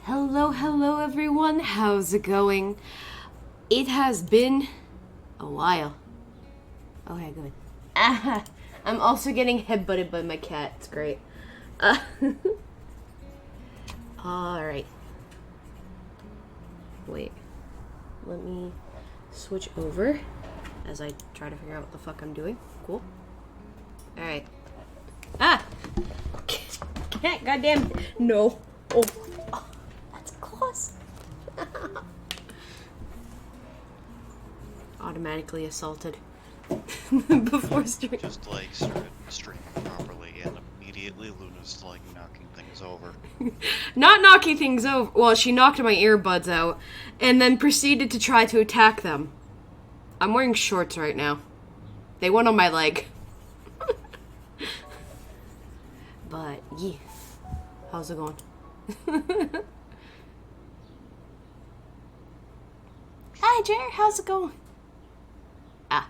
Hello everyone, how's it going? It has been a while. Okay, good. I'm also getting headbutted by my cat, it's great. Uh, Alright. Wait. Let me switch over as I try to figure out what the fuck I'm doing. Cool. Alright. Ah! Cat, goddamn. No. Oh. That's close. Automatically assaulted. Before stream. Just started streaming properly and immediately Luna's knocking things over. Not knocking things over. Well, she knocked my earbuds out and then proceeded to try to attack them. I'm wearing shorts right now. They went on my leg. But, yeah. How's it going? Hi, Jer. How's it going? Ah.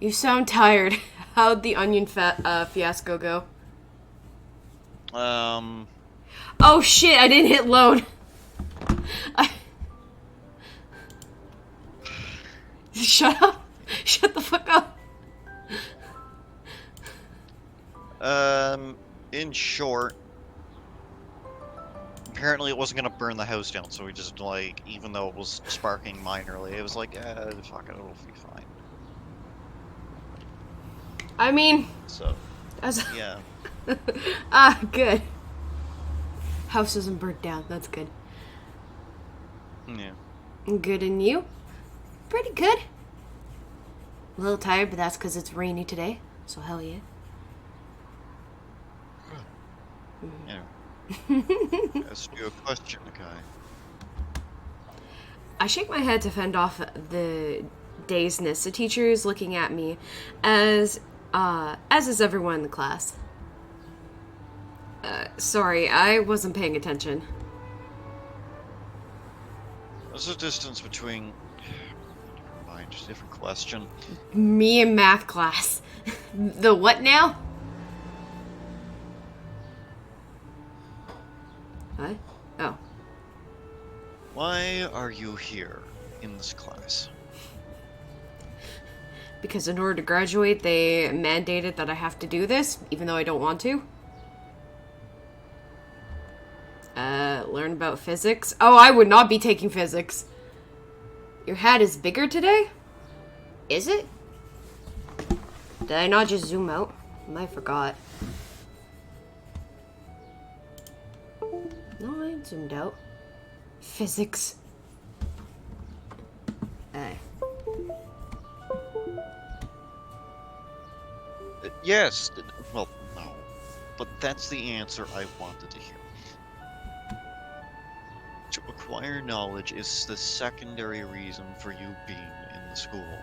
You sound tired. How'd the onion fiasco go? Oh shit, I didn't hit load. Shut up. Shut the fuck up. In short, apparently it wasn't gonna burn the house down, so we just, even though it was sparking minorly, it was fuck it, it'll be fine. I mean... So, yeah. Good. House isn't burnt down, that's good. Yeah. Good, and you? Pretty good. A little tired, but that's because it's rainy today, so hell yeah. Yeah. Ask you a question, guy. I shake my head to fend off the dazedness. The teacher is looking at me as is everyone in the class. Sorry, I wasn't paying attention. What's the distance between... Never mind, different question. Me and math class. The what now? What? Oh. Why are you here in this class? Because in order to graduate, they mandated that I have to do this, even though I don't want to. Learn about physics. Oh, I would not be taking physics. Your hat is bigger today? Is it? Did I not just zoom out? I forgot. No, I ain't zoomed out. Physics. Yes. Well, no. But that's the answer I wanted to hear. To acquire knowledge is the secondary reason for you being in the school.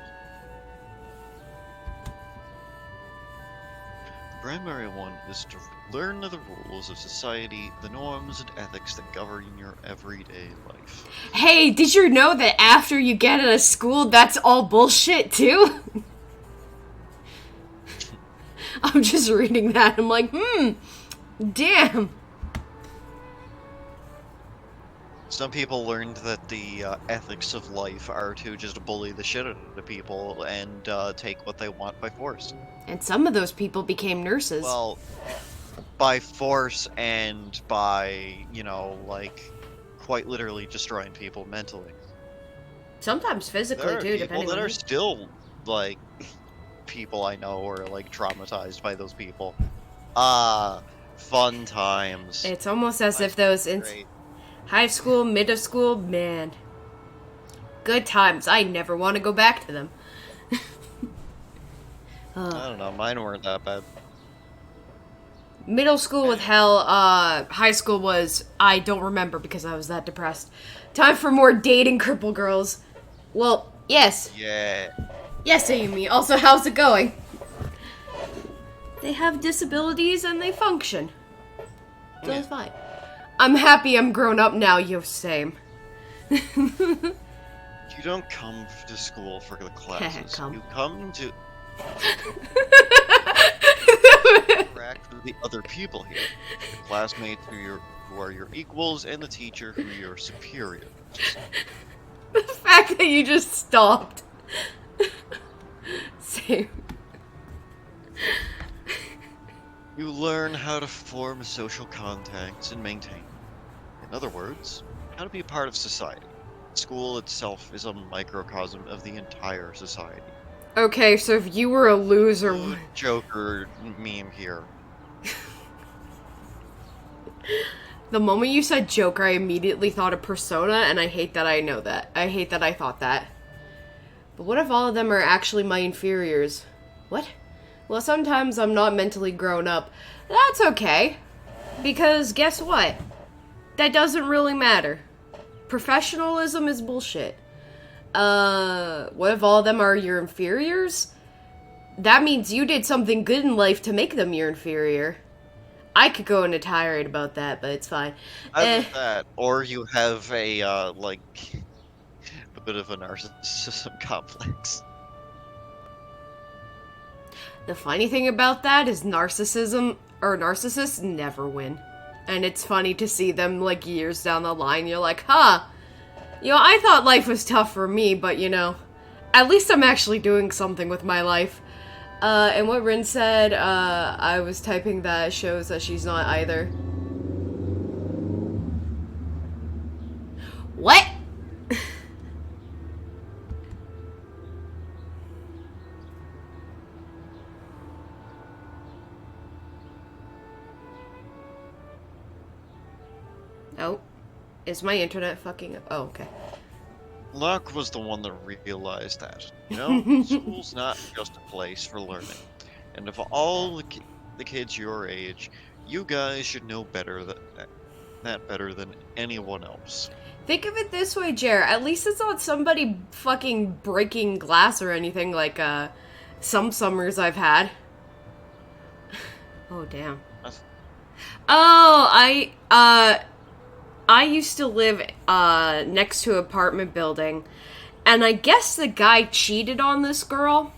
The primary one is to learn the rules of society, the norms and ethics that govern your everyday life. Hey, did you know that after you get out of school, that's all bullshit too? I'm just reading that. I'm like, damn. Some people learned that the ethics of life are to just bully the shit out of people and take what they want by force. And some of those people became nurses. Well, by force and by, quite literally destroying people mentally. Sometimes physically too, depending There on are still, people I know who are, traumatized by those people. Fun times. It's almost as if those high school, middle school, man. Good times. I never want to go back to them. I don't know, mine weren't that bad. Middle school with hell, high school was, I don't remember because I was that depressed. Time for more dating cripple girls. Well, yes. Yeah. Yes, Amy. Also, how's it going? They have disabilities and they function. So it's fine. I'm happy I'm grown up now, you same. You don't come to school for the classes. You come to... interact with the other people here. The classmates who are your equals, and the teacher who are your superiors. The fact that you just stopped. Same. You learn how to form social contacts and maintain. In other words, how to be a part of society. School itself is a microcosm of the entire society. Okay, so if you were a loser... Good Joker meme here. The moment you said Joker, I immediately thought of Persona, and I hate that I know that. I hate that I thought that. But what if all of them are actually my inferiors? What? Well, sometimes I'm not mentally grown up. That's okay. Because guess what? That doesn't really matter. Professionalism is bullshit. What if all of them are your inferiors? That means you did something good in life to make them your inferior. I could go on a tirade about that, but it's fine. Either that, or you have a, like, a bit of a narcissism complex. The funny thing about that is narcissists never win. And it's funny to see them, like, years down the line. You're like, huh, you know, I thought life was tough for me, but, you know, at least I'm actually doing something with my life. And what Rin said, I was typing that shows that she's not either. What? Oh, is my internet fucking up? Oh, okay. Locke was the one that realized that. You know, school's not just a place for learning. And of all the kids your age, you guys should know better that better than anyone else. Think of it this way, Jer. At least it's not somebody fucking breaking glass or anything like, some summers I've had. Oh, damn. Oh, I used to live, next to an apartment building, and I guess the guy cheated on this girl,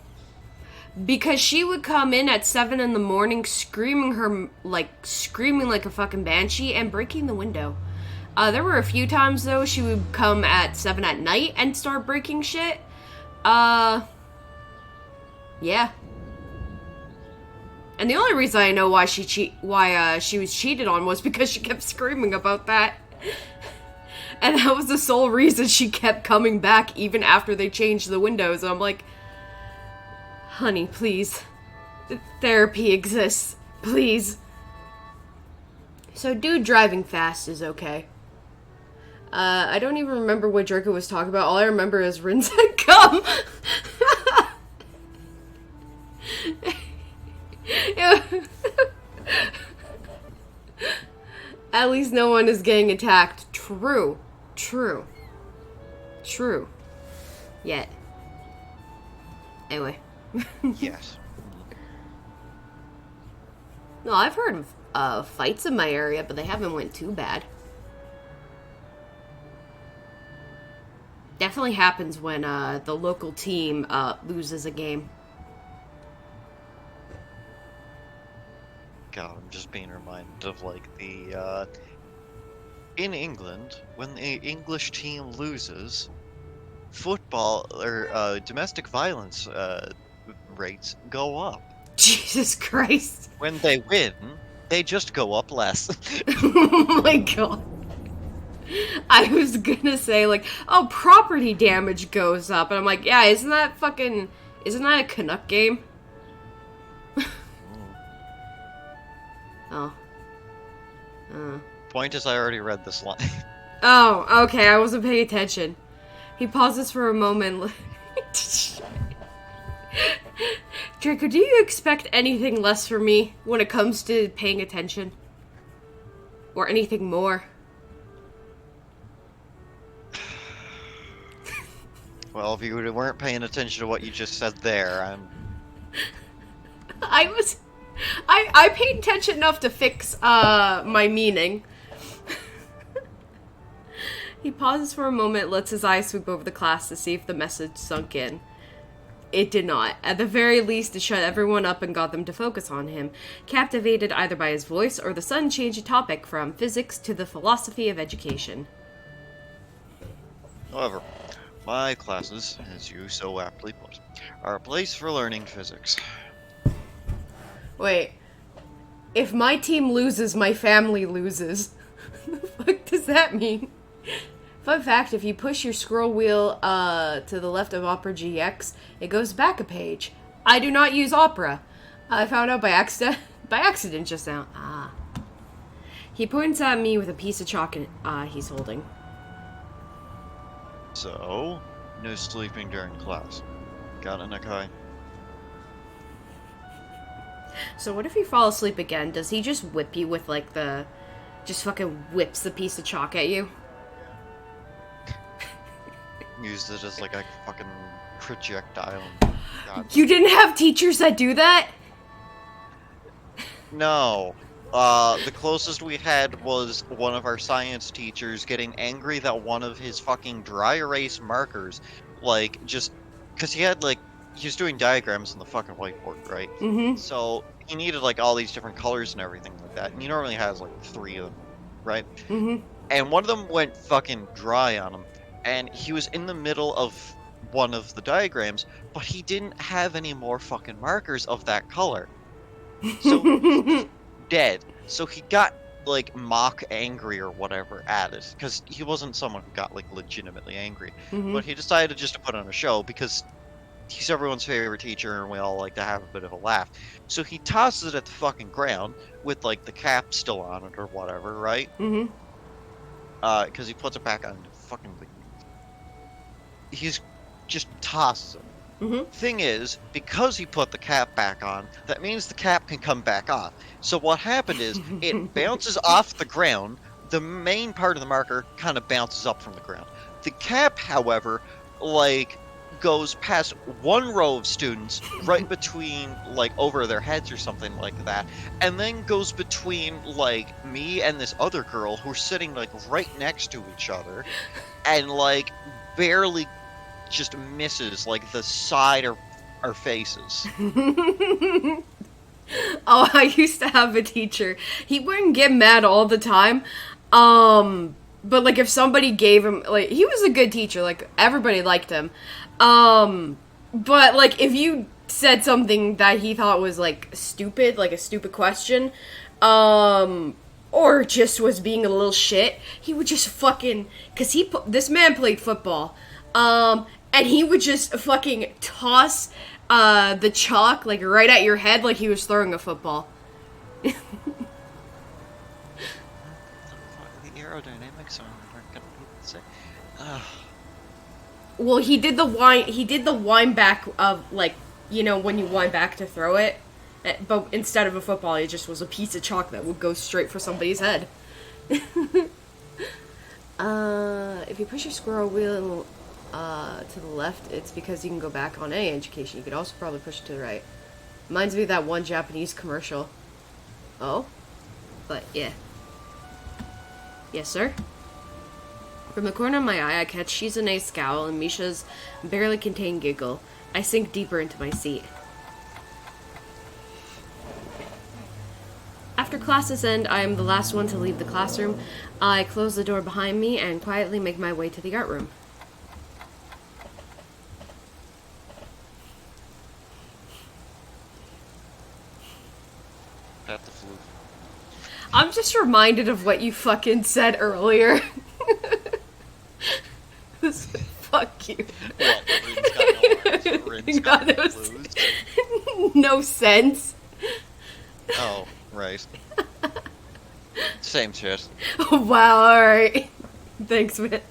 because she would come in at 7 in the morning screaming like a fucking banshee and breaking the window. There were a few times, though, she would come at 7 at night and start breaking shit. Yeah. And the only reason I know why she was cheated on was because she kept screaming about that. And that was the sole reason she kept coming back even after they changed the windows. And I'm like, honey, please. Therapy exists. Please. So dude driving fast is okay. I don't even remember what Draco was talking about. All I remember is Rin said come. At least no one is getting attacked. True. Yet. Anyway. Yes. No, I've heard of fights in my area, but they haven't went too bad. Definitely happens when the local team loses a game. God, I'm just being reminded of, like, the, in England, when the English team loses, football, or, domestic violence, rates go up. Jesus Christ. When they win, they just go up less. Oh my god. I was gonna say, like, oh, property damage goes up, and I'm like, yeah, isn't that a Canuck game? Oh. Point is, I already read this line. Oh, okay, I wasn't paying attention. He pauses for a moment. Draco, do you expect anything less from me when it comes to paying attention? Or anything more? Well, if you weren't paying attention to what you just said there, I paid attention enough to fix, my meaning. He pauses for a moment, lets his eyes sweep over the class to see if the message sunk in. it did not. At the very least, it shut everyone up and got them to focus on him, captivated either by his voice or the sudden change of topic from physics to the philosophy of education. However, my classes, as you so aptly put, are a place for learning physics. Wait. If my team loses, my family loses. What the fuck does that mean? Fun fact, if you push your scroll wheel to the left of Opera GX, it goes back a page. I do not use Opera. I found out by accident just now. Ah. He points at me with a piece of chalk he's holding. So, no sleeping during class. Got it, Nakai? So what if you fall asleep again? Does he just whip you with, like, just fucking whips the piece of chalk at you? Used it as like a fucking projectile. God. You didn't have teachers that do that? No. The closest we had was one of our science teachers getting angry that one of his fucking dry erase markers, like, just... Because he was doing diagrams on the fucking whiteboard, right? Mm-hmm. So, he needed, like, all these different colors and everything like that, and he normally has, like, 3 of them, right? Mm-hmm. And one of them went fucking dry on him. And he was in the middle of one of the diagrams, but he didn't have any more fucking markers of that color. So he was dead. So he got, like, mock angry or whatever at it, because he wasn't someone who got, like, legitimately angry. Mm-hmm. But he decided just to put on a show, because he's everyone's favorite teacher, and we all like to have a bit of a laugh. So he tosses it at the fucking ground, with, like, the cap still on it or whatever, right? Mm-hmm. Because he puts it back on fucking... He's just tosses it. Mm-hmm. Thing is, because he put the cap back on, that means the cap can come back off. So what happened is, it bounces off the ground, the main part of the marker kind of bounces up from the ground. The cap, however, like, goes past one row of students, right between, like, over their heads or something like that, and then goes between, like, me and this other girl who are sitting, like, right next to each other, and, like, barely just misses, like, the side of our faces. Oh, I used to have a teacher. He wouldn't get mad all the time. But, like, if somebody gave him, like, he was a good teacher. Like, everybody liked him. But, like, if you said something that he thought was, like, stupid, like a stupid question, or just was being a little shit, he would just fucking, cause this man played football, and he would just fucking toss, the chalk, like, right at your head like he was throwing a football. The aerodynamics aren't gonna be the same. Well, he did the wind back of, like, you know, when you wind back to throw it, but instead of a football, it just was a piece of chalk that would go straight for somebody's head. If you push your scroll wheel to the left, it's because you can go back on any education. You could also probably push it to the right. Reminds me of that one Japanese commercial. Oh? But, yeah. Yes, sir? From the corner of my eye, I catch Shizune's scowl and Misha's barely contained giggle. I sink deeper into my seat. After classes end, I am the last one to leave the classroom. I close the door behind me and quietly make my way to the art room. At the flu. I'm just reminded of what you fucking said earlier. Fuck you. What? Rin's got no arms. Rin's got no sense. Oh, right. Same shit. Wow, alright. Thanks, man.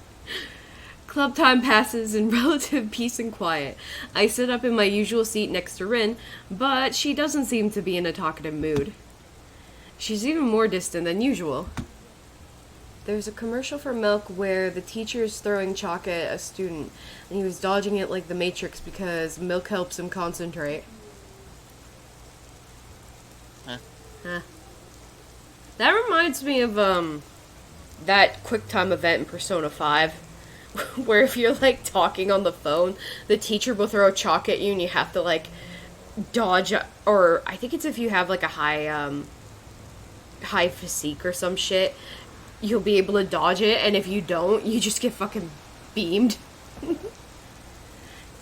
Club time passes in relative peace and quiet. I sit up in my usual seat next to Rin, but she doesn't seem to be in a talkative mood. She's even more distant than usual. There's a commercial for milk where the teacher is throwing chalk at a student, and he was dodging it like the Matrix because milk helps him concentrate. Huh. That reminds me of, that QuickTime event in Persona 5, where if you're like talking on the phone, the teacher will throw a chalk at you and you have to like dodge, or I think it's if you have like a high physique or some shit, you'll be able to dodge it, and if you don't, you just get fucking beamed.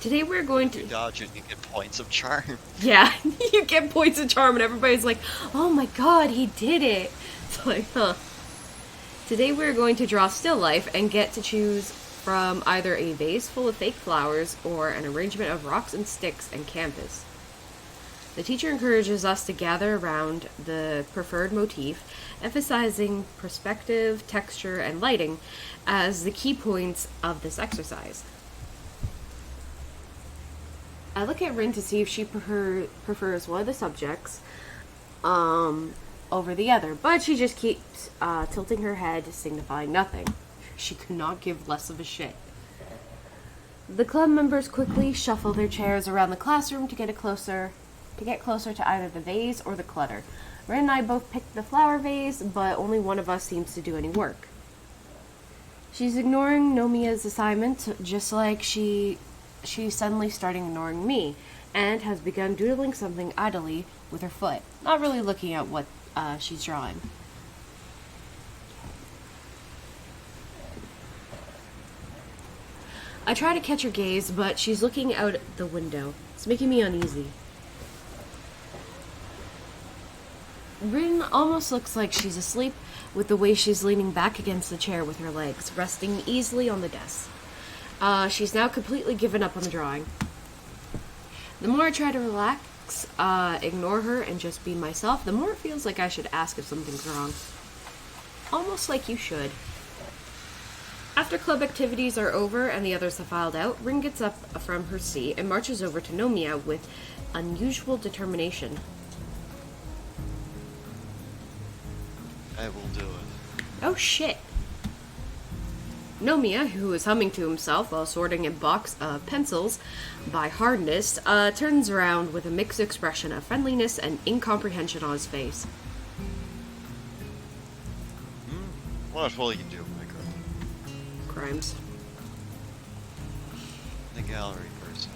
Today we're going to... You dodge it, you get points of charm. Yeah, you get points of charm, and everybody's like, oh my god, he did it. It's like, huh. Today we're going to draw still life and get to choose from either a vase full of fake flowers or an arrangement of rocks and sticks and canvas. The teacher encourages us to gather around the preferred motif, emphasizing perspective, texture, and lighting as the key points of this exercise. I look at Rin to see if she prefers one of the subjects over the other, but she just keeps tilting her head, signifying nothing. She could not give less of a shit. The club members quickly shuffle their chairs around the classroom to get closer to either the vase or the clutter. Rin and I both picked the flower vase, but only one of us seems to do any work. She's ignoring Nomiya's assignment, just like she's suddenly starting ignoring me, and has begun doodling something idly with her foot, not really looking at what she's drawing. I try to catch her gaze, but she's looking out the window. It's making me uneasy. Rin almost looks like she's asleep, with the way she's leaning back against the chair with her legs, resting easily on the desk. She's now completely given up on the drawing. The more I try to relax, ignore her, and just be myself, the more it feels like I should ask if something's wrong. Almost like you should. After club activities are over and the others have filed out, Rin gets up from her seat and marches over to Nomiya with unusual determination. I will do it. Oh shit. Nomiya, who is humming to himself while sorting a box of pencils by hardness, turns around with a mixed expression of friendliness and incomprehension on his face. What will you do, my girl? Crimes. The gallery person.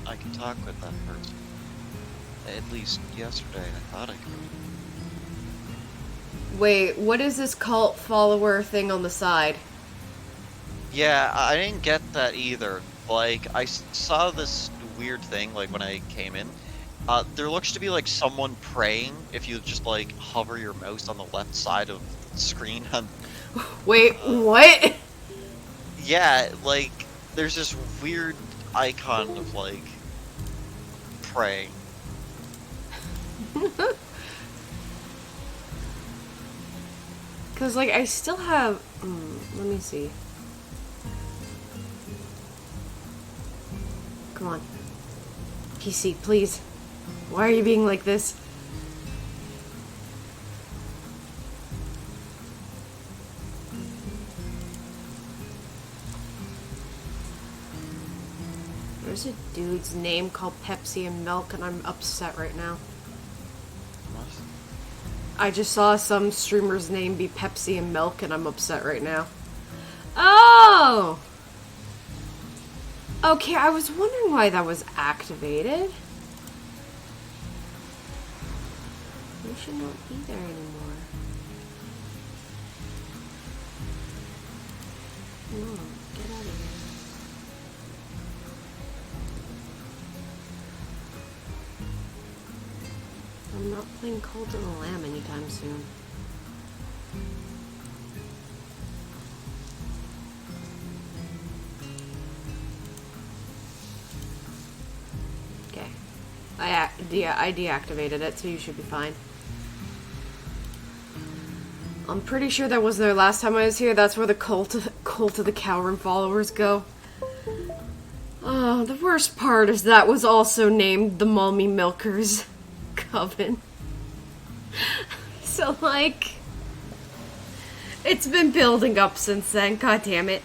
I can talk with that person. At least yesterday I thought I could. Wait, what is this cult follower thing on the side? Yeah, I didn't get that either. Like, I saw this weird thing, like, when I came in. There looks to be, like, someone praying if you just, like, hover your mouse on the left side of the screen. Wait, what? Yeah, like, there's this weird icon of, like, praying. Because, like, I still have... let me see. Come on. PC, please. Why are you being like this? There's a dude's name called Pepsi and Milk, and I'm upset right now. What? I just saw some streamer's name be Pepsi and Milk, and I'm upset right now. Oh! Okay, I was wondering why that was activated. We should not be there anymore. No, get out of here. I'm not playing Cult of the Lamb anytime soon. Okay. I deactivated it, so you should be fine. I'm pretty sure that was there last time I was here. That's where the cult of the Cowrin followers go. Oh, the worst part is that was also named the Malmy Milkers Coven. So, like, it's been building up since then. God damn it.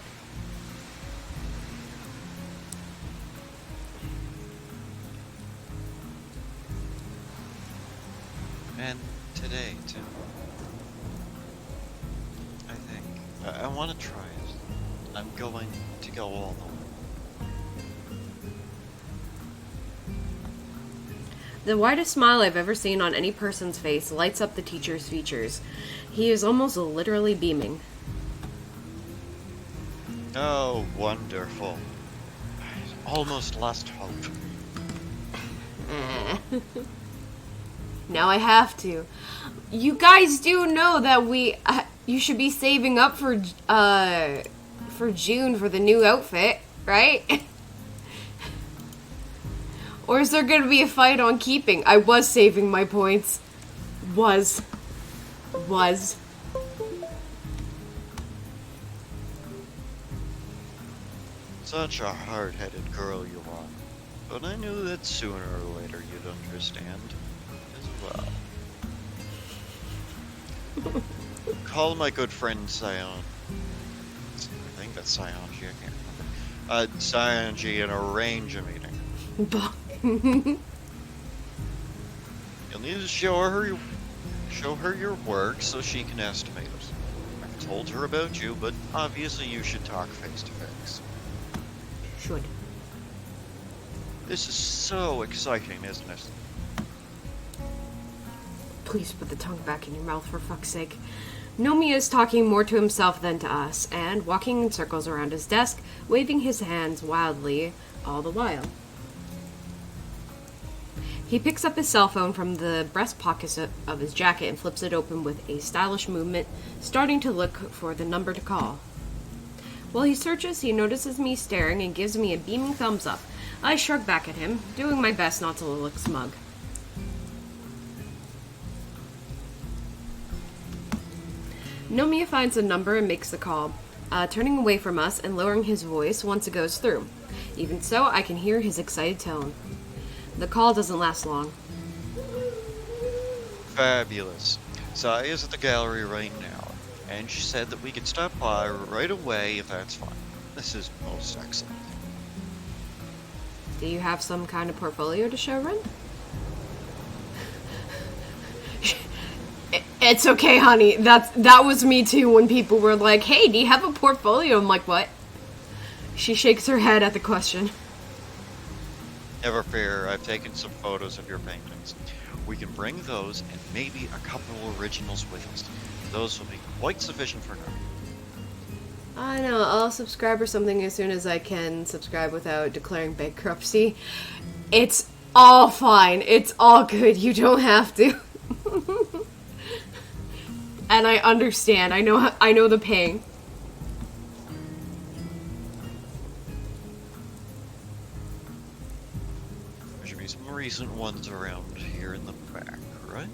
And today, too. I think. I want to try it. I'm going to go all the way. The widest smile I've ever seen on any person's face lights up the teacher's features. He is almost literally beaming. Oh, wonderful. I almost lost hope. Now I have to. You guys do know that you should be saving up for June for the new outfit, right? Or is there gonna be a fight on keeping? I was saving my points. Was. Such a hard-headed girl you are. But I knew that sooner or later you'd understand as well. Call my good friend Sion. I think that's Sionji, I can't remember. Sionji and arrange a meeting. You'll need to show her your work so she can estimate it. I've told her about you, but obviously you should talk face to face. Should. This is so exciting, isn't it? Please put the tongue back in your mouth, for fuck's sake. Nomiya is talking more to himself than to us, and walking in circles around his desk, waving his hands wildly all the while. He picks up his cell phone from the breast pocket of his jacket and flips it open with a stylish movement, starting to look for the number to call. While he searches, he notices me staring and gives me a beaming thumbs up. I shrug back at him, doing my best not to look smug. Nomiya finds the number and makes the call, turning away from us and lowering his voice once it goes through. Even so, I can hear his excited tone. The call doesn't last long. Fabulous. Sai is at the gallery right now, and she said that we could stop by right away if that's fine. This is most excellent. Do you have some kind of portfolio to show, Ren? It's okay, honey. That was me too when people were like, hey, do you have a portfolio? I'm like, what? She shakes her head at the question. Never fear, I've taken some photos of your paintings. We can bring those and maybe a couple originals with us. Those will be quite sufficient for now. I know, I'll subscribe or something as soon as I can subscribe without declaring bankruptcy. It's all fine. It's all good. You don't have to. And I understand. I know the pain. There should be some recent ones around here in the back, right?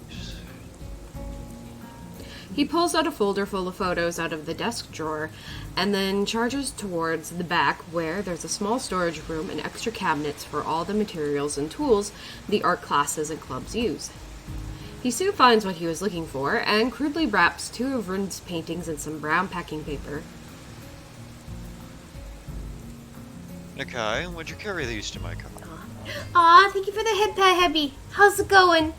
He pulls out a folder full of photos out of the desk drawer and then charges towards the back where there's a small storage room and extra cabinets for all the materials and tools the art classes and clubs use. He soon finds what he was looking for and crudely wraps 2 of Rin's paintings in some brown packing paper. Nakai, would you carry these to my car? Aw, thank you for the head pat, Hebby. How's it going?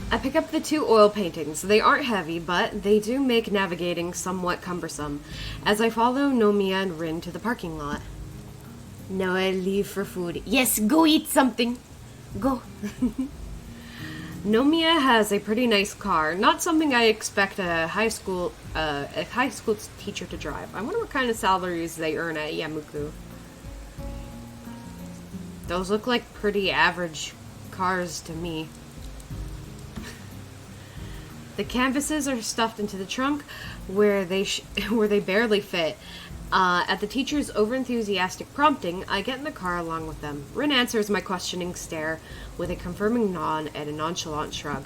I pick up the 2 oil paintings. They aren't heavy, but they do make navigating somewhat cumbersome, as I follow Nomiya and Rin to the parking lot. Now I leave for food. Yes, go eat something. Go. Nomiya has a pretty nice car, not something I expect a high school teacher to drive. I wonder what kind of salaries they earn at Yamuku. Those look like pretty average cars to me. The canvases are stuffed into the trunk where they barely fit. At the teacher's overenthusiastic prompting, I get in the car along with them. Rin answers my questioning stare with a confirming nod and a nonchalant shrug.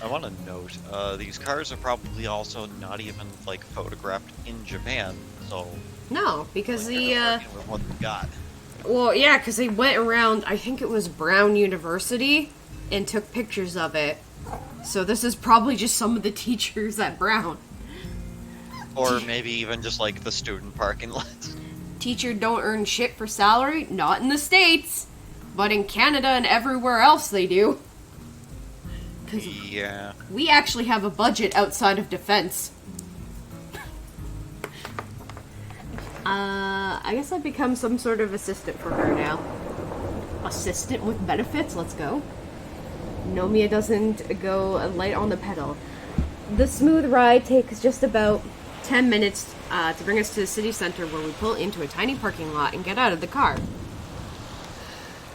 I want to note, these cars are probably also not even, like, photographed in Japan, so... No, because with what we got. Well, yeah, because they went around, I think it was Brown University, and took pictures of it. So this is probably just some of the teachers at Brown. Or maybe even just, like, the student parking lots. Teacher don't earn shit for salary, not in the States. But in Canada and everywhere else they do. Yeah. We actually have a budget outside of defense. I guess I've become some sort of assistant for her now. Assistant with benefits, let's go. Nomiya doesn't go light on the pedal. The smooth ride takes just about 10 minutes to bring us to the city center, where we pull into a tiny parking lot and get out of the car.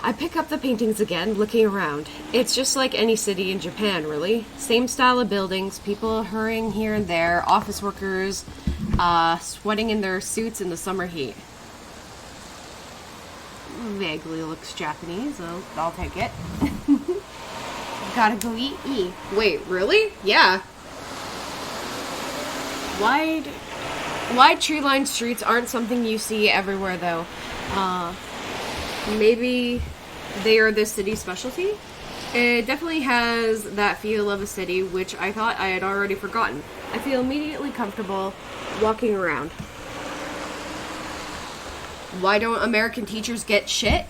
I pick up the paintings again, looking around. It's just like any city in Japan, really. Same style of buildings, people hurrying here and there, office workers sweating in their suits in the summer heat. Vaguely looks Japanese, so I'll take it. Gotta go eat. Wait, really? Yeah. Wide tree-lined streets aren't something you see everywhere, though. Maybe they are this city's specialty? It definitely has that feel of a city, which I thought I had already forgotten. I feel immediately comfortable walking around. Why don't American teachers get shit?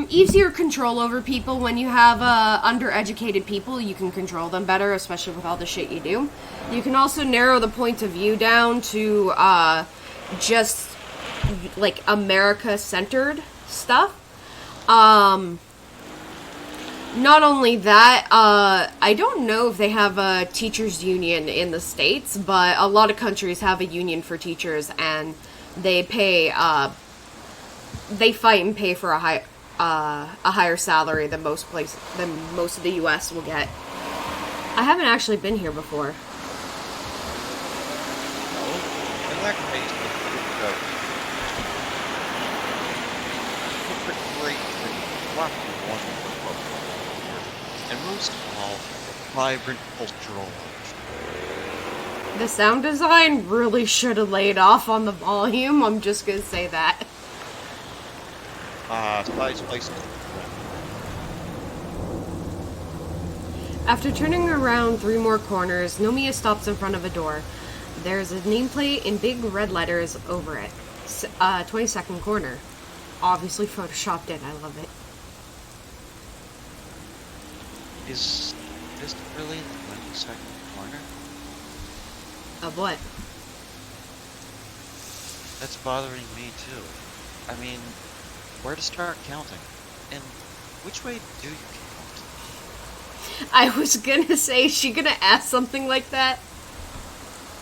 Easier control over people. When you have undereducated people, you can control them better, especially with all the shit you do. You can also narrow the point of view down to just like America-centered stuff. Not only that, I don't know if they have a teachers union in the States, but a lot of countries have a union for teachers, and they pay, they fight and pay for a higher salary than most of the U.S. will get. I haven't actually been here before. In that case, great, and most of all, vibrant cultural life. The sound design really should have laid off on the volume. I'm just gonna say that. Spice place. After turning around 3 more corners, Nomiya stops in front of a door. There's a nameplate in big red letters over it. 22nd corner. Obviously photoshopped in. I love it. Is this really the 22nd corner? Of what? That's bothering me too. I mean, where to start counting? And which way do you count? I was gonna say, is she gonna ask something like that?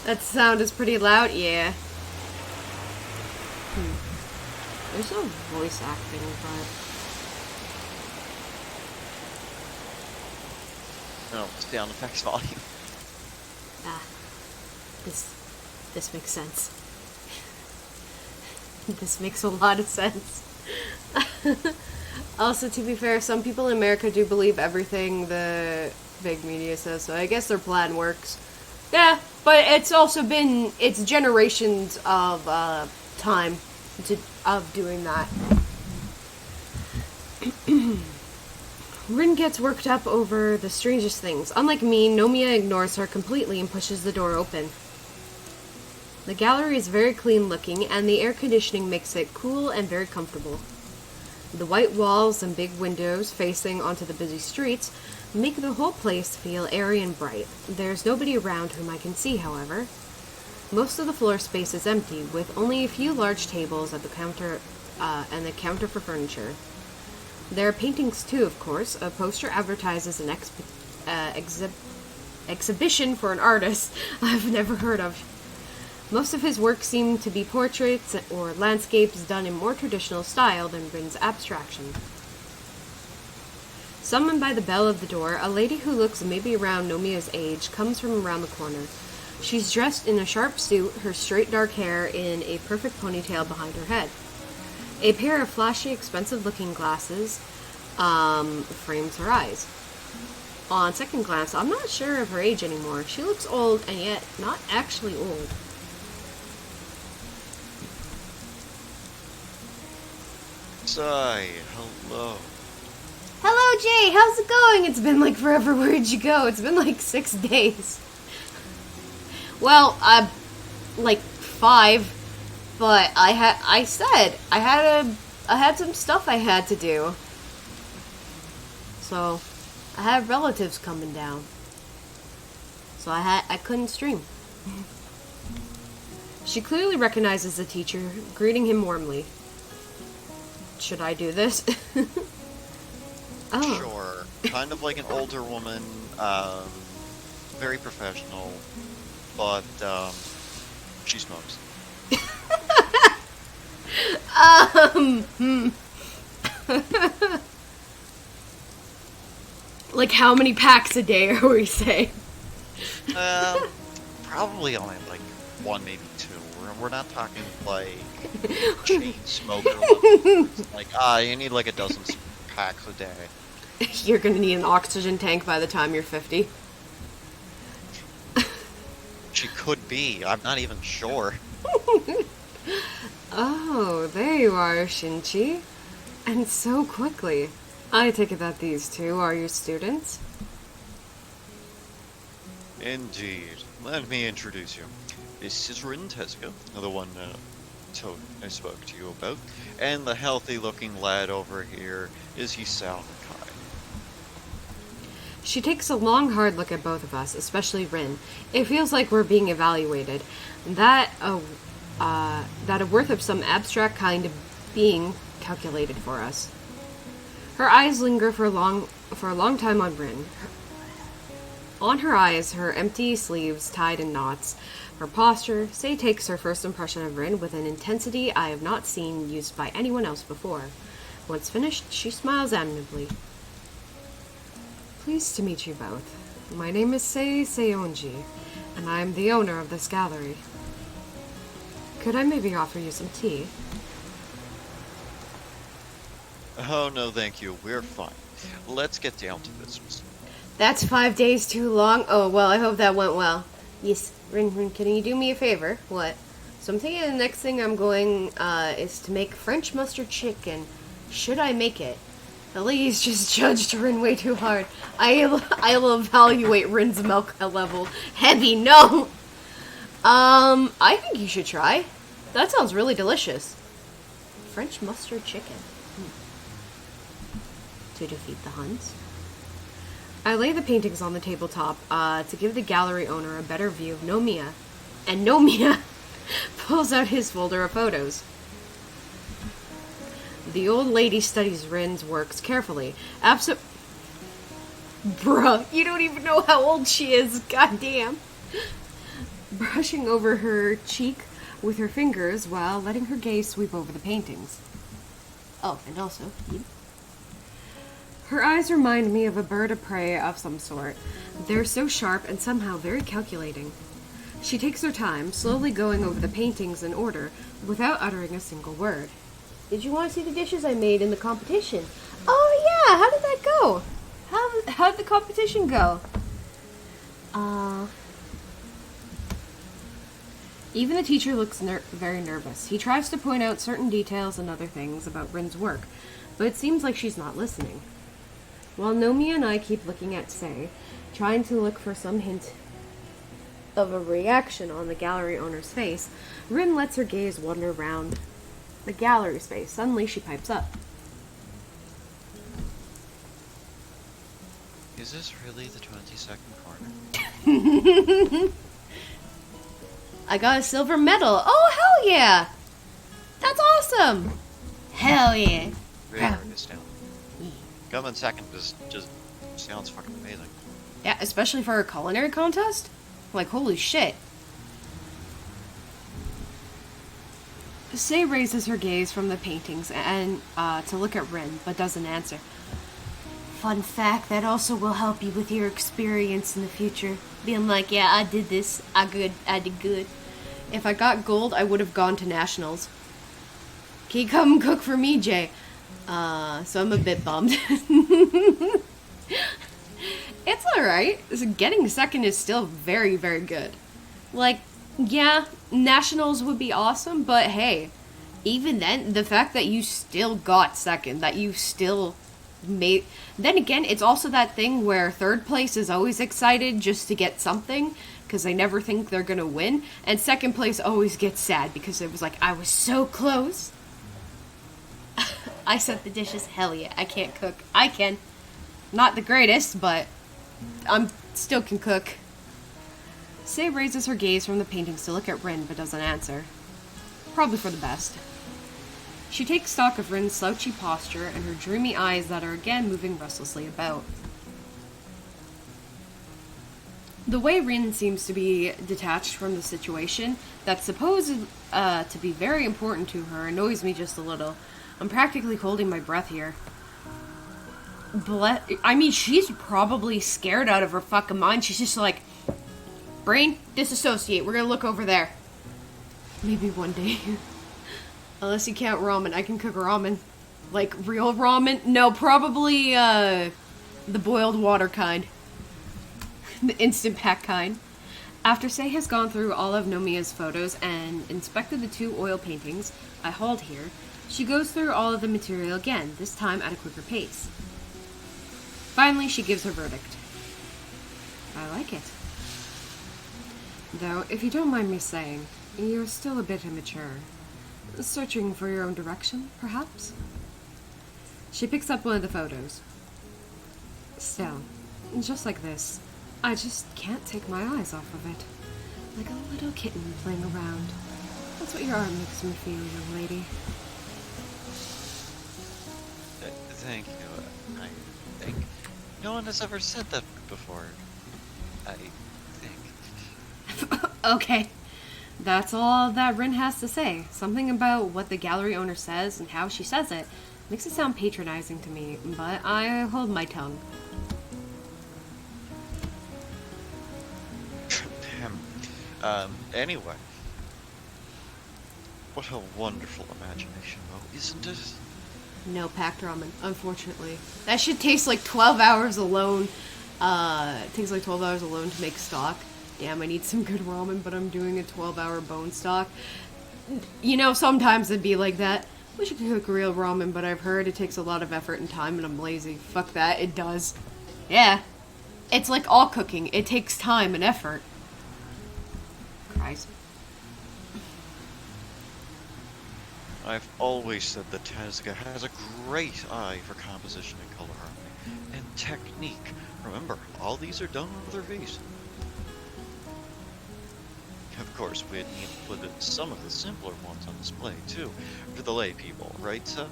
That sound is pretty loud, yeah. There's no voice acting, but... No, sound effects volume. This makes sense. This makes a lot of sense. Also, to be fair, some people in America do believe everything the big media says, so I guess their plan works. Yeah, but it's also been, it's generations of time of doing that. Rin gets worked up over the strangest things. Unlike me, Nomiya ignores her completely and pushes the door open. The gallery is very clean looking, and the air conditioning makes it cool and very comfortable. The white walls and big windows facing onto the busy streets make the whole place feel airy and bright. There's nobody around whom I can see, however. Most of the floor space is empty, with only a few large tables at the counter and the counter for furniture. There are paintings too, of course. A poster advertises an exhibition for an artist I've never heard of. Most of his work seem to be portraits or landscapes done in more traditional style than Rin's abstraction. Summoned by the bell of the door, a lady who looks maybe around Nomiya's age comes from around the corner. She's dressed in a sharp suit, her straight dark hair in a perfect ponytail behind her head. A pair of flashy, expensive-looking glasses frames her eyes. On second glance, I'm not sure of her age anymore. She looks old, and yet not actually old. Sai, hello. Hello, Jay. How's it going? It's been like forever. Where'd you go? It's been like 6 days. Well, like 5, but I had some stuff I had to do. So, I had relatives coming down. So I couldn't stream. She clearly recognizes the teacher, greeting him warmly. Should I do this? Oh. Sure. Kind of like an older woman, very professional, but, she smokes. Hmm. Like how many packs a day are we saying? Probably only like one, maybe two. We're not talking like chain smoker levels. Like, you need like a dozen packs a day. You're gonna need an oxygen tank by the time you're 50. She could be. I'm not even sure. Oh, there you are, Shinchi. And so quickly. I take it that these two are your students? Indeed. Let me introduce you. This is Rin Tezuka, the one I spoke to you about. And the healthy-looking lad over here is Hisao Kai. She takes a long, hard look at both of us, especially Rin. It feels like we're being evaluated. That a worth of some abstract kind of being calculated for us. Her eyes linger for a long time on Rin. On her eyes, her empty sleeves tied in knots. Her posture, Sei takes her first impression of Rin with an intensity I have not seen used by anyone else before. Once finished, she smiles amiably. Pleased to meet you both. My name is Sei Seionji, and I am the owner of this gallery. Could I maybe offer you some tea? Oh, no, thank you. We're fine. Let's get down to business. That's 5 days too long? Oh, well, I hope that went well. Yes, Rin, can you do me a favor? What? So I'm thinking the next thing I'm going, is to make French mustard chicken. Should I make it? The ladies just judged Rin way too hard. I'll evaluate Rin's milk level. Heavy, no! I think you should try. That sounds really delicious. French mustard chicken. To defeat the Huns. I lay the paintings on the tabletop, to give the gallery owner a better view of Nomiya. And Nomiya pulls out his folder of photos. The old lady studies Rin's works carefully. Bruh, you don't even know how old she is, goddamn. Brushing over her cheek with her fingers while letting her gaze sweep over the paintings. Oh, and also, her eyes remind me of a bird of prey of some sort. They're so sharp and somehow very calculating. She takes her time, slowly going over the paintings in order, without uttering a single word. Did you want to see the dishes I made in the competition? Oh yeah, how did that go? How'd the competition go? Even the teacher looks very nervous. He tries to point out certain details and other things about Rin's work, but it seems like she's not listening. While Nomiya and I keep looking at Sei, trying to look for some hint of a reaction on the gallery owner's face, Rin lets her gaze wander around the gallery space. Suddenly she pipes up. Is this really the 22nd corner? I got a silver medal. Oh, hell yeah! That's awesome! Hell yeah! Very astounding. Coming second just sounds fucking amazing. Yeah, especially for a culinary contest? Like, holy shit. Sei raises her gaze from the paintings and to look at Rin, but doesn't answer. Fun fact, that also will help you with your experience in the future. Being like, yeah, I did this, I did good. If I got gold, I would have gone to nationals. Can you come cook for me, Jay? So I'm a bit bummed. It's alright. Getting second is still very, very good. Like, yeah, nationals would be awesome, but hey, even then, the fact that you still got second, that you still made... Then again, it's also that thing where third place is always excited just to get something, because they never think they're gonna win, and second place always gets sad, because it was like, I was so close. I set the dishes, hell yeah, I can't cook. I can. Not the greatest, but I'm still can cook. Sei raises her gaze from the paintings to look at Rin, but doesn't answer. Probably for the best. She takes stock of Rin's slouchy posture and her dreamy eyes that are again moving restlessly about. The way Rin seems to be detached from the situation that's supposed to be very important to her annoys me just a little. I'm practically holding my breath here. I mean, she's probably scared out of her fucking mind. She's just like, brain, disassociate. We're gonna look over there. Maybe one day. Unless you count ramen. I can cook ramen. Like, real ramen? No, probably, the boiled water kind. The instant pack kind. After Sei has gone through all of Nomiya's photos and inspected the 2 oil paintings I hauled here, she goes through all of the material again, this time at a quicker pace. Finally, she gives her verdict. I like it. Though, if you don't mind me saying, you're still a bit immature. Searching for your own direction, perhaps? She picks up one of the photos. Still, just like this, I just can't take my eyes off of it. Like a little kitten playing around. That's what your art makes me feel, young lady. Thank you. I think no one has ever said that before. I think. Okay. That's all that Rin has to say. Something about what the gallery owner says and how she says it makes it sound patronizing to me, but I hold my tongue. Anyway. What a wonderful imagination, though, isn't it? No packed ramen, unfortunately. That should taste like 12 hours alone. It takes like 12 hours alone to make stock. Damn, I need some good ramen, but I'm doing a 12-hour bone stock. You know, sometimes it'd be like that. Wish I could cook real ramen, but I've heard it takes a lot of effort and time, and I'm lazy. Fuck that, it does. Yeah. It's like all cooking. It takes time and effort. Christ. I've always said that Tezuka has a great eye for composition and color harmony, and technique. Remember, all these are done with her face. Of course, we'd need to put in some of the simpler ones on display, too, for the lay people, right, Seth?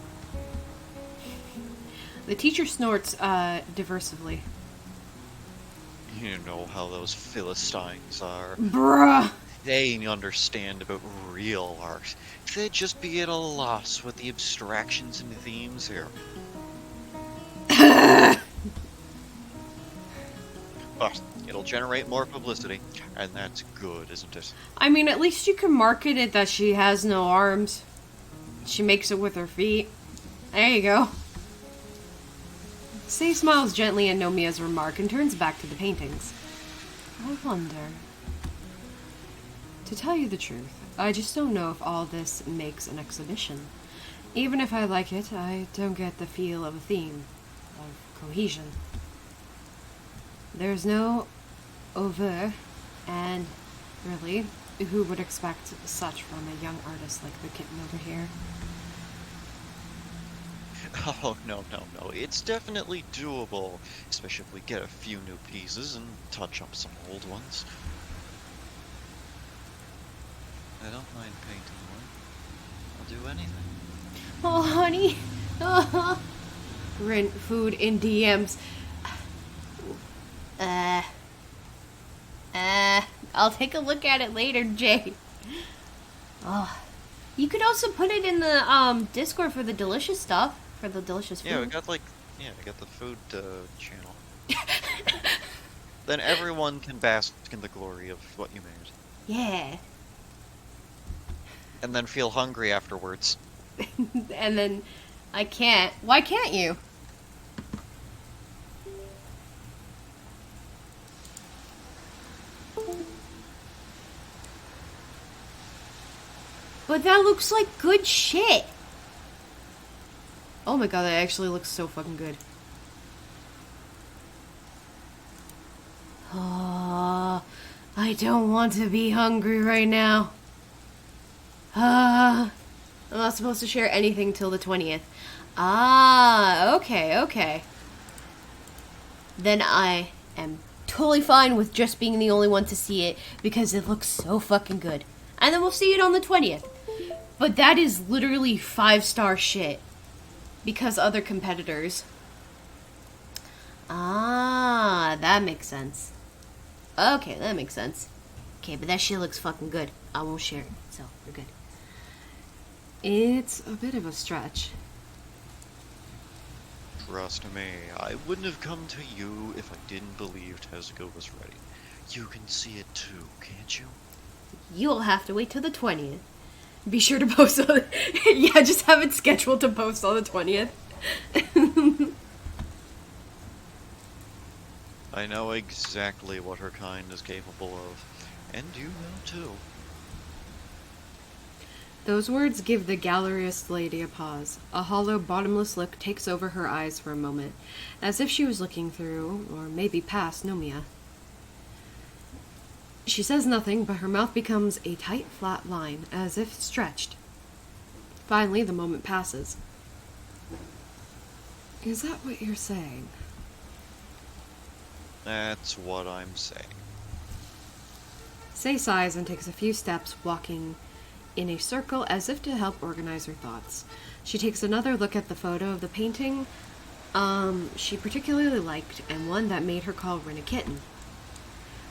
The teacher snorts, diversively. You know how those Philistines are. Bruh! They understand about real art. They'd just be at a loss with the abstractions and themes here. But it'll generate more publicity, and that's good, isn't it? I mean, at least you can market it that she has no arms. She makes it with her feet. There you go. Sei smiles gently at Nomiya's remark and turns back to the paintings. I wonder... To tell you the truth, I just don't know if all this makes an exhibition. Even if I like it, I don't get the feel of a theme, of cohesion. There's no over, and really, who would expect such from a young artist like the kitten over here? Oh, no. It's definitely doable, especially if we get a few new pieces and touch up some old ones. I don't mind painting more. I'll do anything. Oh, honey. Rent food in DMs. I'll take a look at it later, Jay. Oh. You could also put it in the Discord for the delicious stuff. For the delicious food. Yeah, we got the food channel. Then everyone can bask in the glory of what you made. Yeah. And then feel hungry afterwards. And then I can't. Why can't you? But that looks like good shit. Oh my god, that actually looks so fucking good. Oh, I don't want to be hungry right now. I'm not supposed to share anything till the 20th. Ah, okay. Then I am totally fine with just being the only one to see it because it looks so fucking good. And then we'll see it on the 20th. But that is literally 5-star shit. Because other competitors. Ah, that makes sense. Okay, that makes sense. Okay, but that shit looks fucking good. I won't share it, so we're good. It's a bit of a stretch. Trust me, I wouldn't have come to you if I didn't believe Tezuka was ready. You can see it too, can't you? You'll have to wait till the 20th. Be sure to post on the... Yeah, just have it scheduled to post on the 20th. I know exactly what her kind is capable of, and you know too. Those words give the galleryist lady a pause. A hollow, bottomless look takes over her eyes for a moment, as if she was looking through, or maybe past, Nomiya. She says nothing, but her mouth becomes a tight, flat line, as if stretched. Finally, the moment passes. Is that what you're saying? That's what I'm saying. Sei sighs and takes a few steps, walking in a circle as if to help organize her thoughts. She takes another look at the photo of the painting she particularly liked, and one that made her call Rin a kitten.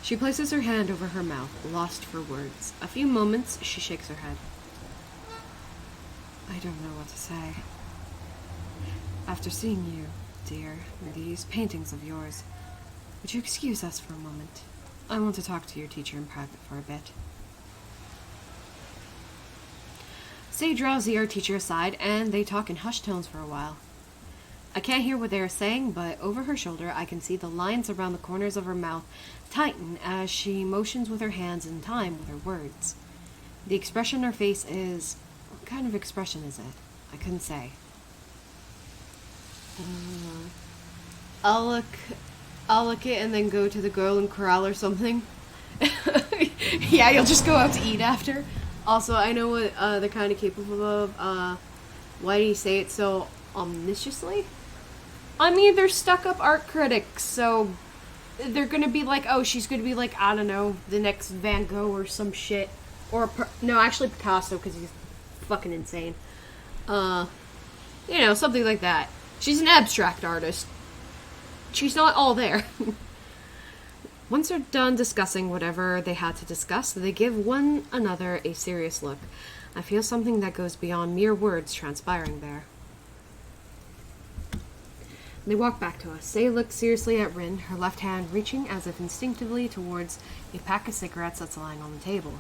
She places her hand over her mouth, lost for words. A few moments, she shakes her head. I don't know what to say. After seeing you, dear, these paintings of yours, would you excuse us for a moment? I want to talk to your teacher in private for a bit. Sei draws the art teacher aside, and they talk in hushed tones for a while. I can't hear what they are saying, but over her shoulder I can see the lines around the corners of her mouth tighten as she motions with her hands in time with her words. The expression on her face is... What kind of expression is it? I couldn't say. I'll look it and then go to the girl and corral or something. Yeah, you'll just go out to eat after. Also, I know what they're kind of capable of. Why do you say it so omnisciously? I mean, they're stuck-up art critics, so they're gonna be like, oh, she's gonna be like, I don't know, the next Van Gogh or some shit. Or, no, actually Picasso, because he's fucking insane. You know, something like that. She's an abstract artist. She's not all there. Once they're done discussing whatever they had to discuss, they give one another a serious look. I feel something that goes beyond mere words transpiring there. They walk back to us. Sei looks seriously at Rin, her left hand reaching as if instinctively towards a pack of cigarettes that's lying on the table.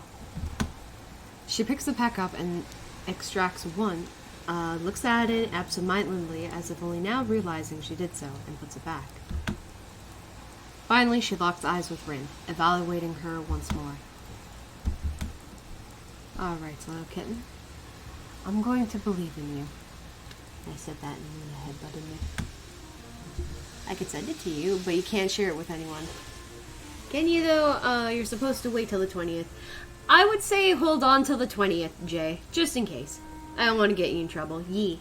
She picks the pack up and extracts one, looks at it absentmindedly as if only now realizing she did so, and puts it back. Finally, she locks eyes with Rin, evaluating her once more. Alright, little kitten. I'm going to believe in you. I said that and you headbutted me. I could send it to you, but you can't share it with anyone. Can you, though? You're supposed to wait till the 20th. I would say hold on till the 20th, Jay. Just in case. I don't want to get you in trouble. Yee.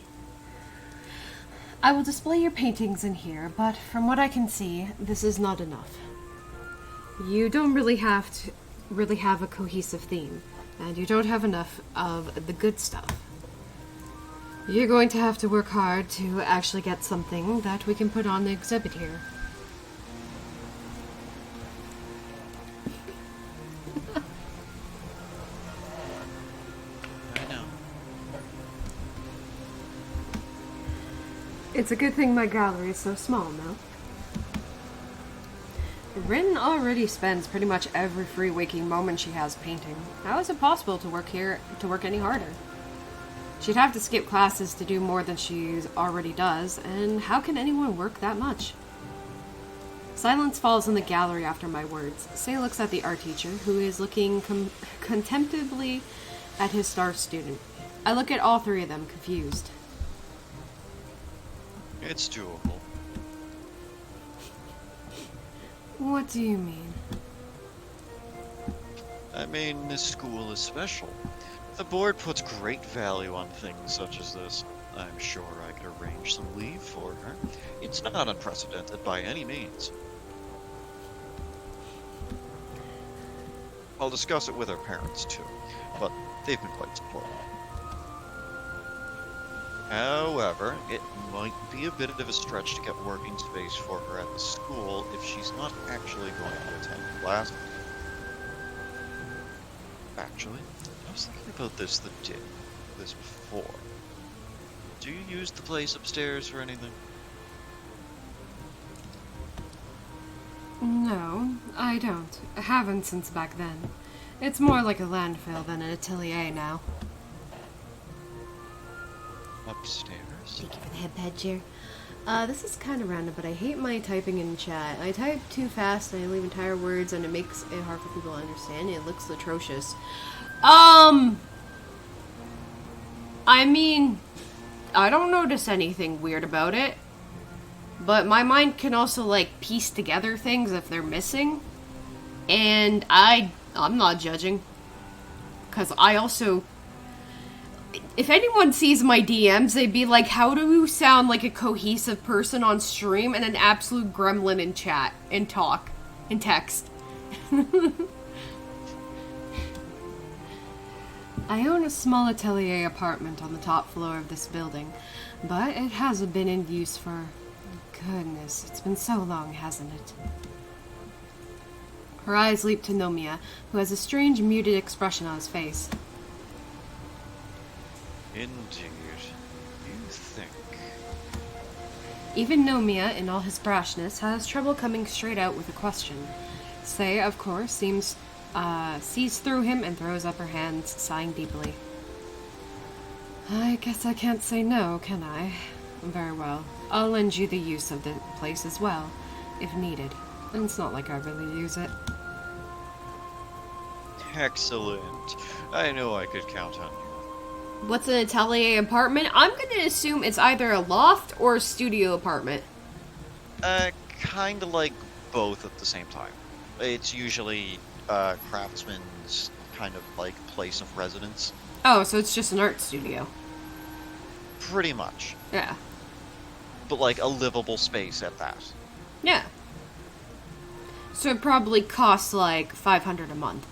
I will display your paintings in here, but from what I can see, this is not enough. You don't really have a cohesive theme, and you don't have enough of the good stuff. You're going to have to work hard to actually get something that we can put on the exhibit here. I know. It's a good thing my gallery is so small, no? Rin already spends pretty much every free waking moment she has painting. How is it possible to work any harder? She'd have to skip classes to do more than she already does, and how can anyone work that much? Silence falls in the gallery after my words. Sei looks at the art teacher, who is looking contemptibly at his star student. I look at all three of them, confused. It's doable. What do you mean? I mean, this school is special. The board puts great value on things such as this. I'm sure I could arrange some leave for her. It's not unprecedented by any means. I'll discuss it with her parents too, but they've been quite supportive. However, it might be a bit of a stretch to get working space for her at the school if she's not actually going to attend classes. Actually, I was thinking about this before. Do you use the place upstairs for anything? No, I don't. I haven't since back then. It's more like a landfill than an atelier now. Upstairs? Thank you for the head pad chair. This is kind of random, but I hate my typing in chat. I type too fast and I leave entire words and it makes it hard for people to understand. It looks atrocious. I mean, I don't notice anything weird about it. But my mind can also, like, piece together things if they're missing. And I'm not judging. Because I also... If anyone sees my DMs, they'd be like, how do you sound like a cohesive person on stream and an absolute gremlin in chat and talk and text? I own a small atelier apartment on the top floor of this building, but it hasn't been in use for... Goodness, it's been so long, hasn't it? Her eyes leap to Nomiya, who has a strange, muted expression on his face. Indeed. You think? Even Nomiya, in all his brashness, has trouble coming straight out with a question. Sei, of course, sees through him and throws up her hands, sighing deeply. I guess I can't say no, can I? Very well. I'll lend you the use of the place as well, if needed. And it's not like I really use it. Excellent. I know I could count on you. What's an atelier apartment? I'm gonna assume it's either a loft or a studio apartment. Kinda like both at the same time. It's usually craftsman's kind of like place of residence. Oh, so it's just an art studio. Pretty much. Yeah. But like a livable space at that. Yeah. So it probably costs like $500 a month.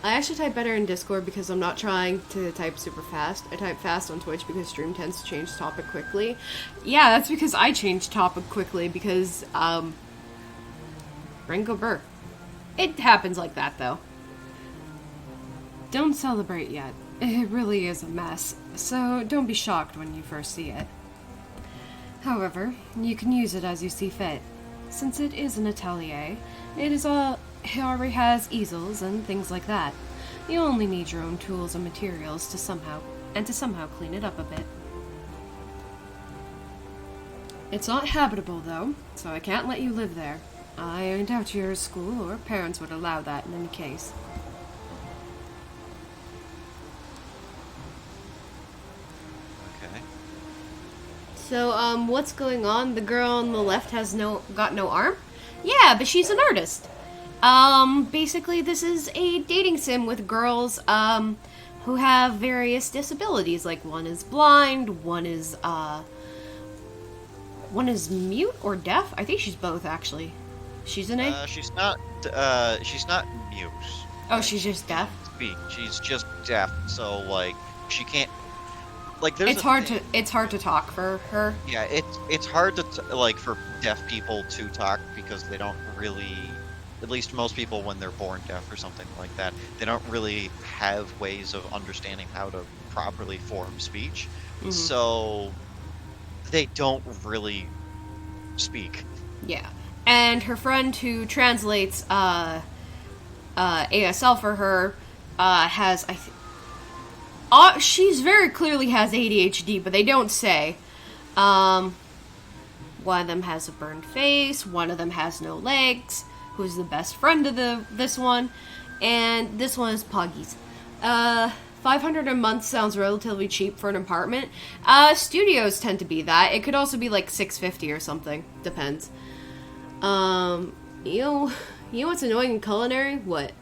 I actually type better in Discord because I'm not trying to type super fast. I type fast on Twitch because stream tends to change topic quickly. Yeah, that's because I change topic quickly because, Ringo Burr. It happens like that, though. Don't celebrate yet. It really is a mess, so don't be shocked when you first see it. However, you can use it as you see fit. Since it is an atelier, it already has easels and things like that. You only need your own tools and materials to somehow clean it up a bit. It's not habitable, though, so I can't let you live there. I doubt your school or parents would allow that in any case. Okay. So, what's going on? The girl on the left has got no arm? Yeah, but she's an artist. Basically this is a dating sim with girls, who have various disabilities. Like, one is blind, one is mute or deaf? I think she's both, actually. She's an A? She's not mute. Oh, she's just deaf? Speak. She's just deaf, so, like, she can't... Like, there's It's hard to talk for her. Yeah, it's hard to, like, for deaf people to talk because they don't really... At least most people, when they're born deaf or something like that, they don't really have ways of understanding how to properly form speech. Mm-hmm. So, they don't really speak. Yeah. And her friend who translates ASL for her has, she's very clearly has ADHD, but they don't say. One of them has a burned face, one of them has no legs, who's the best friend of this one, and this one is Poggies. $500 a month sounds relatively cheap for an apartment. Studios tend to be that. It could also be like $650 or something. Depends. You know what's annoying in culinary? What?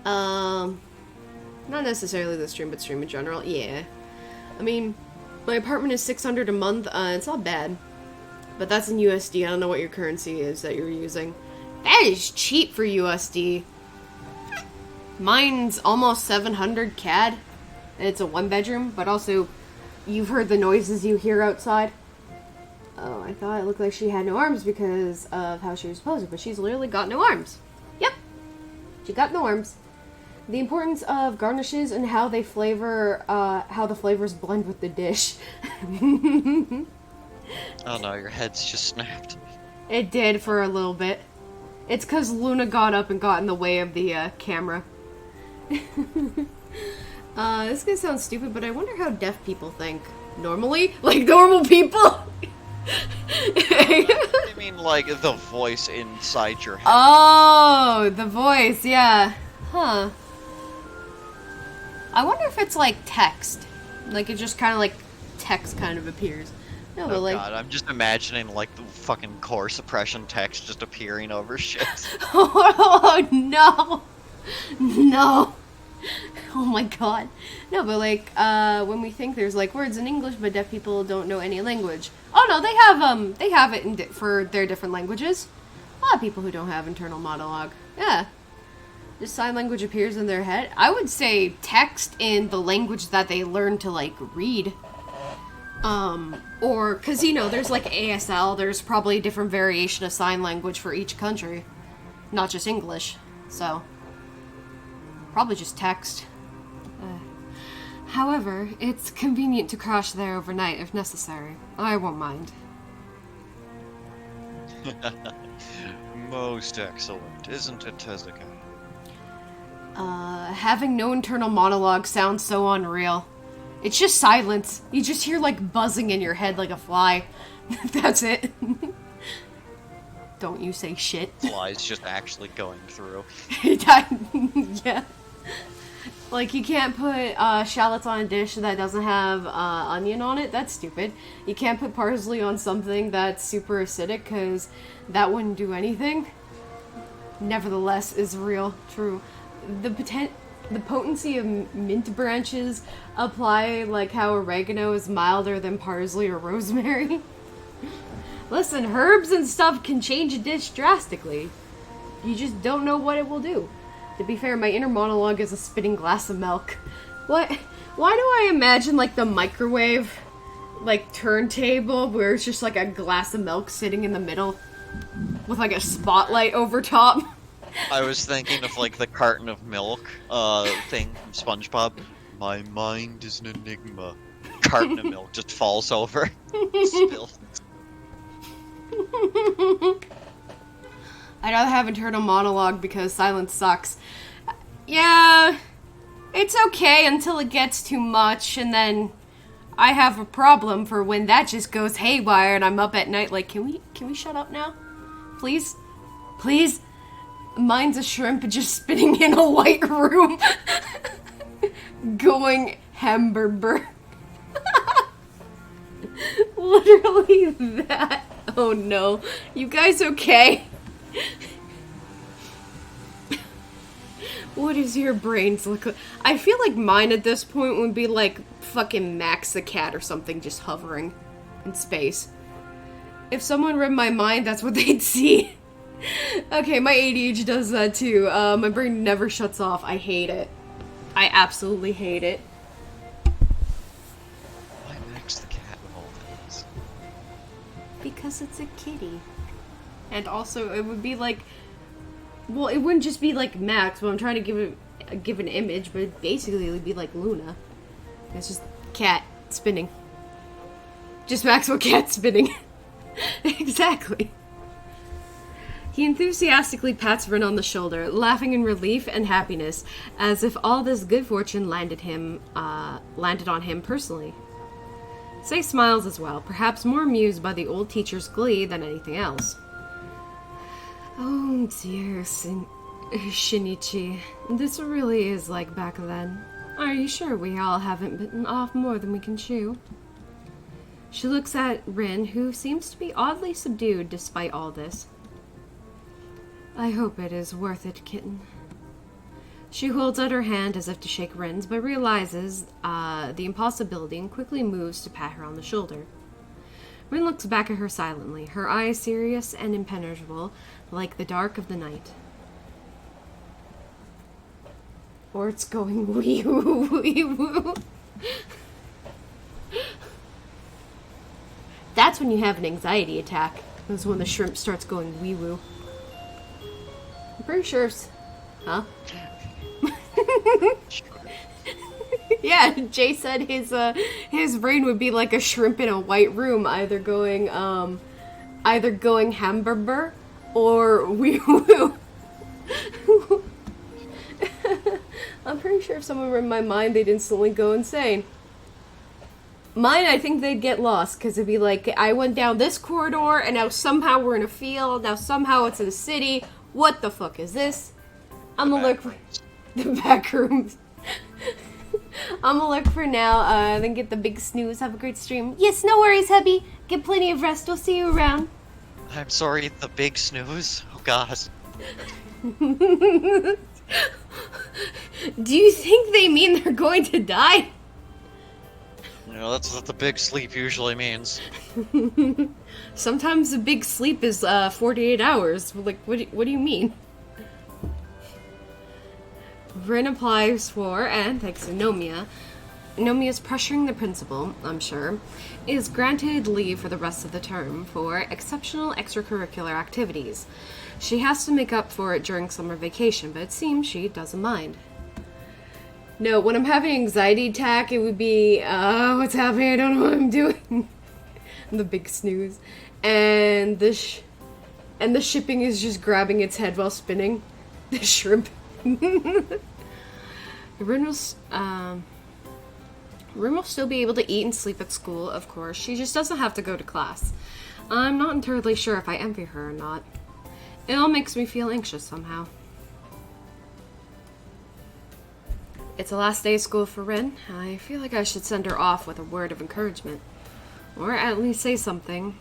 Not necessarily the stream, but stream in general. Yeah. I mean, my apartment is $600 a month. It's not bad. But that's in USD. I don't know what your currency is that you're using. That is cheap for USD. Mine's almost 700 CAD. And it's a 1-bedroom, but also you've heard the noises you hear outside. Oh, I thought it looked like she had no arms because of how she was posing, but she's literally got no arms. Yep. She got no arms. The importance of garnishes and how they flavor, how the flavors blend with the dish. Oh no, your head's just snapped. It did for a little bit. It's because Luna got up and got in the way of the camera. This is gonna sound stupid, but I wonder how deaf people think. Normally? Like normal people? I mean, like, the voice inside your head. Oh, the voice, yeah. Huh. I wonder if it's like text. Like, it just kind of like text kind of appears. No, but Oh like... god, I'm just imagining, like, the fucking core suppression text just appearing over shit. Oh, no. No. Oh my god. No, but like, when we think there's like words in English, but deaf people don't know any language. Oh no, they have it for their different languages. A lot of people who don't have internal monologue. Yeah. Just sign language appears in their head. I would say text in the language that they learn to like read. Or, cause you know, there's like ASL, there's probably a different variation of sign language for each country. Not just English. So, probably just text. However, it's convenient to crash there overnight if necessary. I won't mind. Most excellent, isn't it, Tezuka? Having no internal monologue sounds so unreal. It's just silence. You just hear like buzzing in your head like a fly. That's it. Don't you say shit. Flies just actually going through. Yeah. Like, you can't put shallots on a dish that doesn't have onion on it. That's stupid. You can't put parsley on something that's super acidic, because that wouldn't do anything. Nevertheless, is real. True. The potency of mint branches apply like how oregano is milder than parsley or rosemary. Listen, herbs and stuff can change a dish drastically. You just don't know what it will do. To be fair, my inner monologue is a spitting glass of milk. What? Why do I imagine, like, the microwave, like, turntable where it's just, like, a glass of milk sitting in the middle with, like, a spotlight over top? I was thinking of, like, the carton of milk, thing from SpongeBob. My mind is an enigma. Carton of milk just falls over. Spills. I'd rather have internal monologue because silence sucks. Yeah, it's okay until it gets too much, and then I have a problem for when that just goes haywire and I'm up at night like, can we shut up now? Please? Please? Mine's a shrimp just spinning in a white room. Going hamburger. Literally that. Oh no. You guys okay? What does your brains look like? I feel like mine at this point would be like fucking Max the cat or something just hovering in space. If someone read my mind, that's what they'd see. Okay, my ADHD does that too. My brain never shuts off. I hate it. I absolutely hate it. Why Max the cat of all things? Because it's a kitty. And also, it would be like... Well, it wouldn't just be like Max, but I'm trying to give an image, but basically it would be like Luna. It's just cat spinning. Just Maxwell cat spinning. Exactly. He enthusiastically pats Rin on the shoulder, laughing in relief and happiness, as if all this good fortune landed on him personally. Sei smiles as well, perhaps more amused by the old teacher's glee than anything else. Oh dear, Shinichi. This really is like back then. Are you sure we all haven't bitten off more than we can chew? She looks at Rin, who seems to be oddly subdued despite all this. I hope it is worth it, kitten. She holds out her hand as if to shake Rin's, but realizes the impossibility and quickly moves to pat her on the shoulder. Rin looks back at her silently, her eyes serious and impenetrable, like the dark of the night. Or it's going wee woo wee woo. That's when you have an anxiety attack. That's when the shrimp starts going wee woo. I'm pretty sure it's... Huh? Yeah, Jay said his brain would be like a shrimp in a white room, either going hamburger or wee woo. I'm pretty sure if someone were in my mind, they'd instantly go insane. Mine, I think they'd get lost, because it'd be like, I went down this corridor, and now somehow we're in a field, now somehow it's in a city. What the fuck is this? I'm gonna look for the back rooms. I'm gonna look for now, then get the big snooze. Have a great stream. Yes, no worries, hubby. Get plenty of rest. We'll see you around. I'm sorry, the big snooze? Oh, God. Do you think they mean they're going to die? You know, that's what the big sleep usually means. Sometimes the big sleep is 48 hours. Like, what do you mean? Rin applies for, and thanks to Nomia's pressuring the principal, I'm sure, is granted leave for the rest of the term for exceptional extracurricular activities. She has to make up for it during summer vacation, but it seems she doesn't mind. No, when I'm having an anxiety attack, it would be, what's happening? I don't know what I'm doing. The big snooze. And the shipping is just grabbing its head while spinning. The shrimp. Rin will still be able to eat and sleep at school, of course. She just doesn't have to go to class. I'm not entirely sure if I envy her or not. It all makes me feel anxious somehow. It's the last day of school for Rin. I feel like I should send her off with a word of encouragement. Or at least say something.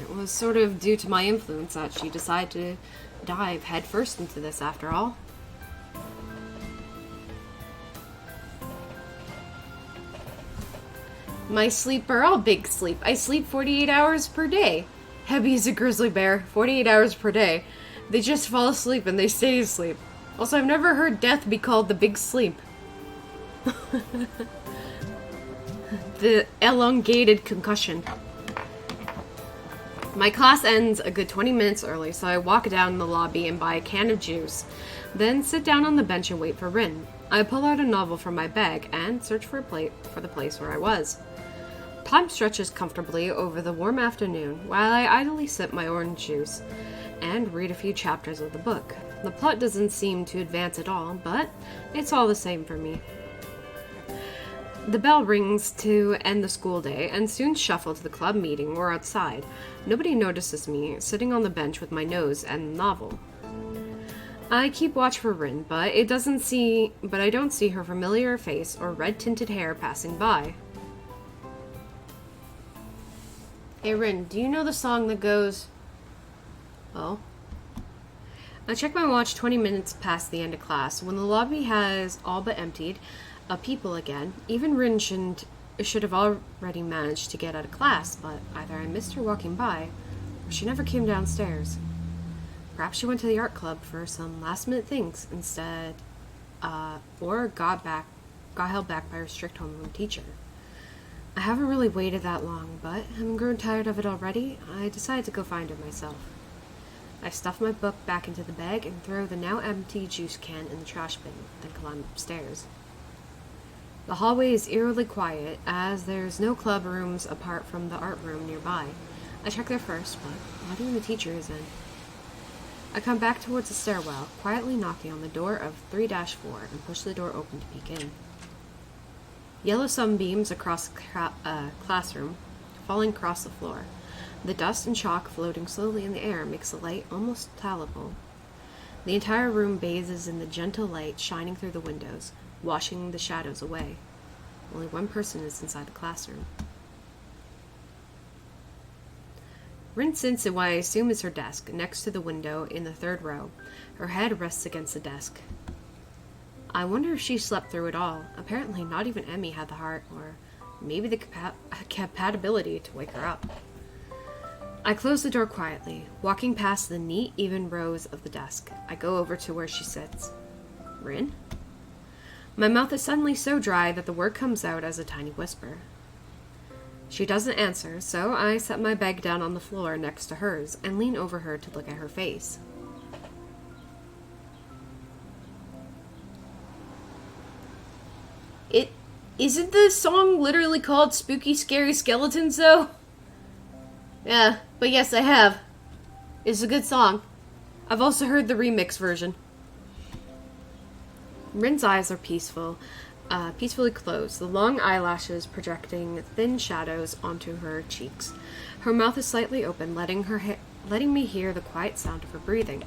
It was sort of due to my influence that she decided to dive headfirst into this after all. My sleep are all big sleep. I sleep 48 hours per day. Hebby's a grizzly bear. 48 hours per day. They just fall asleep and they stay asleep. Also, I've never heard death be called the big sleep. The elongated concussion. My class ends a good 20 minutes early, so I walk down the lobby and buy a can of juice. Then sit down on the bench and wait for Rin. I pull out a novel from my bag and search for the place where I was. Time stretches comfortably over the warm afternoon while I idly sip my orange juice and read a few chapters of the book. The plot doesn't seem to advance at all, but it's all the same for me. The bell rings to end the school day, and students shuffle to the club meeting or outside. Nobody notices me, sitting on the bench with my nose and the novel. I keep watch for Rin, but I don't see her familiar face or red-tinted hair passing by. Hey Rin, do you know the song that goes... Oh? I check my watch 20 minutes past the end of class. When the lobby has all but emptied of people again, even Rin should have already managed to get out of class, but either I missed her walking by, or she never came downstairs. Perhaps she went to the art club for some last-minute things instead, or got held back by her strict homeroom teacher. I haven't really waited that long, but having grown tired of it already, I decided to go find her myself. I stuff my book back into the bag and throw the now empty juice can in the trash bin, then climb upstairs. The hallway is eerily quiet, as there's no club rooms apart from the art room nearby. I check there first, but not even the teacher is in. I come back towards the stairwell, quietly knocking on the door of 3-4 and push the door open to peek in. Yellow sunbeams across the classroom, falling across the floor. The dust and chalk floating slowly in the air makes the light almost palatable. The entire room bathes in the gentle light shining through the windows, washing the shadows away. Only one person is inside the classroom. Rin sits in what I assume is her desk, next to the window in the third row. Her head rests against the desk. I wonder if she slept through it all. Apparently not even Emmy had the heart, or maybe the compatibility to wake her up. I close the door quietly, walking past the neat, even rows of the desk. I go over to where she sits. Rin? My mouth is suddenly so dry that the word comes out as a tiny whisper. She doesn't answer, so I set my bag down on the floor next to hers and lean over her to look at her face. Isn't the song literally called Spooky Scary Skeletons, though? Yeah, but yes, I have. It's a good song. I've also heard the remix version. Rin's eyes are peacefully closed, the long eyelashes projecting thin shadows onto her cheeks. Her mouth is slightly open, letting me hear the quiet sound of her breathing.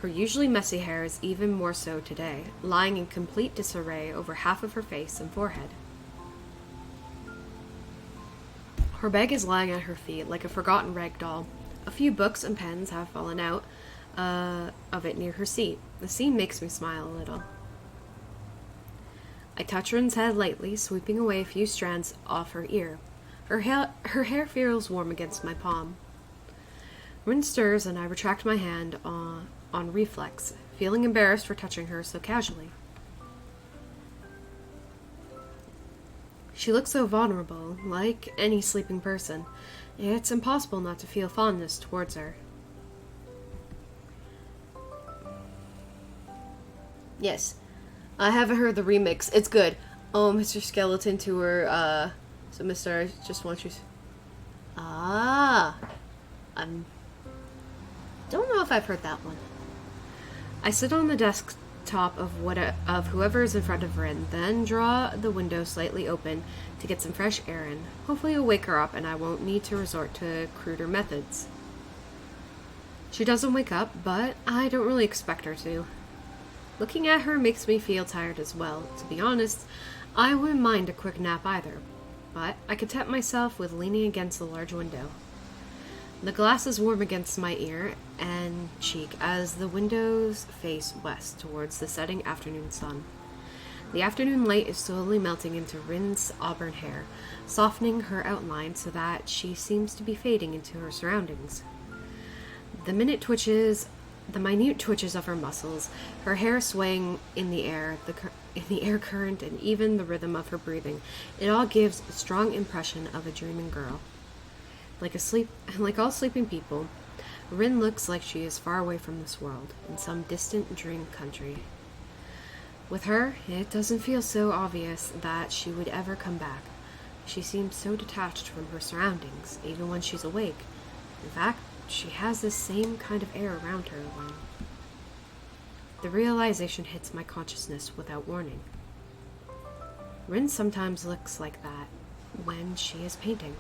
Her usually messy hair is even more so today, lying in complete disarray over half of her face and forehead. Her bag is lying at her feet like a forgotten rag doll. A few books and pens have fallen out of it near her seat. The scene makes me smile a little. I touch Rin's head lightly, sweeping away a few strands off her ear. Her hair feels warm against my palm. Rin stirs and I retract my hand on reflex, feeling embarrassed for touching her so casually. She looks so vulnerable, like any sleeping person. It's impossible not to feel fondness towards her. Yes, I haven't heard the remix. It's good. Oh, Mr. Skeleton Tour, so Mr. I just want you... don't know if I've heard that one. I sit on the desktop of whoever is in front of Rin, then draw the window slightly open to get some fresh air in. Hopefully it'll wake her up and I won't need to resort to cruder methods. She doesn't wake up, but I don't really expect her to. Looking at her makes me feel tired as well. To be honest, I wouldn't mind a quick nap either, but I content myself with leaning against the large window. The glass is warm against my ear and cheek as the windows face west towards the setting afternoon sun. The afternoon light is slowly melting into Rin's auburn hair, softening her outline so that she seems to be fading into her surroundings. The minute twitches The minute twitches of her muscles, her hair swaying in the air, the air current, and even the rhythm of her breathing, it all gives a strong impression of a dreaming girl. Like all sleeping people, Rin looks like she is far away from this world, in some distant dream country. With her, it doesn't feel so obvious that she would ever come back. She seems so detached from her surroundings, even when she's awake. In fact, she has this same kind of air around her when... The realization hits my consciousness without warning. Rin sometimes looks like that when she is painting.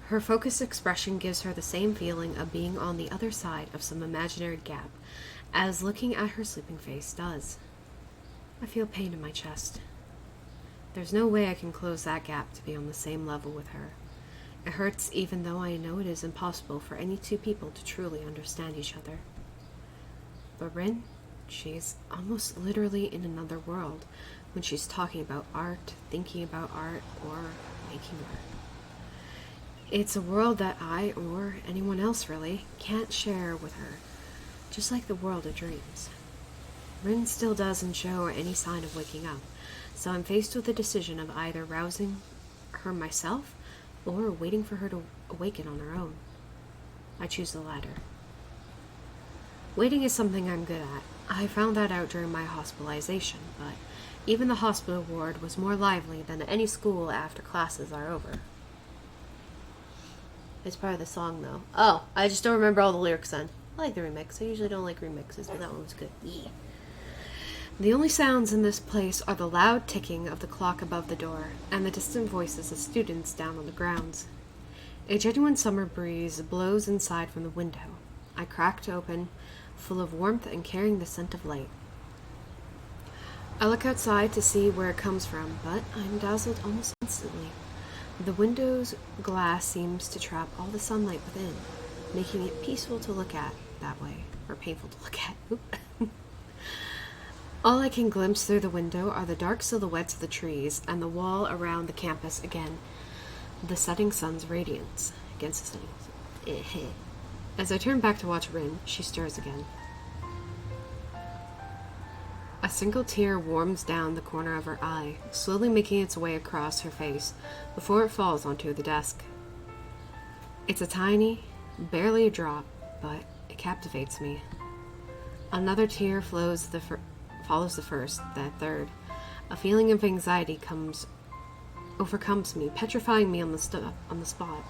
Her focused expression gives her the same feeling of being on the other side of some imaginary gap as looking at her sleeping face does. I feel pain in my chest. There's no way I can close that gap to be on the same level with her. It hurts even though I know it is impossible for any two people to truly understand each other. But Rin, she's almost literally in another world when she's talking about art, thinking about art, or making art. It's a world that I, or anyone else really, can't share with her, just like the world of dreams. Rin still doesn't show any sign of waking up, so I'm faced with the decision of either rousing her myself or waiting for her to awaken on her own. I choose the latter. Waiting is something I'm good at. I found that out during my hospitalization, but even the hospital ward was more lively than any school after classes are over. It's part of the song, though. Oh, I just don't remember all the lyrics then. I like the remix. I usually don't like remixes, but that one was good. Yeah. The only sounds in this place are the loud ticking of the clock above the door, and the distant voices of students down on the grounds. A genuine summer breeze blows inside from the window. I cracked open, full of warmth and carrying the scent of light. I look outside to see where it comes from, but I'm dazzled almost instantly. The window's glass seems to trap all the sunlight within, making it peaceful to look at that way, or painful to look at. Oop. All I can glimpse through the window are the dark silhouettes of the trees and the wall around the campus again, the setting sun's radiance. against the ceiling. As I turn back to watch Rin, she stirs again. A single tear warms down the corner of her eye, slowly making its way across her face before it falls onto the desk. It's a tiny, barely a drop, but it captivates me. Another tear follows the first, then third. A feeling of anxiety overcomes me, petrifying me on the spot.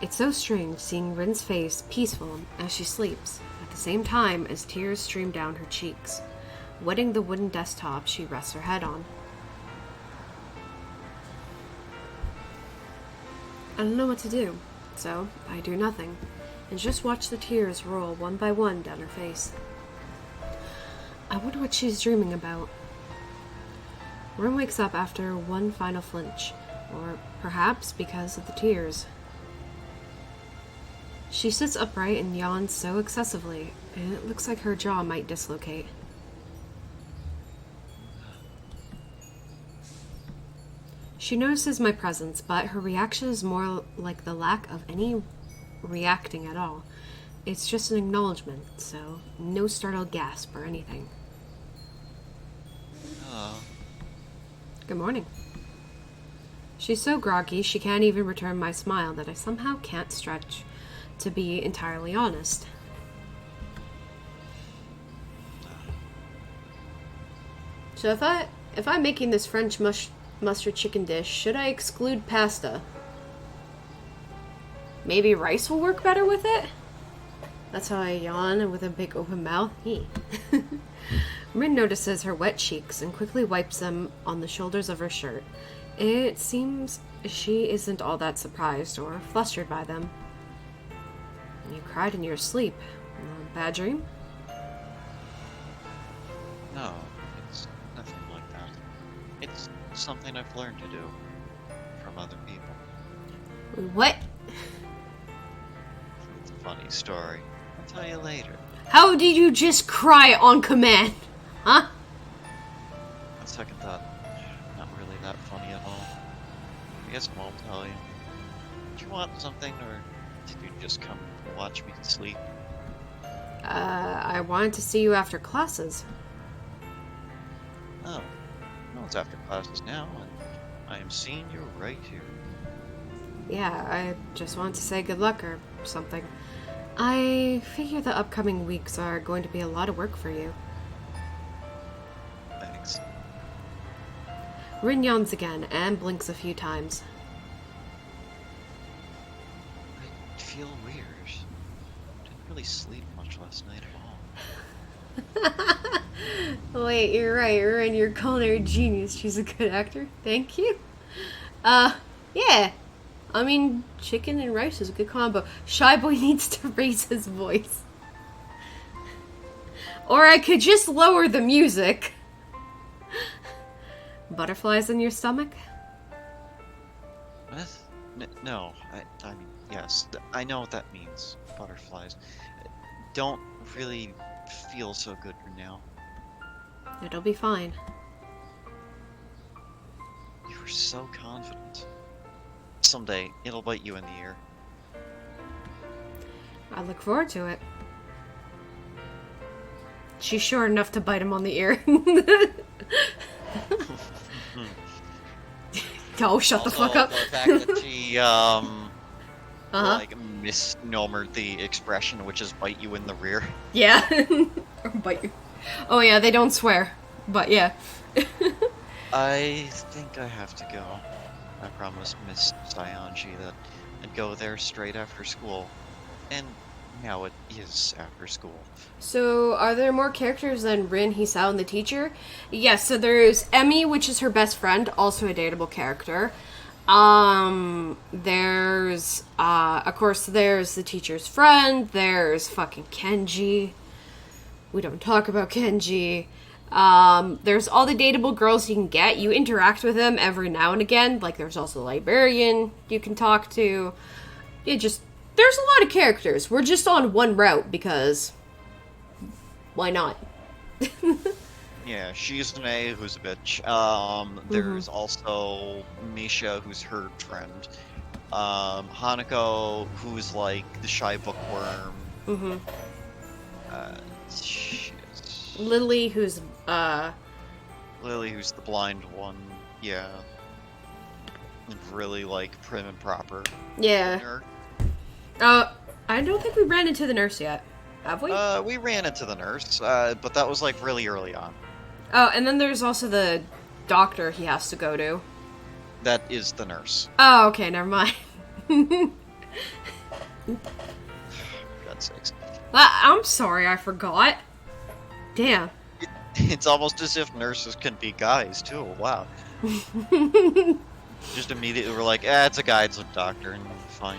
It's so strange seeing Rin's face peaceful as she sleeps, at the same time as tears stream down her cheeks, wetting the wooden desktop she rests her head on. I don't know what to do, so I do nothing, and just watch the tears roll one by one down her face. I wonder what she's dreaming about. Rin wakes up after one final flinch, or perhaps because of the tears. She sits upright and yawns so excessively, and it looks like her jaw might dislocate. She notices my presence, but her reaction is more like the lack of any reacting at all. It's just an acknowledgement, so no startled gasp or anything. Good morning. She's so groggy she can't even return my smile that I somehow can't stretch to be entirely honest. So if I'm making this French mustard chicken dish, should I exclude pasta? Maybe rice will work better with it? That's how I yawn with a big open mouth. Rin notices her wet cheeks and quickly wipes them on the shoulders of her shirt. It seems she isn't all that surprised or flustered by them. You cried in your sleep. Bad dream? No, it's nothing like that. It's something I've learned to do from other people. What? It's a funny story. I'll tell you later. How did you just cry on command? Huh? On second thought, not really that funny at all. I guess I won't tell you. Do you want something, or did you just come to watch me sleep? I wanted to see you after classes. Oh, no, it's after classes now, and I am seeing you right here. Yeah, I just wanted to say good luck or something. I figure the upcoming weeks are going to be a lot of work for you. Thanks. Rin yawns again and blinks a few times. I feel weird. Didn't really sleep much last night at all. Wait, you're right. Rin, you're a culinary genius. She's a good actor. Thank you. Yeah. I mean, chicken and rice is a good combo. Shy Boy needs to raise his voice. Or I could just lower the music. Butterflies in your stomach? What? No, I mean, yes, I know what that means. Butterflies. Don't really feel so good for now. It'll be fine. You were so confident. Someday, it'll bite you in the ear. I look forward to it. She's sure enough to bite him on the ear. Oh, shut the fuck up. The fact that she, like, misnomered the expression, which is bite you in the rear. Yeah. Or bite you. Oh yeah, they don't swear. But yeah. I think I have to go. I promised Miss Sayanji that I'd go there straight after school. And now it is after school. So, are there more characters than Rin, Hisao, and the teacher? Yes, so there's Emmy, which is her best friend, also a dateable character. There's, of course, there's the teacher's friend, there's fucking Kenji. We don't talk about Kenji. There's all the dateable girls you can get. You interact with them every now and again. Like, there's also the librarian you can talk to. There's a lot of characters. We're just on one route because why not? Yeah, Shizune, who's a bitch. There's also Misha, who's her friend. Hanako, who's like the shy bookworm. Mm-hmm. Shit. Lily, who's Lily, who's the blind one. Yeah. Really like prim and proper. yeah. Nerd. I don't think we ran into the nurse yet. Have we? We ran into the nurse, but that was like really early on. Oh, and then there's also the doctor he has to go to. That is the nurse. Oh, okay, never mind. God's sakes. I'm sorry, I forgot. Damn. It's almost as if nurses can be guys too. Wow. Just immediately we're like, it's a guy, it's a doctor, and fine.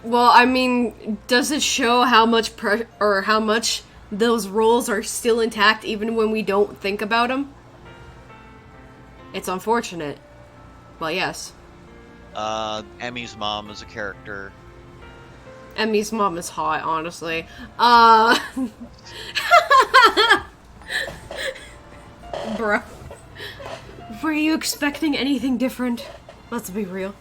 Well, I mean, does it show how much or how much those roles are still intact even when we don't think about them? It's unfortunate. Well, yes. Emmy's mom is a character. Emmy's mom is hot, honestly. Bruh. Were you expecting anything different? Let's be real.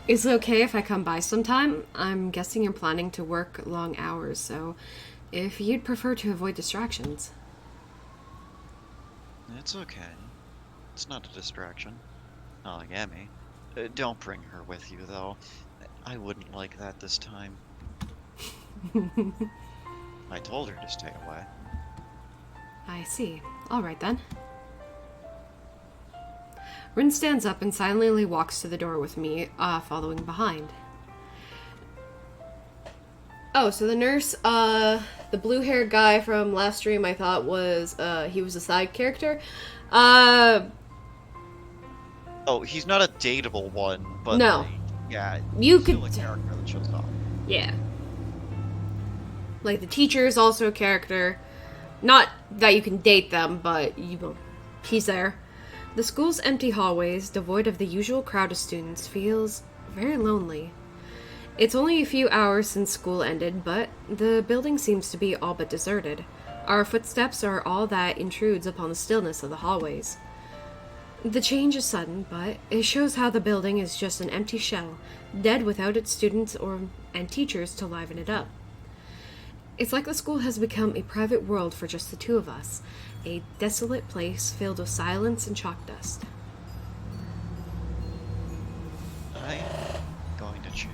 Is it okay if I come by sometime? I'm guessing you're planning to work long hours, so if you'd prefer to avoid distractions. It's okay. It's not a distraction. Not like Emmy. Don't bring her with you, though. I wouldn't like that this time. I told her to stay away. I see. Alright then. Rin stands up and silently walks to the door with me, following behind. Oh, so the nurse, the blue-haired guy from last stream I thought was, he was a side character. Oh, he's not a dateable one, but No. like, yeah, You he's still could- a character that shows up. Yeah. Like, the teacher is also a character. Not that you can date them, but he's there. The school's empty hallways, devoid of the usual crowd of students, feels very lonely. It's only a few hours since school ended, but the building seems to be all but deserted. Our footsteps are all that intrudes upon the stillness of the hallways. The change is sudden, but it shows how the building is just an empty shell, dead without its students and teachers to liven it up. It's like the school has become a private world for just the two of us, a desolate place filled with silence and chalk dust. I'm going to change.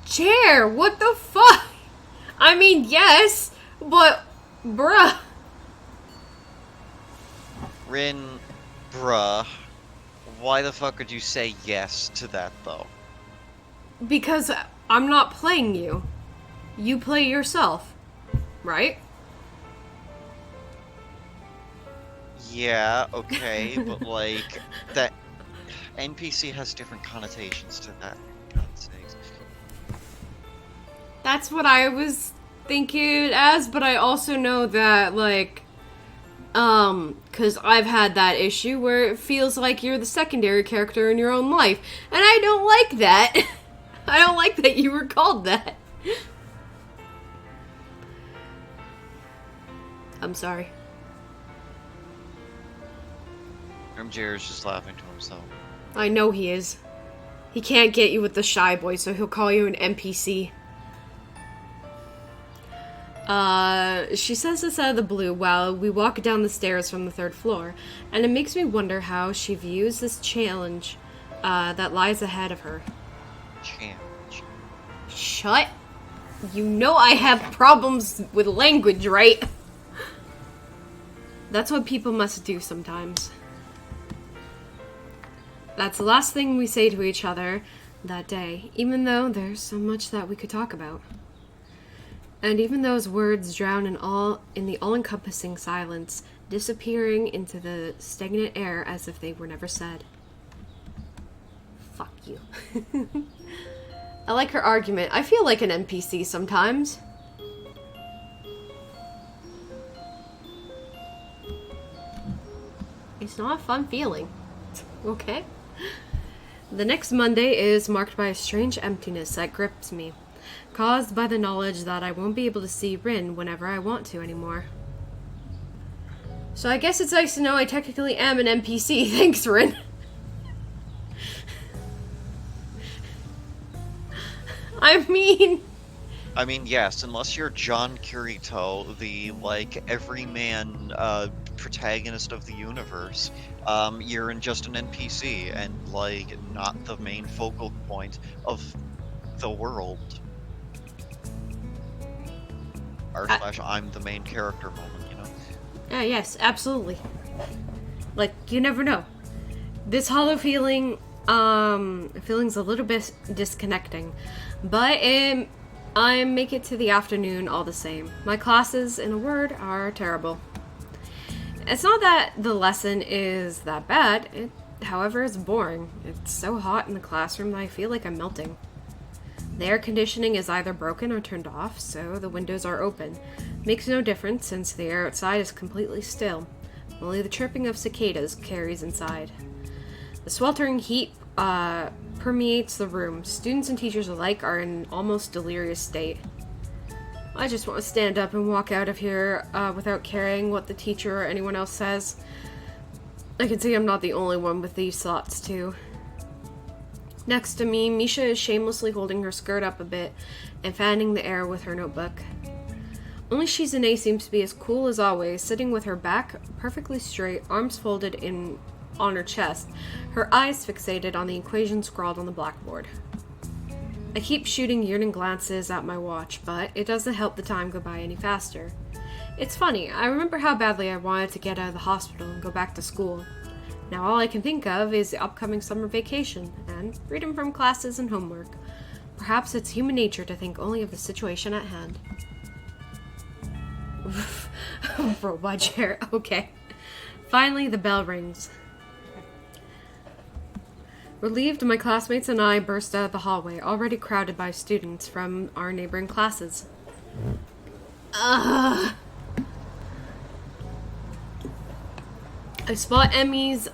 Chair, what the fuck? I mean, yes, but bruh. Rin, bruh, why the fuck would you say yes to that, though? Because I'm not playing you. You play yourself, right? Yeah, okay, but like, that NPC has different connotations to that, for God's sakes. That's what I was thinking it as, but I also know that, like, because I've had that issue where it feels like you're the secondary character in your own life, and I don't like that. I don't like that you were called that. I'm sorry. MJ's just laughing to himself. I know he is. He can't get you with the shy boy, so he'll call you an NPC. She says this out of the blue while we walk down the stairs from the 3rd floor, and it makes me wonder how she views this challenge, that lies ahead of her. Challenge. Shut. You know I have problems with language, right? That's what people must do sometimes. That's the last thing we say to each other that day, even though there's so much that we could talk about. And even those words drown in the all-encompassing silence, disappearing into the stagnant air as if they were never said. Fuck you. I like her argument. I feel like an NPC sometimes. It's not a fun feeling. Okay? The next Monday is marked by a strange emptiness that grips me, caused by the knowledge that I won't be able to see Rin whenever I want to anymore. So I guess it's nice to know I technically am an NPC. Thanks, Rin. I mean, yes, unless you're John Kirito, the, like, everyman, protagonist of the universe, you're just an NPC, and, like, not the main focal point of the world. R/ I'm the main character moment, you know? Yes, absolutely. Like, you never know. This hollow feeling's a little bit disconnecting, but I make it to the afternoon all the same. My classes, in a word, are terrible. It's not that the lesson is that bad, however, it's boring. It's so hot in the classroom that I feel like I'm melting. The air conditioning is either broken or turned off, so the windows are open. Makes no difference since the air outside is completely still. Only the chirping of cicadas carries inside. The sweltering heat permeates the room. Students and teachers alike are in an almost delirious state. I just want to stand up and walk out of here without caring what the teacher or anyone else says. I can see I'm not the only one with these thoughts, too. Next to me, Misha is shamelessly holding her skirt up a bit and fanning the air with her notebook. Only Shizune seems to be as cool as always, sitting with her back perfectly straight, arms folded on her chest, her eyes fixated on the equation scrawled on the blackboard. I keep shooting yearning glances at my watch, but it doesn't help the time go by any faster. It's funny, I remember how badly I wanted to get out of the hospital and go back to school. Now all I can think of is the upcoming summer vacation, and freedom from classes and homework. Perhaps it's human nature to think only of the situation at hand. Robot chair, okay. Finally, the bell rings. Relieved, my classmates and I burst out of the hallway, already crowded by students from our neighboring classes. I spot Emmy's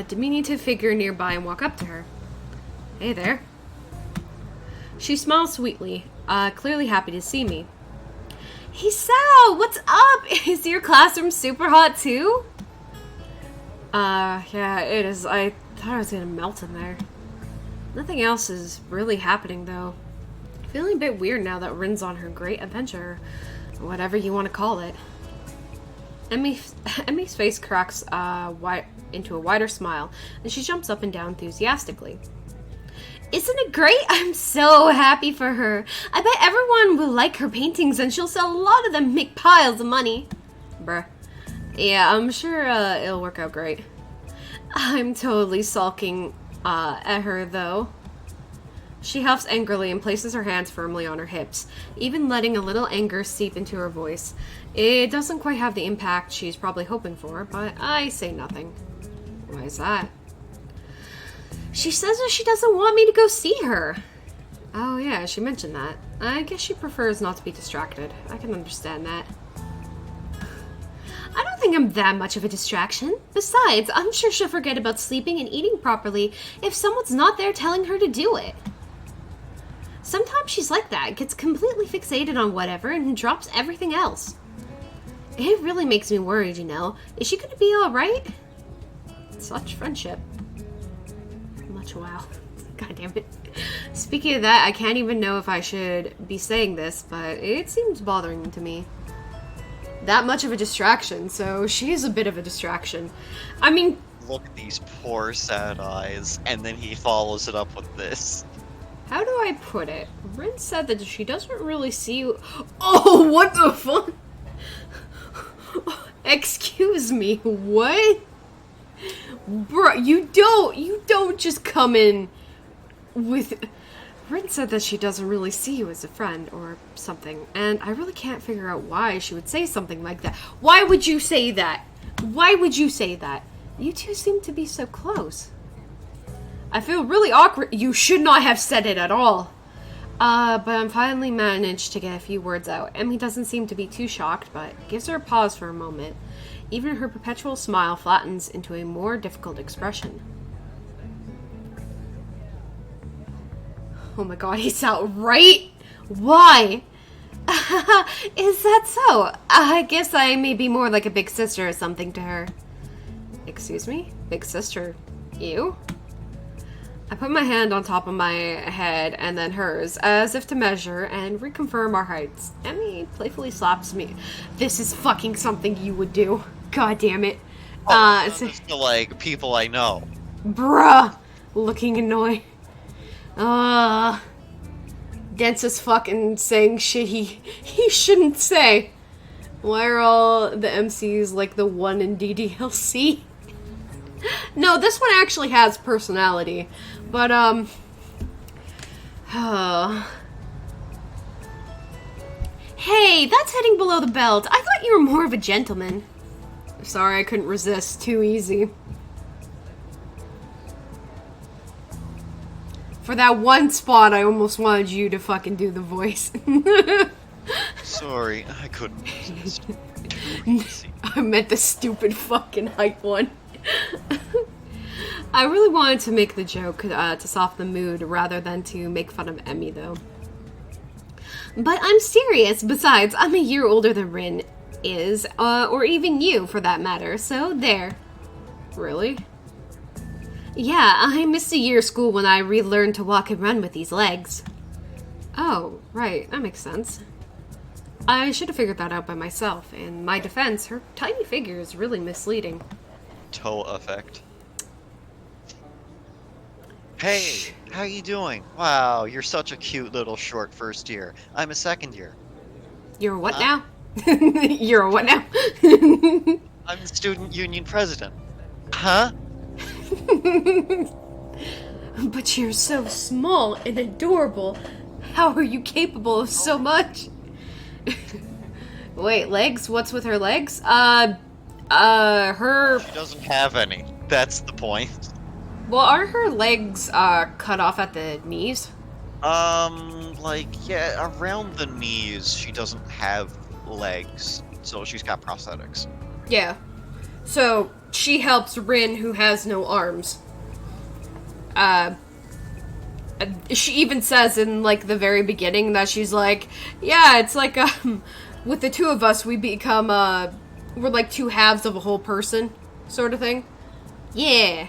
diminutive figure nearby and walk up to her. Hey there. She smiles sweetly, clearly happy to see me. Hey Sal, what's up? Is your classroom super hot too? Yeah, it is. I thought I was gonna melt in there. Nothing else is really happening though. Feeling a bit weird now that Rin's on her great adventure, whatever you want to call it. Emmy's face cracks into a wider smile, and she jumps up and down enthusiastically. Isn't it great? I'm so happy for her. I bet everyone will like her paintings and she'll sell a lot of them and make piles of money. Bruh. Yeah, I'm sure it'll work out great. I'm totally sulking at her, though. She huffs angrily and places her hands firmly on her hips, even letting a little anger seep into her voice. It doesn't quite have the impact she's probably hoping for, but I say nothing. Why is that? She says that she doesn't want me to go see her. Oh yeah, she mentioned that. I guess she prefers not to be distracted. I can understand that. I don't think I'm that much of a distraction. Besides, I'm sure she'll forget about sleeping and eating properly if someone's not there telling her to do it. Sometimes she's like that, gets completely fixated on whatever and drops everything else. It really makes me worried, you know. Is she gonna be alright? Such friendship. Much wow. God damn it. Speaking of that, I can't even know if I should be saying this, but it seems bothering to me. That much of a distraction, so she is a bit of a distraction. I mean... Look at these poor sad eyes, and then he follows it up with this. How do I put it? Rin said that she doesn't really see you... Oh, what the fuck? Excuse me, what? Bro, you don't just come in with... Rin said that she doesn't really see you as a friend or something, and I really can't figure out why she would say something like that. Why would you say that? Why would you say that? You two seem to be so close. I feel really awkward. You should not have said it at all. But I finally managed to get a few words out. Emmy doesn't seem to be too shocked, but gives her a pause for a moment. Even her perpetual smile flattens into a more difficult expression. Oh my god, he's outright? Why? Is that so? I guess I may be more like a big sister or something to her. Excuse me? Big sister? You? I put my hand on top of my head and then hers, as if to measure and reconfirm our heights. Emmy playfully slaps me. This is fucking something you would do. God damn it. Just to, like, people I know. Bruh! Looking annoyed. Dance is fucking saying shit he shouldn't say. Why are all the MCs like the one in DDLC? No, this one actually has personality. But, Hey, that's heading below the belt. I thought you were more of a gentleman. Sorry, I couldn't resist. Too easy. For that one spot, I almost wanted you to fucking do the voice. Sorry, I couldn't resist. I meant the stupid fucking hype one. I really wanted to make the joke to soften the mood rather than to make fun of Emmy, though. But I'm serious. Besides, I'm a year older than Rin is, or even you, for that matter, so there. Really? Yeah, I missed a year of school when I relearned to walk and run with these legs. Oh, right, that makes sense. I should have figured that out by myself. In my defense, her tiny figure is really misleading. Toe effect. Hey, how you doing? Wow, you're such a cute little short first year. I'm a second year. You're what now? You're a what now? I'm the student union president. Huh? But you're so small and adorable. How are you capable of so much? Wait, legs? What's with her legs? Her... She doesn't have any. That's the point. Well, are her legs, cut off at the knees? Yeah, around the knees, she doesn't have legs, so she's got prosthetics. Yeah. So, she helps Rin, who has no arms. She even says in, like, the very beginning that she's like, yeah, it's like, with the two of us, we become, we're like two halves of a whole person, sort of thing. Yeah.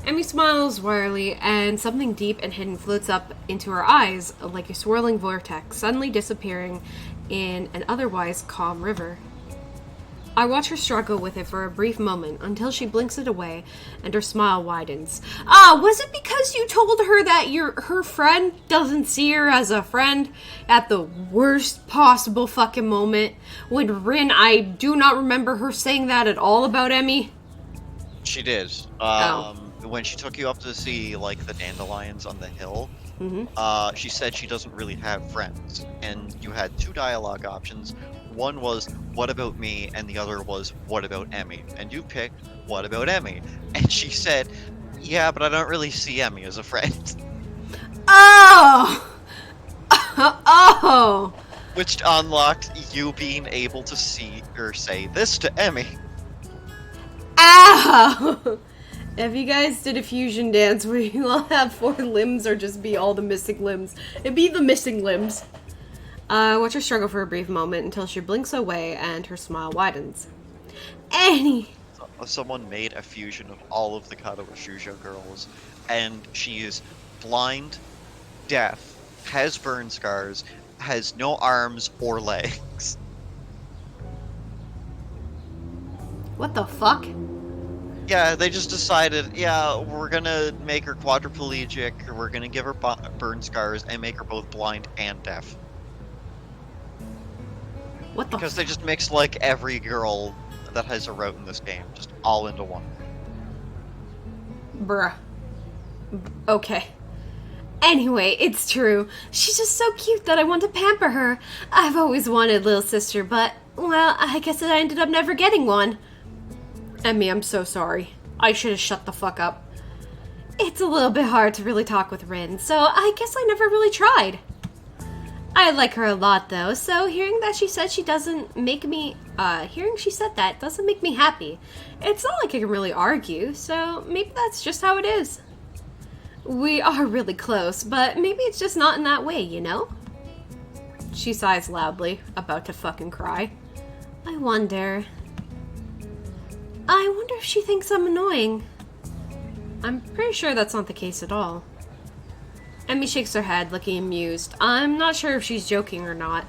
Emmy smiles wryly, and something deep and hidden floats up into her eyes like a swirling vortex, suddenly disappearing in an otherwise calm river. I watch her struggle with it for a brief moment until she blinks it away and her smile widens. Was it because you told her that her friend doesn't see her as a friend at the worst possible fucking moment? When Rin, I do not remember her saying that at all about Emmy. She did. When she took you up to see, like, the dandelions on the hill, she said she doesn't really have friends. And you had two dialogue options. One was, what about me? And the other was, what about Emmy? And you picked, what about Emmy? And she said, yeah, but I don't really see Emmy as a friend. Oh! Oh! Which unlocked you being able to see or say this to Emmy. Ow! If you guys did a fusion dance where you all have 4 limbs or just be all the missing limbs, it'd be the missing limbs. Watch her struggle for a brief moment until she blinks away and her smile widens. Someone made a fusion of all of the Katawa Shoujo girls, and she is blind, deaf, has burn scars, has no arms or legs. What the fuck? Yeah, they just decided, yeah, we're gonna make her quadriplegic, we're gonna give her burn scars, and make her both blind and deaf. What the Because they just mixed, like, every girl that has a route in this game, just all into one. Bruh. Okay. Anyway, it's true. She's just so cute that I want to pamper her. I've always wanted a little sister, but, well, I guess I ended up never getting one. Emmy, I'm so sorry. I should have shut the fuck up. It's a little bit hard to really talk with Rin, so I guess I never really tried. I like her a lot, though, so hearing she said that doesn't make me happy. It's not like I can really argue, so maybe that's just how it is. We are really close, but maybe it's just not in that way, you know? She sighs loudly, about to fucking cry. I wonder if she thinks I'm annoying. I'm pretty sure that's not the case at all. Emmy shakes her head, looking amused. I'm not sure if she's joking or not.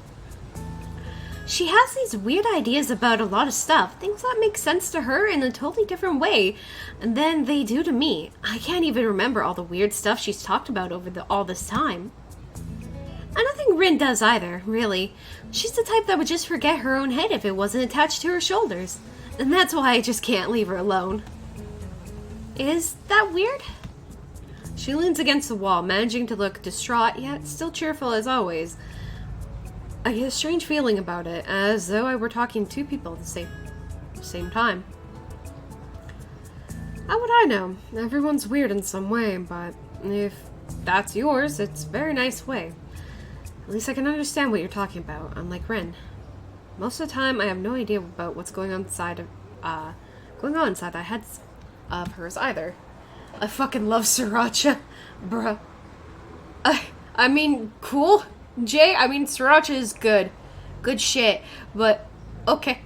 She has these weird ideas about a lot of stuff, things that make sense to her in a totally different way than they do to me. I can't even remember all the weird stuff she's talked about over all this time. I don't think Rin does either, really. She's the type that would just forget her own head if it wasn't attached to her shoulders. And that's why I just can't leave her alone. Is that weird? She leans against the wall, managing to look distraught, yet still cheerful as always. I get a strange feeling about it, as though I were talking to two people at the same time. How would I know? Everyone's weird in some way, but if that's yours, it's a very nice way. At least I can understand what you're talking about, unlike Rin. Most of the time, I have no idea about what's going on inside the heads of hers either. I fucking love Sriracha, bruh. I mean, cool, Jay. I mean, Sriracha is good shit. But okay.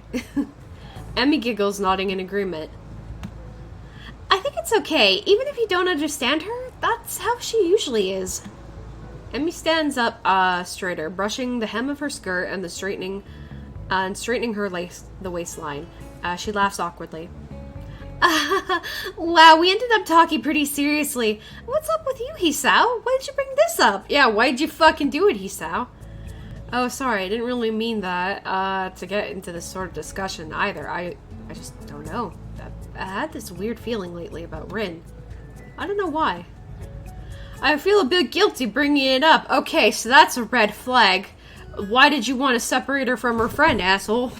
Emmy giggles, nodding in agreement. I think it's okay, even if you don't understand her. That's how she usually is. Emmy stands up straighter, brushing the hem of her skirt and straightening the waistline. She laughs awkwardly. Wow, we ended up talking pretty seriously. What's up with you, Hisao? Why did you bring this up? Yeah, why'd you fucking do it, Hisao? Oh, sorry, I didn't really mean that to get into this sort of discussion either. I just don't know. I had this weird feeling lately about Rin. I don't know why. I feel a bit guilty bringing it up. Okay, so that's a red flag. Why did you want to separate her from her friend, asshole?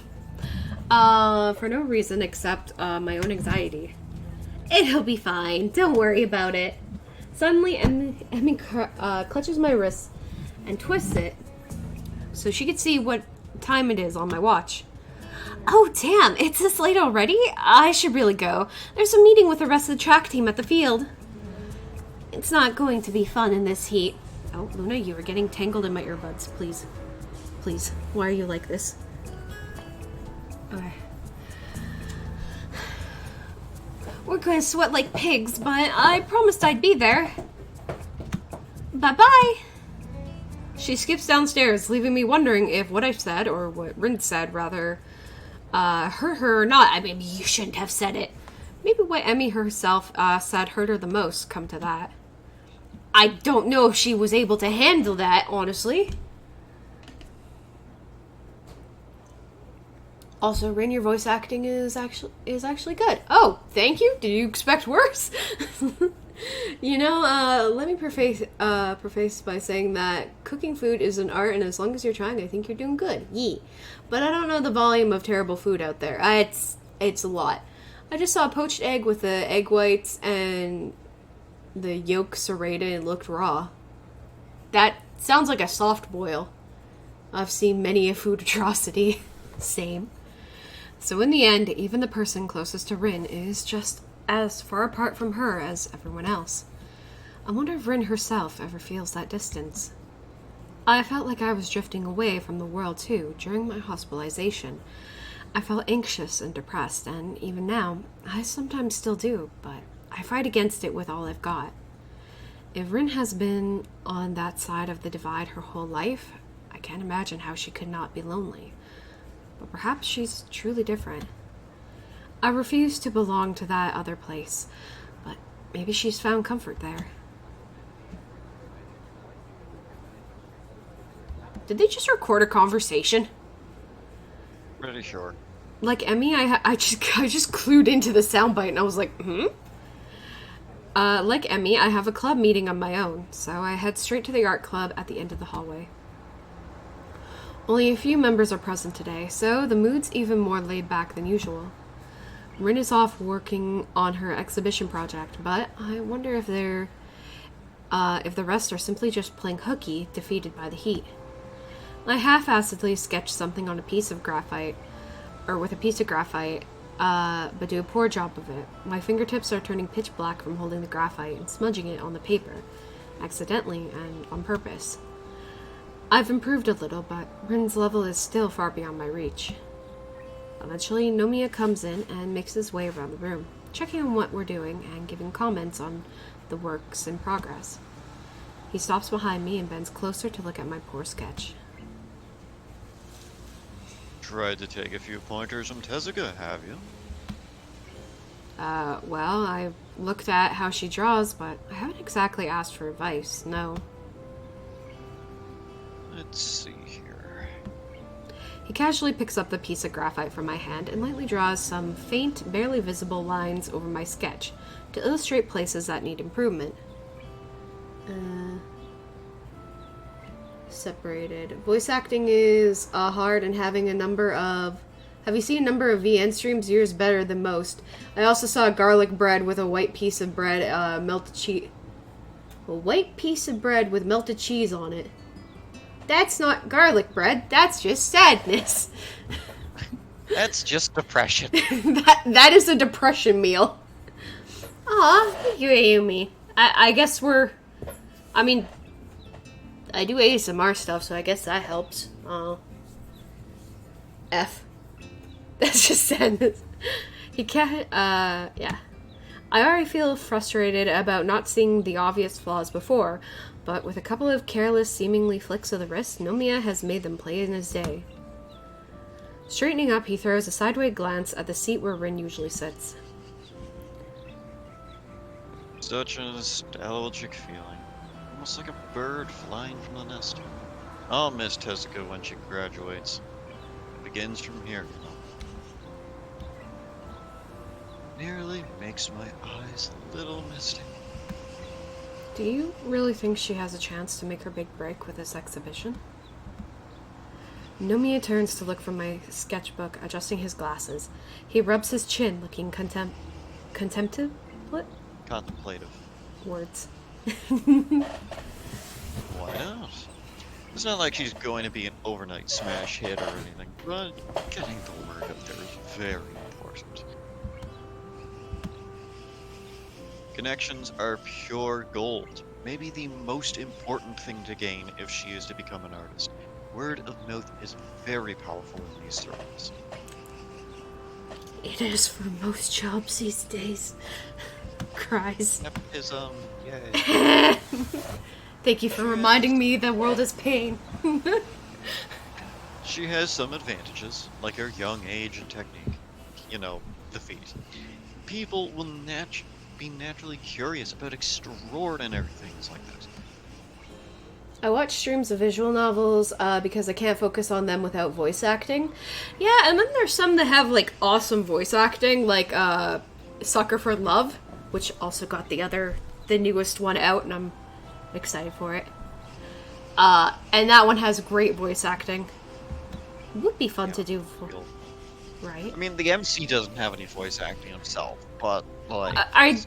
For no reason except my own anxiety. It'll be fine. Don't worry about it. Suddenly, Emmy clutches my wrist and twists it so she could see what time it is on my watch. Oh, damn. It's this late already? I should really go. There's a meeting with the rest of the track team at the field. It's not going to be fun in this heat. Oh, Luna, you are getting tangled in my earbuds. Please. Please. Why are you like this? Okay. We're going to sweat like pigs, but I promised I'd be there. Bye-bye. She skips downstairs, leaving me wondering if what I said, or what Rin said, rather, hurt her or not. I mean, you shouldn't have said it. Maybe what Emmy herself said hurt her the most, come to that. I don't know if she was able to handle that, honestly. Also, Rin, your voice acting is actually good. Oh, thank you. Did you expect worse? You know, let me preface by saying that cooking food is an art, and as long as you're trying, I think you're doing good. Yee. But I don't know the volume of terrible food out there. It's a lot. I just saw a poached egg with the egg whites and the yolk serrated and looked raw. That sounds like a soft boil. I've seen many a food atrocity. Same. So in the end, even the person closest to Rin is just as far apart from her as everyone else. I wonder if Rin herself ever feels that distance. I felt like I was drifting away from the world too during my hospitalization. I felt anxious and depressed, and even now, I sometimes still do, but I fight against it with all I've got. If Rin has been on that side of the divide her whole life, I can't imagine how she could not be lonely. But perhaps she's truly different. I refuse to belong to that other place, but maybe she's found comfort there. Did they just record a conversation? Pretty sure. Like Emmy, I just clued into the soundbite and I was like, Like Emmy, I have a club meeting on my own, so I head straight to the art club at the end of the hallway. Only a few members are present today, so the mood's even more laid back than usual. Rin is off working on her exhibition project, but I wonder if the rest are simply just playing hooky, defeated by the heat. I half-assedly sketch something on a piece of graphite, but do a poor job of it. My fingertips are turning pitch black from holding the graphite and smudging it on the paper, accidentally and on purpose. I've improved a little, but Rin's level is still far beyond my reach. Eventually, Nomiya comes in and makes his way around the room, checking on what we're doing and giving comments on the works in progress. He stops behind me and bends closer to look at my poor sketch. Tried to take a few pointers from Tezuka, have you? Well, I looked at how she draws, but I haven't exactly asked for advice, no. Let's see here. He casually picks up the piece of graphite from my hand and lightly draws some faint, barely visible lines over my sketch to illustrate places that need improvement. Separated. Voice acting is hard, and having a number of... Have you seen a number of VN streams? Yours better than most. I also saw garlic bread with a white piece of bread, melted cheese... A white piece of bread with melted cheese on it. That's not garlic bread, that's just sadness. That's just depression. that is a depression meal. Aw, you Amy. I guess we're... I mean, I do ASMR stuff, so I guess that helps. F. That's just sadness. He can't, yeah. I already feel frustrated about not seeing the obvious flaws before, but with a couple of careless, seemingly flicks of the wrist, Nomiya has made them plain as day. Straightening up, he throws a sideways glance at the seat where Rin usually sits. Such a nostalgic feeling. Almost like a bird flying from the nest. I'll miss Tezuka when she graduates. It begins from here, you know. Nearly makes my eyes a little misty. Do you really think she has a chance to make her big break with this exhibition? Nomiya turns to look from my sketchbook, adjusting his glasses. He rubs his chin, looking contemplative? What? Contemplative. Words. Why not? It's not like she's going to be an overnight smash hit or anything, but getting the word out there is very important. Connections are pure gold. Maybe the most important thing to gain if she is to become an artist. Word of mouth is very powerful in these circles. It is for most jobs these days. Cries. Nepotism, yay. Thank you for reminding me the world is pain. She has some advantages, like her young age and technique. You know, the feet. People will be naturally curious about extraordinary things like that. I watch streams of visual novels because I can't focus on them without voice acting. Yeah, and then there's some that have like awesome voice acting, like Sucker for Love, which also got the newest one out, and I'm excited for it. And that one has great voice acting. Would be fun to do, right? I mean, the MC doesn't have any voice acting himself, but like,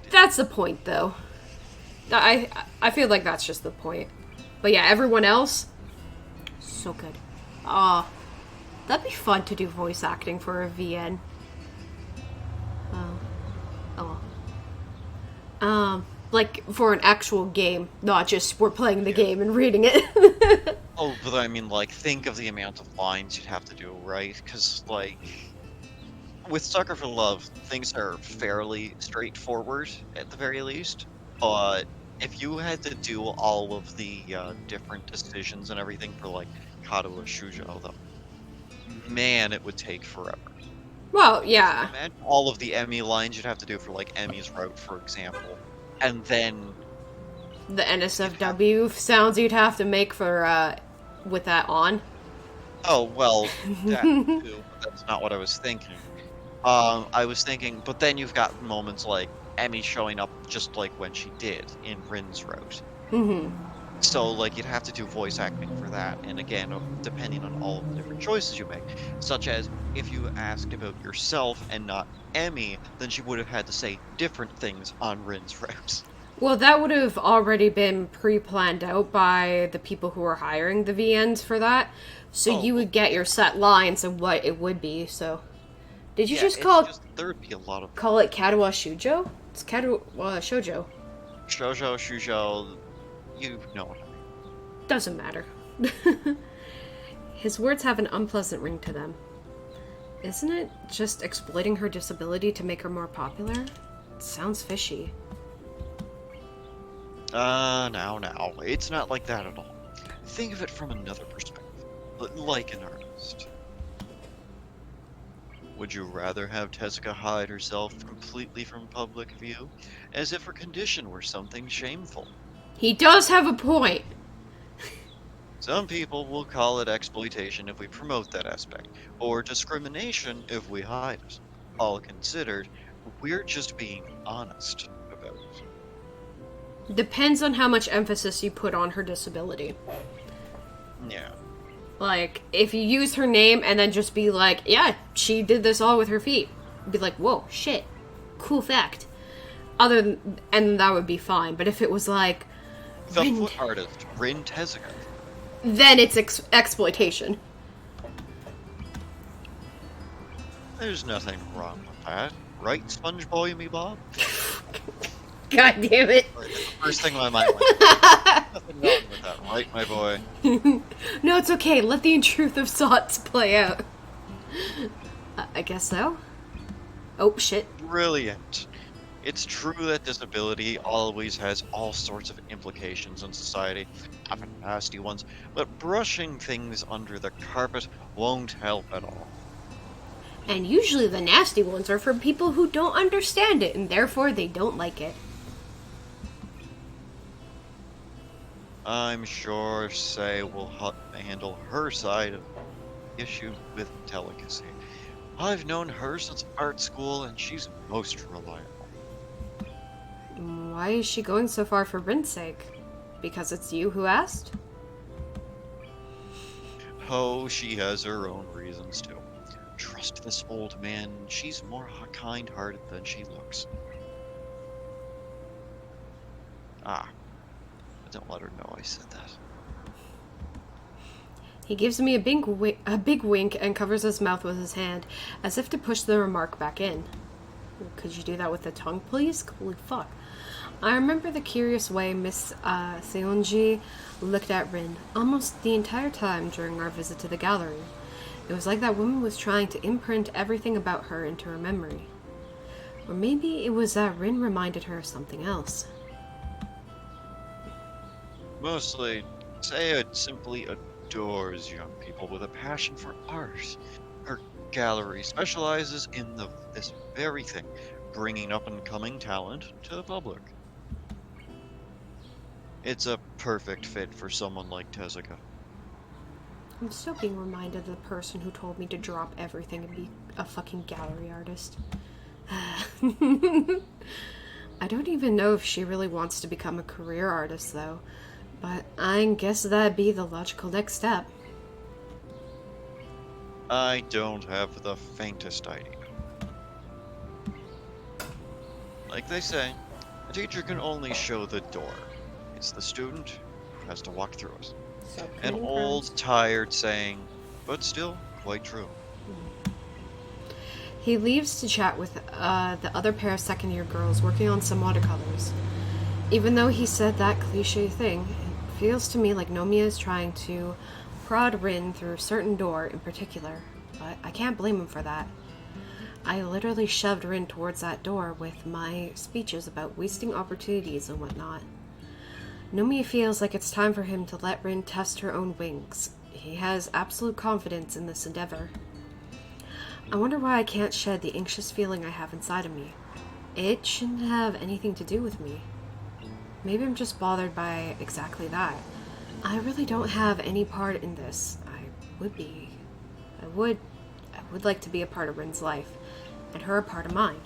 that's the point, though. I feel like that's just the point. But yeah, everyone else, so good. That'd be fun to do voice acting for a VN. Like for an actual game, not just we're playing the game and reading it. Oh, but I mean, like, think of the amount of lines you'd have to do, right? Because, like, with Sucker for Love, things are fairly straightforward, at the very least. But if you had to do all of the different decisions and everything for, like, Katawa Shoujo, though, man, it would take forever. Well, yeah. Imagine all of the Emmy lines you'd have to do for, like, Emmy's Route, for example. And then... the NSFW sounds you'd have to make for, with that on. Oh, well, that too. That's not what I was thinking. I was thinking, but then you've got moments like Emmy showing up just like when she did in Rin's Route. Mm-hmm. So, like, you'd have to do voice acting for that, and again, depending on all of the different choices you make. Such as, if you asked about yourself and not Emmy, then she would have had to say different things on Rin's Route. Well, that would have already been pre-planned out by the people who were hiring the VNs for that. So you would get your set lines and what it would be, so... Did you just call there'd be a lot of... call it Katawa Shoujo? It's Katawa Shoujo. Shoujo, you know what I mean. Doesn't matter. His words have an unpleasant ring to them. Isn't it just exploiting her disability to make her more popular? It sounds fishy. Now. It's not like that at all. Think of it from another perspective. Like an artist. Would you rather have Tezuka hide herself completely from public view, as if her condition were something shameful? He does have a point. Some people will call it exploitation if we promote that aspect, or discrimination if we hide it. All considered, we're just being honest about it. Depends on how much emphasis you put on her disability. Yeah. Like, if you use her name and then just be like, yeah, she did this all with her feet. Be like, whoa, shit. Cool fact. And that would be fine. But if it was like... The foot artist, Rin Tezuka. Then it's exploitation. There's nothing wrong with that. Right, Sponge Boy me Bob? God damn it. Sorry, that's the first thing my mind went to. Nothing wrong with that, right, my boy? No, it's okay. Let the truth of thoughts play out. I guess so. Oh, shit. Brilliant. It's true that disability always has all sorts of implications in society, often nasty ones, but brushing things under the carpet won't help at all. And usually the nasty ones are for people who don't understand it, and therefore they don't like it. I'm sure Say will handle her side of the issue with delicacy. I've known her since art school, and she's most reliable. Why is she going so far for Rin's sake? Because it's you who asked? Oh, she has her own reasons too. Trust this old man, she's more kind-hearted than she looks. Don't let her know I said that. He gives me a big wink and covers his mouth with his hand, as if to push the remark back in. Could you do that with the tongue, please? Holy fuck. I remember the curious way Miss Seonji looked at Rin almost the entire time during our visit to the gallery. It was like that woman was trying to imprint everything about her into her memory. Or maybe it was that Rin reminded her of something else. Mostly, Saya simply adores young people with a passion for art. Her gallery specializes in this very thing, bringing up-and-coming talent to the public. It's a perfect fit for someone like Tezuka. I'm still being reminded of the person who told me to drop everything and be a fucking gallery artist. I don't even know if she really wants to become a career artist, though. But I guess that'd be the logical next step. I don't have the faintest idea. Like they say, a teacher can only show the door. It's the student who has to walk through it. An old, tired saying, but still quite true. He leaves to chat with the other pair of second-year girls working on some watercolors. Even though he said that cliche thing, it feels to me like Nomiya is trying to prod Rin through a certain door in particular, but I can't blame him for that. I literally shoved Rin towards that door with my speeches about wasting opportunities and whatnot. Nomiya feels like it's time for him to let Rin test her own wings. He has absolute confidence in this endeavor. I wonder why I can't shed the anxious feeling I have inside of me. It shouldn't have anything to do with me. Maybe I'm just bothered by exactly that. I really don't have any part in this. I would like to be a part of Rin's life, and her a part of mine.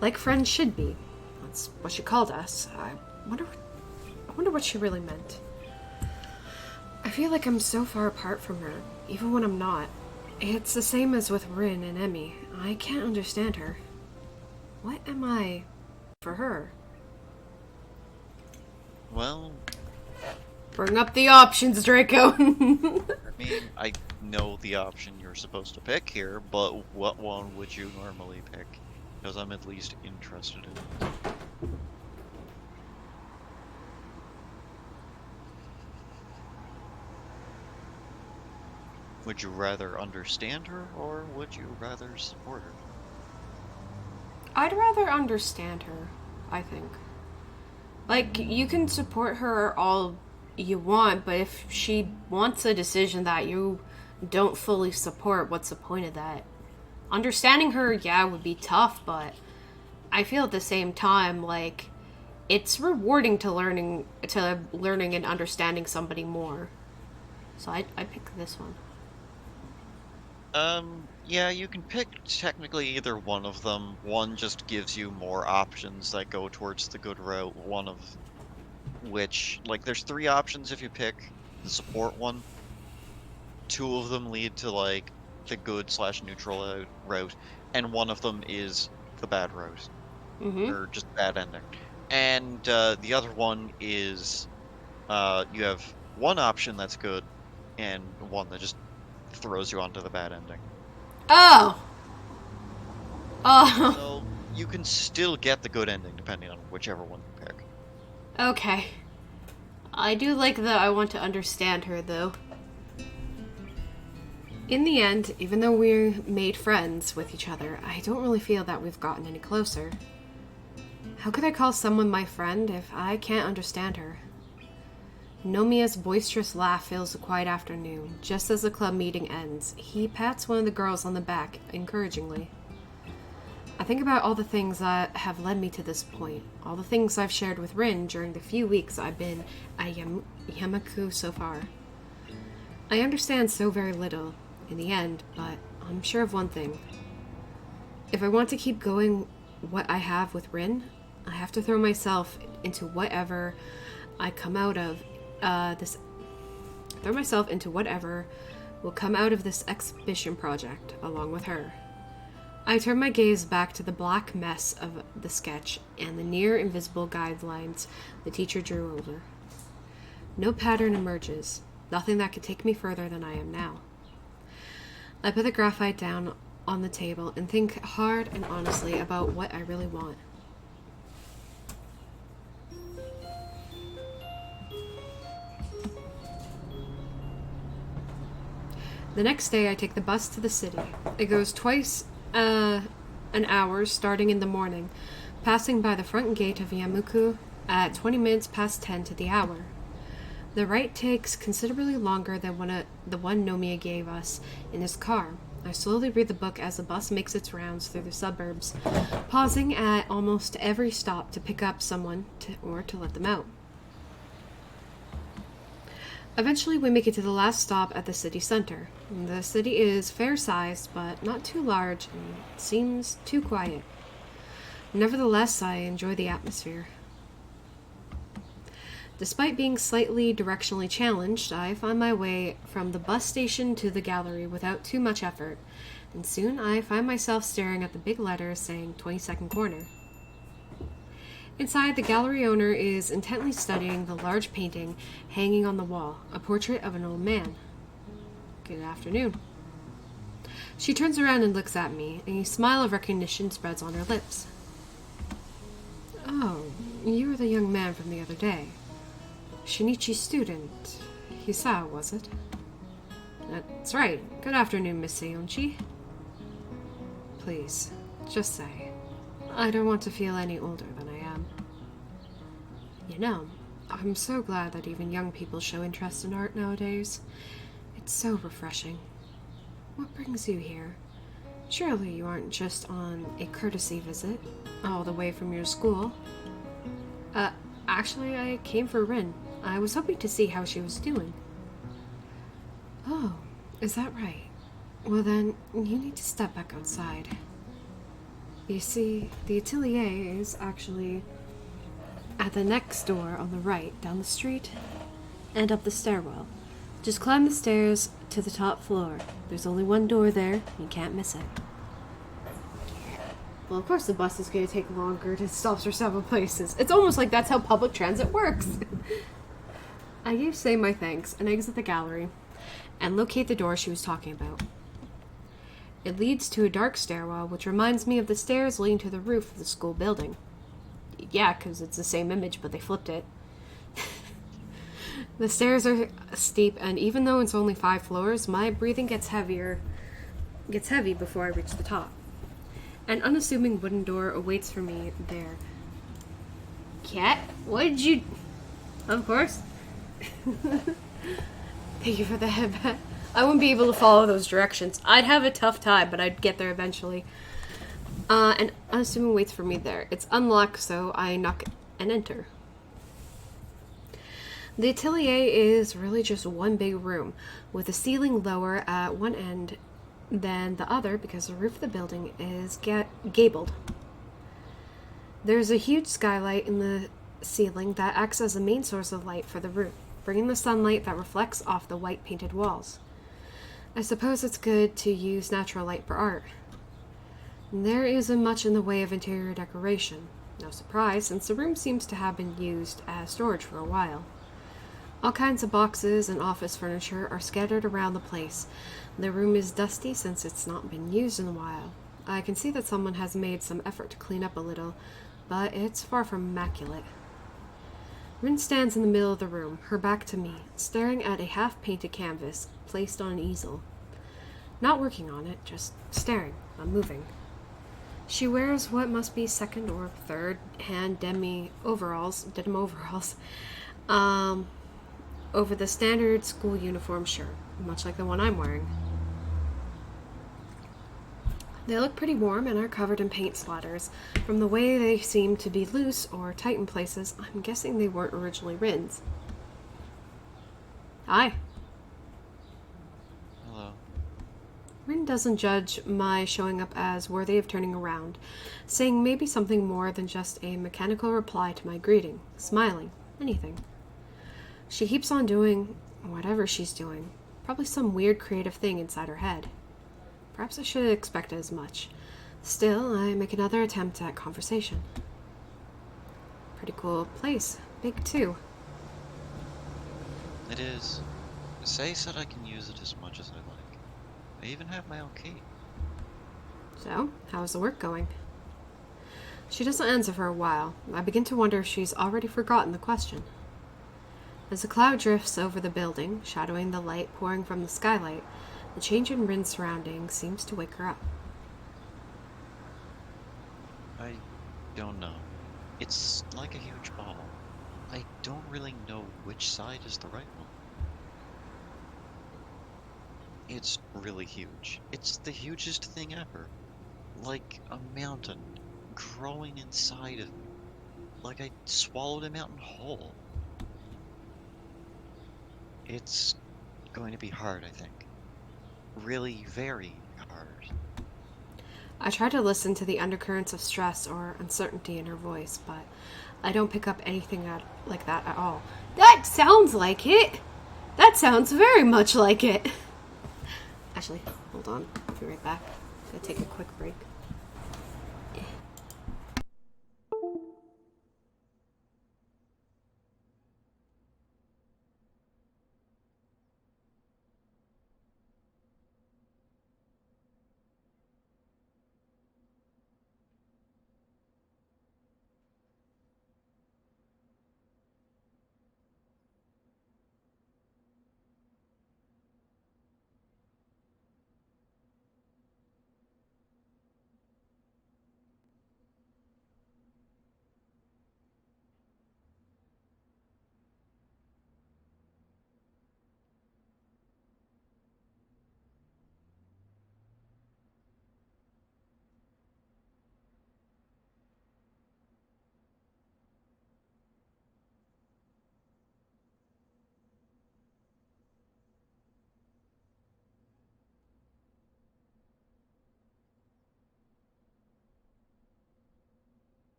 Like friends should be. That's what she called us. I wonder what she really meant. I feel like I'm so far apart from her, even when I'm not. It's the same as with Rin and Emmy. I can't understand her. What am I for her? Well, Bring up the options, Draco. I mean, I know the option you're supposed to pick here, but what one would you normally pick? Because I'm at least interested in it. Would you rather understand her, or would you rather support her? I'd rather understand her, I think. Like, you can support her all you want, but if she wants a decision that you don't fully support, what's the point of that? Understanding her, yeah, would be tough, but I feel at the same time like it's rewarding to learning and understanding somebody more. So I pick this one. Yeah, you can pick technically either one of them. One just gives you more options that go towards the good route, one of which, like, there's three options if you pick the support one. Two of them lead to, like, the good slash neutral route, and one of them is the bad route, Mm-hmm. or just bad ending. And the other one is you have one option that's good, and one that just throws you onto the bad ending. Oh! Oh, So you can still get the good ending depending on whichever one you pick. okay. I do like the I want to understand her, though. In the end, even though we made friends with each other, I don't really feel that we've gotten any closer. How could I call someone my friend if I can't understand her? Nomiya's boisterous laugh fills the quiet afternoon. Just as the club meeting ends, he pats one of the girls on the back encouragingly. I think about all the things that have led me to this point, all the things I've shared with Rin during the few weeks I've been at Yamaku so far. I understand so very little, in the end, but I'm sure of one thing. If I want to keep going what I have with Rin, I have to throw myself into whatever I come out of throw myself into whatever will come out of this exhibition project along with her. I turn my gaze back to the black mess of the sketch and the near invisible guidelines the teacher drew over. No pattern emerges, nothing that could take me further than I am now. I put the graphite down on the table and think hard and honestly about what I really want. The next day, I take the bus to the city. It goes twice an hour, starting in the morning, passing by the front gate of Yamuku at 20 minutes past 10 to the hour. The ride takes considerably longer than the one Nomiya gave us in his car. I slowly read the book as the bus makes its rounds through the suburbs, pausing at almost every stop to pick up someone or to let them out. Eventually, we make it to the last stop at the city center. The city is fair-sized, but not too large, and seems too quiet. Nevertheless, I enjoy the atmosphere. Despite being slightly directionally challenged, I find my way from the bus station to the gallery without too much effort, and soon I find myself staring at the big letters saying 22nd Corner. Inside, the gallery owner is intently studying the large painting hanging on the wall, a portrait of an old man. Good afternoon. She turns around and looks at me, and a smile of recognition spreads on her lips. Oh, you were the young man from the other day. Shinichi's student, Hisao, was it? That's right. Good afternoon, Miss Seonchi. Please, just say, I don't want to feel any older than I am. You know, I'm so glad that even young people show interest in art nowadays. It's so refreshing. What brings you here? Surely you aren't just on a courtesy visit, all the way from your school. Actually, I came for Rin. I was hoping to see how she was doing. Oh, is that right? Well then, you need to step back outside. You see, the atelier is actually at the next door on the right, down the street, and up the stairwell. Just climb the stairs to the top floor. There's only one door there, you can't miss it. Well, of course the bus is going to take longer to stop for several places. It's almost like that's how public transit works. I gave Sei my thanks and exit the gallery and locate the door she was talking about. It leads to a dark stairwell, which reminds me of the stairs leading to the roof of the school building. Yeah, because it's the same image, but they flipped it. The stairs are steep, and even though it's only 5 floors, my breathing gets heavy before I reach the top. An unassuming wooden door awaits for me there. Cat, what did you... Of course. Thank you for the headband. I wouldn't be able to follow those directions. I'd have a tough time, but I'd get there eventually. An unassuming waits for me there. It's unlocked, so I knock and enter. The atelier is really just one big room, with a ceiling lower at one end than the other because the roof of the building is gabled. There's a huge skylight in the ceiling that acts as the main source of light for the room, bringing the sunlight that reflects off the white painted walls. I suppose it's good to use natural light for art. There isn't much in the way of interior decoration. No surprise, since the room seems to have been used as storage for a while. All kinds of boxes and office furniture are scattered around the place. The room is dusty since it's not been used in a while. I can see that someone has made some effort to clean up a little, but it's far from immaculate. Rin stands in the middle of the room, her back to me, staring at a half-painted canvas placed on an easel. Not working on it, just staring, unmoving. She wears what must be second or third hand denim overalls, over the standard school uniform shirt, much like the one I'm wearing. They look pretty warm and are covered in paint splatters. From the way they seem to be loose or tight in places, I'm guessing they weren't originally Rin's. Hi. Hello. Rin doesn't judge my showing up as worthy of turning around, saying maybe something more than just a mechanical reply to my greeting, smiling, anything. She keeps on doing whatever she's doing, probably some weird creative thing inside her head. Perhaps I should have expected as much. Still, I make another attempt at conversation. Pretty cool place. Big, too. It is. Say said I can use it as much as I like. I even have my own key. So, how's the work going? She doesn't answer for a while. I begin to wonder if she's already forgotten the question. As the cloud drifts over the building, shadowing the light pouring from the skylight, the change in Rin's surroundings seems to wake her up. I don't know. It's like a huge ball. I don't really know which side is the right one. It's really huge. It's the hugest thing ever. Like a mountain growing inside of me. Like I swallowed a mountain whole. It's going to be hard, I think. Really very hard. I try to listen to the undercurrents of stress or uncertainty in her voice, but I don't pick up anything like that at all. That sounds like it! That sounds very much like it! Actually, hold on. I'll be right back. I'm gonna take a quick break.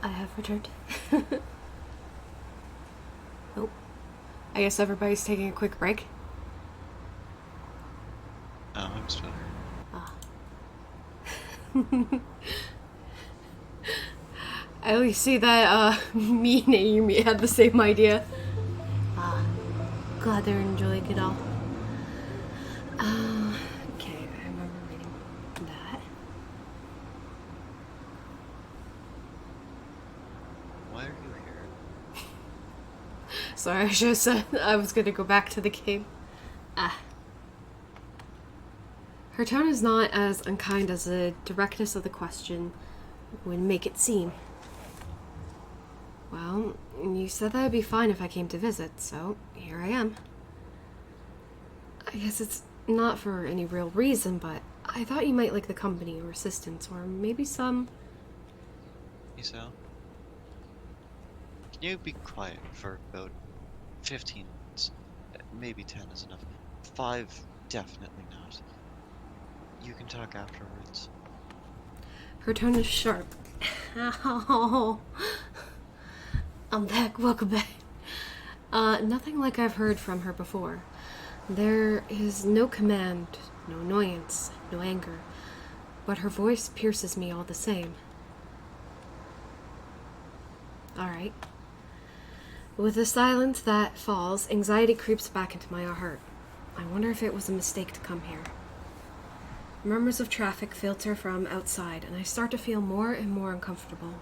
I have returned. Oh. I guess everybody's taking a quick break. Oh, I'm still here. I at least see that me and Amy had the same idea. Glad they're enjoying it all. Okay, I remember reading that. Why are you here? Sorry, I should have said I was gonna go back to the game. Her tone is not as unkind as the directness of the question would make it seem. Well, you said that I'd be fine if I came to visit, so here I am. I guess it's not for any real reason, but I thought you might like the company or assistance, or maybe some... Isao? Can you be quiet for about 15 minutes? Maybe 10 is enough. 5, definitely not. You can talk afterwards. Her tone is sharp. Ow. I'm back, welcome back. Nothing like I've heard from her before. There is no command, no annoyance, no anger, but her voice pierces me all the same. Alright. With the silence that falls, anxiety creeps back into my heart. I wonder if it was a mistake to come here. Murmurs of traffic filter from outside, and I start to feel more and more uncomfortable.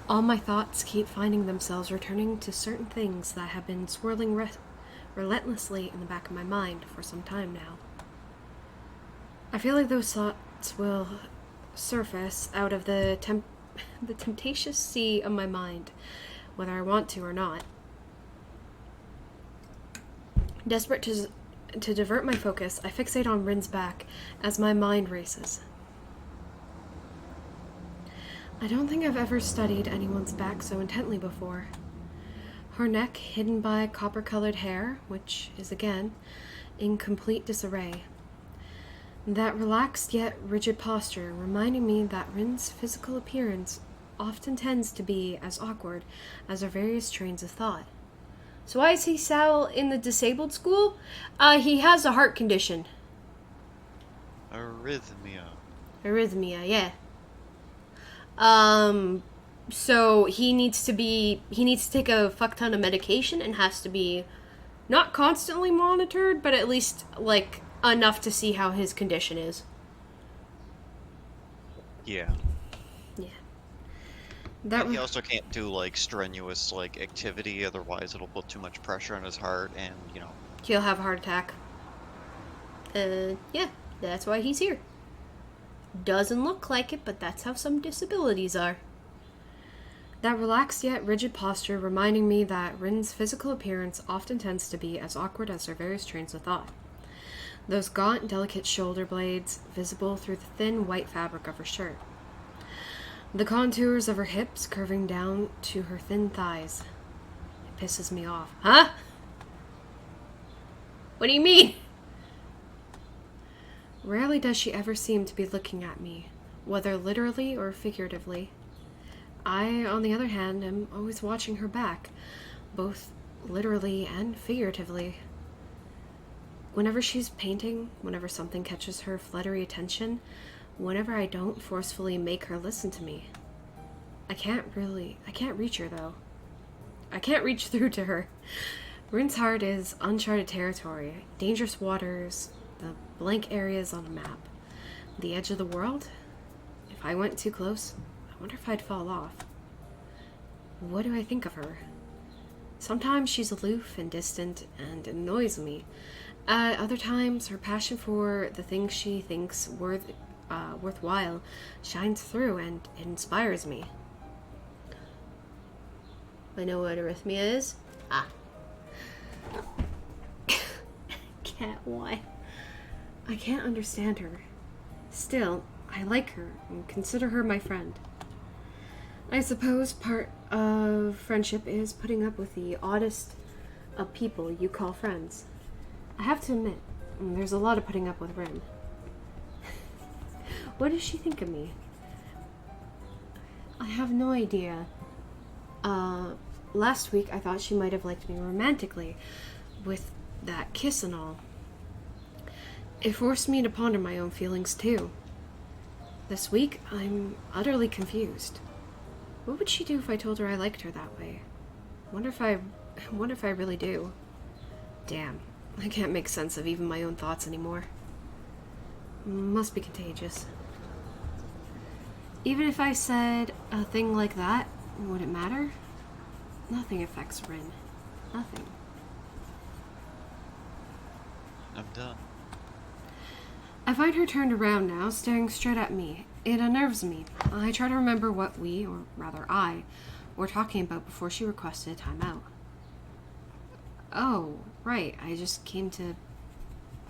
All my thoughts keep finding themselves returning to certain things that have been swirling relentlessly in the back of my mind for some time now. I feel like those thoughts will surface out of the temptatious sea of my mind, whether I want to or not. Desperate to divert my focus, I fixate on Rin's back as my mind races. I don't think I've ever studied anyone's back so intently before. Her neck hidden by copper-colored hair, which is, again, in complete disarray. That relaxed yet rigid posture reminding me that Rin's physical appearance often tends to be as awkward as her various trains of thought. So why is he Sal in the disabled school? He has a heart condition. Arrhythmia. Arrhythmia, yeah. So he needs to take a fuck ton of medication and has to be not constantly monitored, but at least, like, enough to see how his condition is. Yeah. Yeah. And he also can't do, like, strenuous, like, activity, otherwise it'll put too much pressure on his heart, and, you know... He'll have a heart attack. Yeah, that's why he's here. Doesn't look like it, but that's how some disabilities are. That relaxed yet rigid posture reminding me that Rin's physical appearance often tends to be as awkward as her various trains of thought. Those gaunt, delicate shoulder blades visible through the thin white fabric of her shirt. The contours of her hips curving down to her thin thighs. It pisses me off. Huh? What do you mean? Rarely does she ever seem to be looking at me, whether literally or figuratively. I, on the other hand, am always watching her back, both literally and figuratively. Whenever she's painting, whenever something catches her fluttery attention, whenever I don't forcefully make her listen to me. I can't reach her, though. I can't reach through to her. Rin's heart is uncharted territory, dangerous waters, the blank areas on a map. The edge of the world? If I went too close, I wonder if I'd fall off. What do I think of her? Sometimes she's aloof and distant and annoys me. At other times, her passion for the things she thinks worthwhile shines through and inspires me. I know what arrhythmia is. Cat, why? I can't understand her. Still, I like her and consider her my friend. I suppose part of friendship is putting up with the oddest of people you call friends. I have to admit, there's a lot of putting up with Rin. What does she think of me? I have no idea. Last week I thought she might have liked me romantically, with that kiss and all. It forced me to ponder my own feelings too. This week, I'm utterly confused. What would she do if I told her I liked her that way? Wonder if I really do. Damn, I can't make sense of even my own thoughts anymore. Must be contagious. Even if I said a thing like that, would it matter? Nothing affects Rin. Nothing. I'm done. I find her turned around now, staring straight at me. It unnerves me. I try to remember what we, or rather I, were talking about before she requested a timeout. Oh, right. I just came to...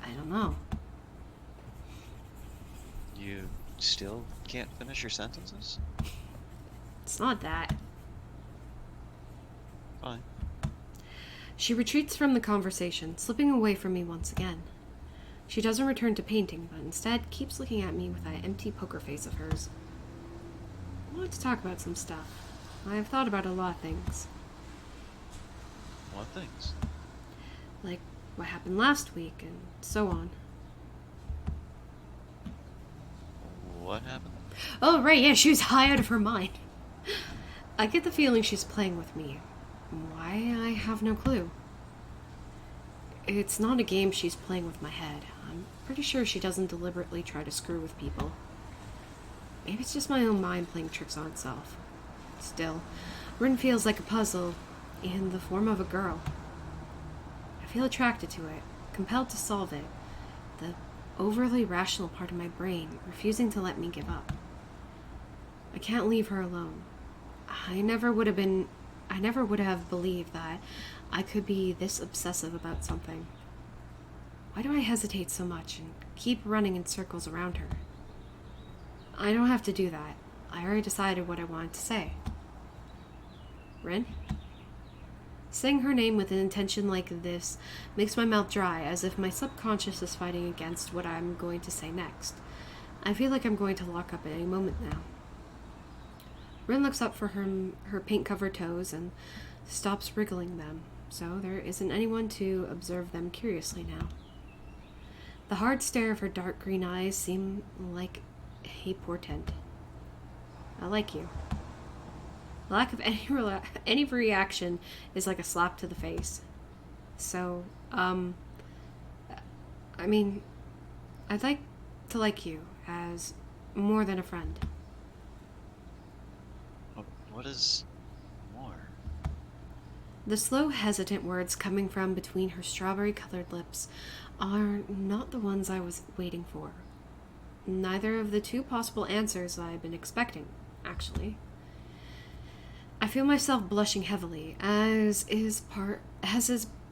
I don't know. You still can't finish your sentences? It's not that. Fine. She retreats from the conversation, slipping away from me once again. She doesn't return to painting, but instead keeps looking at me with that empty poker face of hers. I wanted to talk about some stuff. I have thought about a lot of things. What things? Like what happened last week, and so on. What happened? Oh, right, yeah, she was high out of her mind. I get the feeling she's playing with me. Why, I have no clue. It's not a game she's playing with my head. I'm pretty sure she doesn't deliberately try to screw with people. Maybe it's just my own mind playing tricks on itself. Still, Rin feels like a puzzle in the form of a girl. I feel attracted to it, compelled to solve it. The overly rational part of my brain refusing to let me give up. I can't leave her alone. I never would have believed that I could be this obsessive about something. Why do I hesitate so much and keep running in circles around her? I don't have to do that. I already decided what I wanted to say. Rin? Saying her name with an intention like this makes my mouth dry, as if my subconscious is fighting against what I'm going to say next. I feel like I'm going to lock up at any moment now. Rin looks up for her paint-covered toes and stops wriggling them, so there isn't anyone to observe them curiously now. The hard stare of her dark green eyes seem like a portent. I like you. The lack of any reaction is like a slap to the face. So, I mean, I'd like to like you as more than a friend. What is more? The slow, hesitant words coming from between her strawberry-colored lips are not the ones I was waiting for. Neither of the two possible answers I've been expecting, actually. I feel myself blushing heavily, as is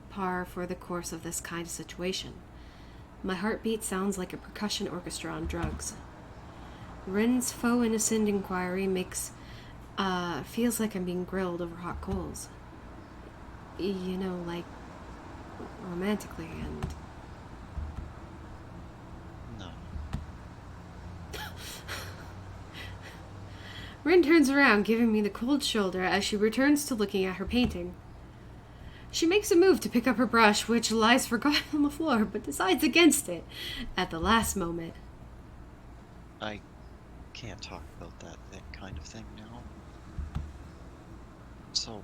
par for the course of this kind of situation. My heartbeat sounds like a percussion orchestra on drugs. Rin's faux innocent inquiry feels like I'm being grilled over hot coals. You know, like, romantically, and... No. Rin turns around, giving me the cold shoulder as she returns to looking at her painting. She makes a move to pick up her brush, which lies forgotten on the floor, but decides against it at the last moment. I can't talk about that kind of thing now. So,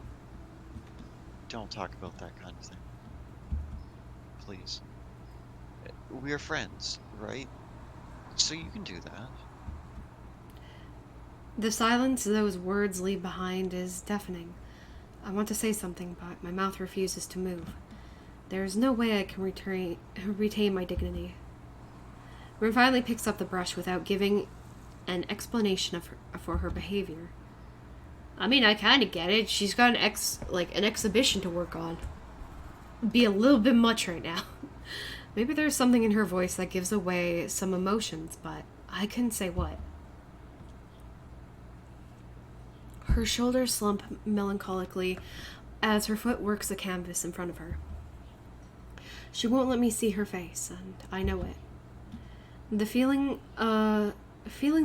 don't talk about that kind of thing. Please. We're friends, right? So you can do that. The silence those words leave behind is deafening. I want to say something, but my mouth refuses to move. There is no way I can retain my dignity. Rin finally picks up the brush without giving an explanation for her behavior. I mean, I kind of get it. She's got an exhibition to work on. It'd be a little bit much right now. Maybe there's something in her voice that gives away some emotions, but I couldn't say what. Her shoulders slump melancholically as her foot works the canvas in front of her. She won't let me see her face, and I know it. Feeling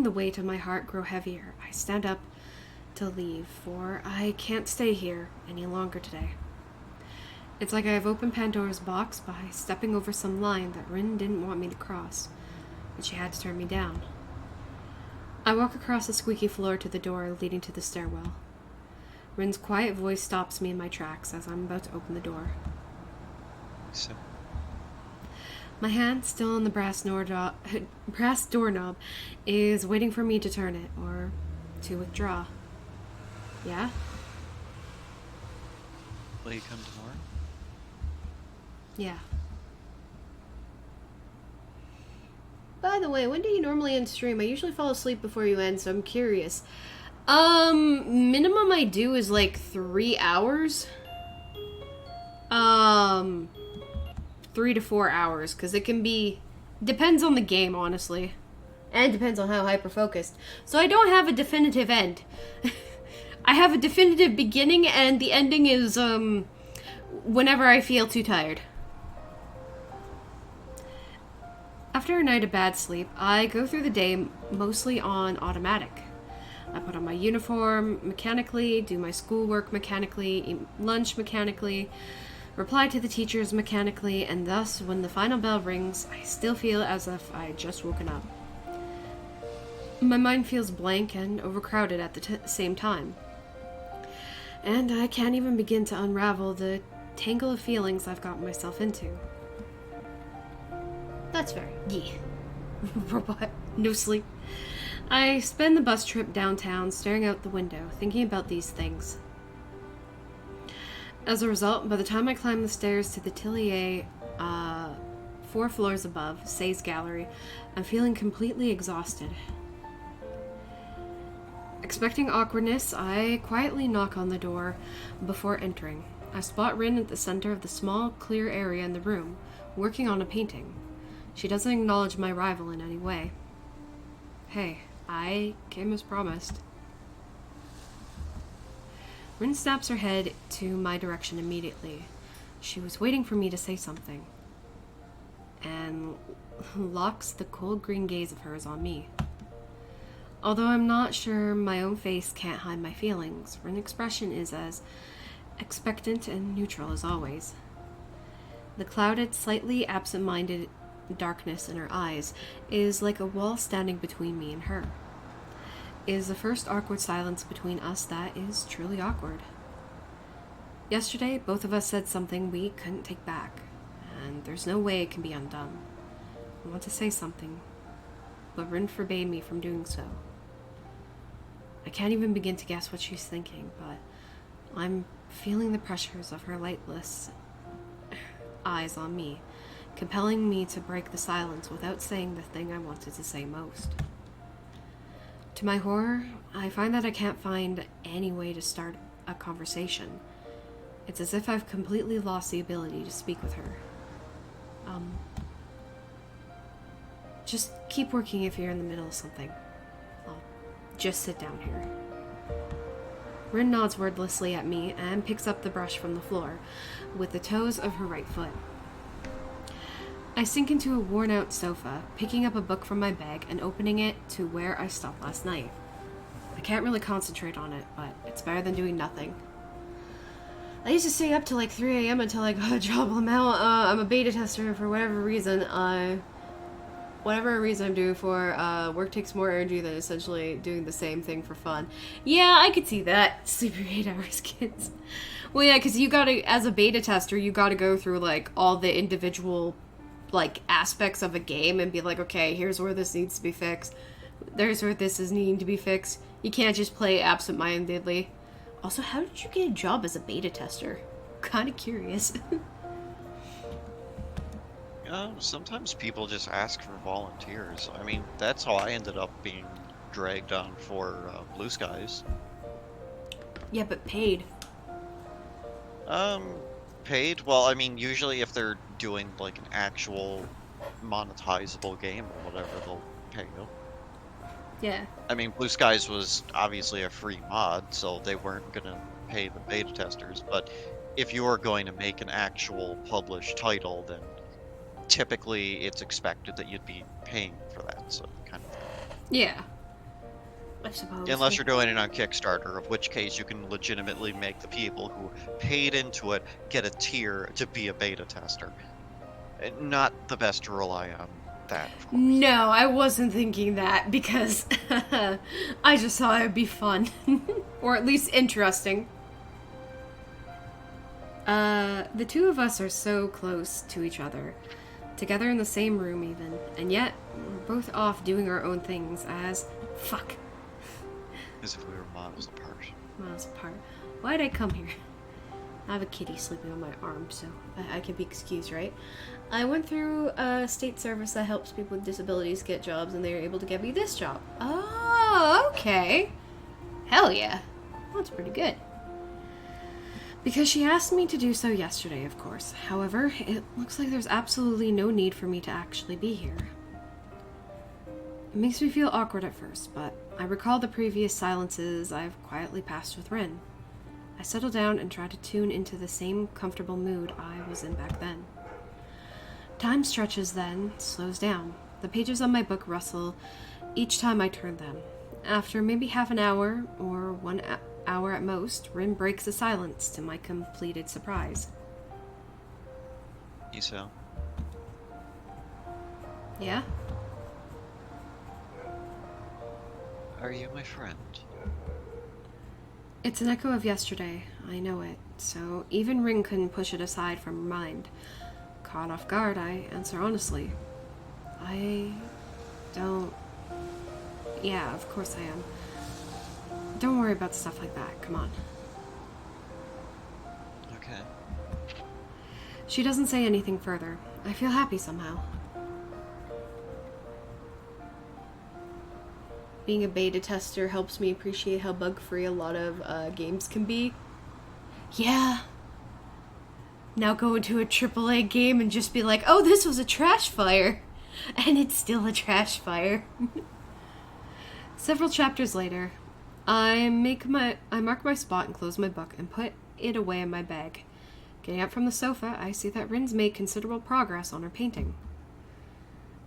the weight of my heart grow heavier, I stand up to leave, for I can't stay here any longer today. It's like I have opened Pandora's box by stepping over some line that Rin didn't want me to cross, but she had to turn me down. I walk across the squeaky floor to the door leading to the stairwell. Rin's quiet voice stops me in my tracks as I'm about to open the door. So, My hand, still on the brass doorknob, is waiting for me to turn it, or to withdraw. Yeah? will you come tomorrow? Yeah. By the way, when do you normally end stream? I usually fall asleep before you end, so I'm curious. Minimum I do is like 3 hours. 3 to 4 hours, because it can be... Depends on the game, honestly. And depends on how hyper-focused. So I don't have a definitive end. I have a definitive beginning, and the ending is, whenever I feel too tired. After a night of bad sleep, I go through the day mostly on automatic. I put on my uniform mechanically, do my schoolwork mechanically, eat lunch mechanically, reply to the teachers mechanically, and thus, when the final bell rings, I still feel as if I had just woken up. My mind feels blank and overcrowded at the same time. And I can't even begin to unravel the tangle of feelings I've gotten myself into. That's fair. Yeah. Robot. No sleep. I spend the bus trip downtown staring out the window, thinking about these things. As a result, by the time I climb the stairs to the Tillier, 4 floors above, Say's gallery, I'm feeling completely exhausted. Expecting awkwardness, I quietly knock on the door before entering. I spot Rin at the center of the small, clear area in the room, working on a painting. She doesn't acknowledge my arrival in any way. Hey, I came as promised. Rin snaps her head to my direction immediately. She was waiting for me to say something, and locks the cold green gaze of hers on me. Although I'm not sure my own face can't hide my feelings, Rin's expression is as expectant and neutral as always. The clouded, slightly absent-minded darkness in her eyes is like a wall standing between me and her. It is the first awkward silence between us that is truly awkward. Yesterday, both of us said something we couldn't take back, and there's no way it can be undone. I want to say something, but Rin forbade me from doing so. I can't even begin to guess what she's thinking, but I'm feeling the pressures of her lightless eyes on me, compelling me to break the silence without saying the thing I wanted to say most. To my horror, I find that I can't find any way to start a conversation. It's as if I've completely lost the ability to speak with her. Just keep working if you're in the middle of something. I'll just sit down here. Rin nods wordlessly at me and picks up the brush from the floor with the toes of her right foot. I sink into a worn-out sofa, picking up a book from my bag and opening it to where I stopped last night. I can't really concentrate on it, but it's better than doing nothing. I used to stay up till like 3 a.m. until I got a job. I'm a beta tester for whatever reason. Whatever reason I'm doing for, work takes more energy than essentially doing the same thing for fun. Yeah, I could see that. Sleep your 8 hours, kids. Well, yeah, because you gotta, as a beta tester, you gotta go through, like, all the individual, like, aspects of a game and be like, okay, here's where this needs to be fixed. There's where this is needing to be fixed. You can't just play absent-mindedly. Also, how did you get a job as a beta tester? Kind of curious. Sometimes people just ask for volunteers. I mean, that's how I ended up being dragged on for Blue Skies. Yeah, but paid. Paid? Well, I mean, usually if they're doing like an actual monetizable game or whatever, they'll pay you. Yeah. I mean, Blue Skies was obviously a free mod, so they weren't gonna pay the beta testers, but if you are going to make an actual published title, then typically it's expected that you'd be paying for that, so kind of thing. Yeah. I suppose. Unless you're doing it on Kickstarter, of which case you can legitimately make the people who paid into it get a tier to be a beta tester. Not the best to rely on that, of course. No, I wasn't thinking that because I just thought it would be fun. Or at least interesting. The two of us are so close to each other. Together in the same room even. And yet, we're both off doing our own things as... Fuck. As if we were miles apart. Miles apart. Why'd I come here? I have a kitty sleeping on my arm, so I can be excused, right? I went through a state service that helps people with disabilities get jobs, and they were able to get me this job. Oh, okay. Hell yeah. That's pretty good. Because she asked me to do so yesterday, of course. However, it looks like there's absolutely no need for me to actually be here. It makes me feel awkward at first, but I recall the previous silences I've quietly passed with Rin. I settle down and try to tune into the same comfortable mood I was in back then. Time stretches then, slows down. The pages on my book rustle each time I turn them. After maybe half an hour, or 1 hour at most, Rin breaks the silence to my completed surprise. Iso, Yeah? are you my friend? It's an echo of yesterday, I know it, so even Rin couldn't push it aside from her mind. Caught off guard, I answer honestly. I don't... Yeah, of course I am. Don't worry about stuff like that, come on. Okay. She doesn't say anything further. I feel happy somehow. Being a beta tester helps me appreciate how bug-free a lot of games can be. Yeah. Now go into a AAA game and just be like, oh, this was a trash fire. And it's still a trash fire. Several chapters later, I mark my spot and close my book and put it away in my bag. Getting up from the sofa, I see that Rin's made considerable progress on her painting.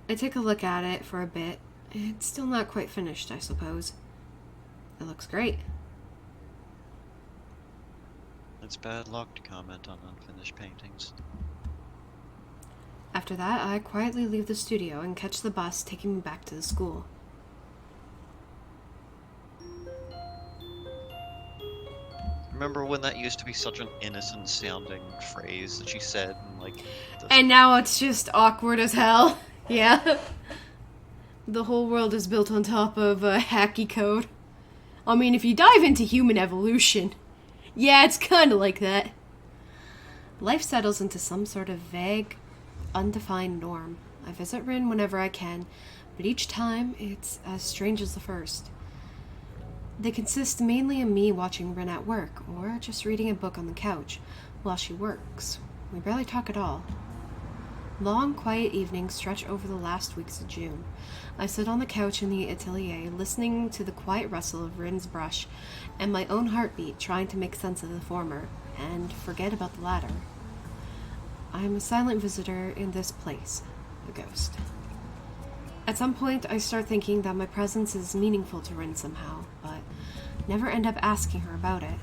I take a look at it for a bit. It's still not quite finished, I suppose. It looks great. It's bad luck to comment on unfinished paintings. After that, I quietly leave the studio and catch the bus taking me back to the school. Remember when that used to be such an innocent sounding phrase that she said and like And now it's just awkward as hell. Yeah. The whole world is built on top of hacky code. I mean, if you dive into human evolution, yeah, it's kind of like that. Life settles into some sort of vague, undefined norm. I visit Rin whenever I can, but each time it's as strange as the first. They consist mainly of me watching Rin at work, or just reading a book on the couch while she works. We barely talk at all. Long, quiet evenings stretch over the last weeks of June. I sit on the couch in the atelier, listening to the quiet rustle of Rin's brush and my own heartbeat, trying to make sense of the former and forget about the latter. I am a silent visitor in this place, a ghost. At some point, I start thinking that my presence is meaningful to Rin somehow, but never end up asking her about it.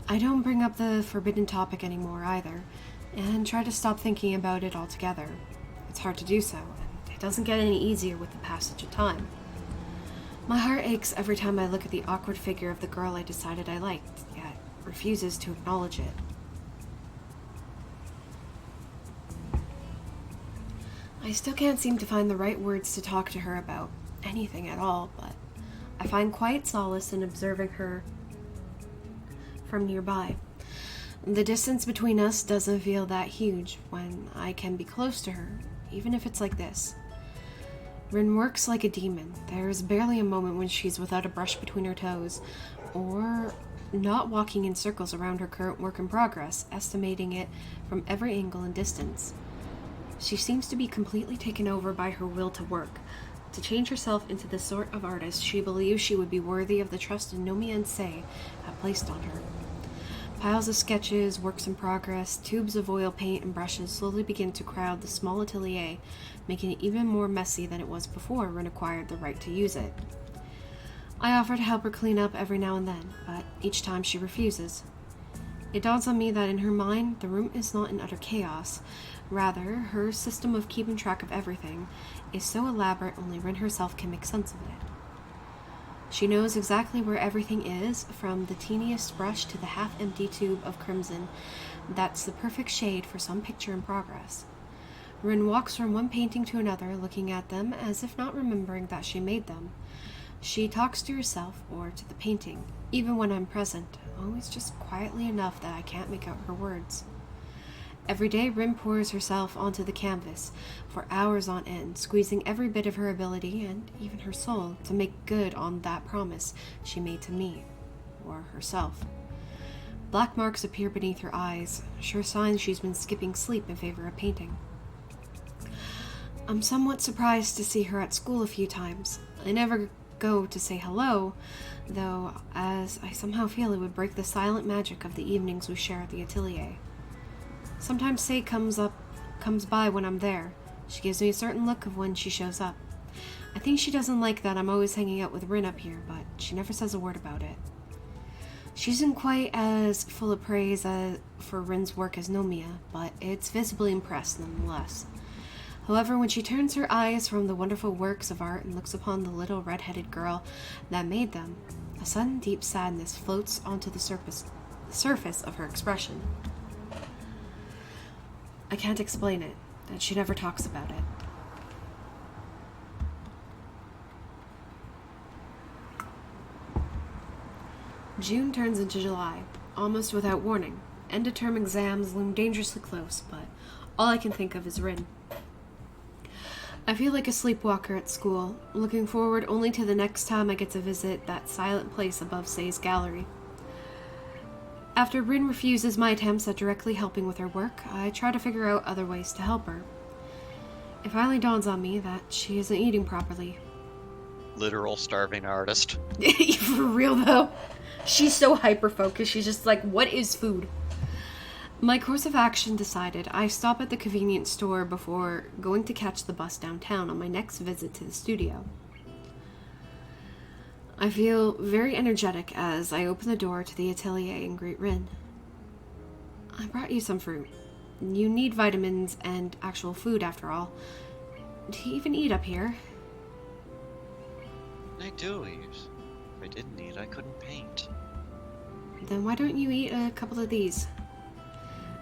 I don't bring up the forbidden topic anymore either, and try to stop thinking about it altogether. It's hard to do so, and it doesn't get any easier with the passage of time. My heart aches every time I look at the awkward figure of the girl I decided I liked, yet refuses to acknowledge it. I still can't seem to find the right words to talk to her about anything at all, but I find quiet solace in observing her from nearby. The distance between us doesn't feel that huge when I can be close to her, even if it's like this. Rin works like a demon. There is barely a moment when she's without a brush between her toes, or not walking in circles around her current work in progress, estimating it from every angle and distance. She seems to be completely taken over by her will to work, to change herself into the sort of artist she believes she would be worthy of the trust Nomi and Sei have placed on her. Piles of sketches, works in progress, tubes of oil paint and brushes slowly begin to crowd the small atelier, making it even more messy than it was before Rin acquired the right to use it. I offer to help her clean up every now and then, but each time she refuses. It dawns on me that in her mind, the room is not in utter chaos. Rather, her system of keeping track of everything is so elaborate only Rin herself can make sense of it. She knows exactly where everything is, from the teeniest brush to the half-empty tube of crimson that's the perfect shade for some picture in progress. Rin walks from one painting to another, looking at them as if not remembering that she made them. She talks to herself or to the painting, even when I'm present, always just quietly enough that I can't make out her words. Every day, Rin pours herself onto the canvas for hours on end, squeezing every bit of her ability and even her soul to make good on that promise she made to me, or herself. Black marks appear beneath her eyes, sure signs she's been skipping sleep in favor of painting. I'm somewhat surprised to see her at school a few times. I never go to say hello, though, as I somehow feel it would break the silent magic of the evenings we share at the atelier. Sometimes Sei comes by when I'm there. She gives me a certain look of when she shows up. I think she doesn't like that I'm always hanging out with Rin up here, but she never says a word about it. She isn't quite as full of praise for Rin's work as Nomiya, but it's visibly impressed nonetheless. However, when she turns her eyes from the wonderful works of art and looks upon the little red-headed girl that made them, a sudden deep sadness floats onto the surface of her expression. I can't explain it, and she never talks about it. June turns into July, almost without warning. End-of-term exams loom dangerously close, but all I can think of is Rin. I feel like a sleepwalker at school, looking forward only to the next time I get to visit that silent place above Sei's gallery. After Rin refuses my attempts at directly helping with her work, I try to figure out other ways to help her. It finally dawns on me that she isn't eating properly. Literal starving artist. For real though. She's so hyper-focused, she's just like, what is food? My course of action decided, I stop at the convenience store before going to catch the bus downtown on my next visit to the studio. I feel very energetic as I open the door to the atelier and greet Rin. I brought you some fruit. You need vitamins and actual food after all. Do you even eat up here? I do eat. If I didn't eat, I couldn't paint. Then why don't you eat a couple of these?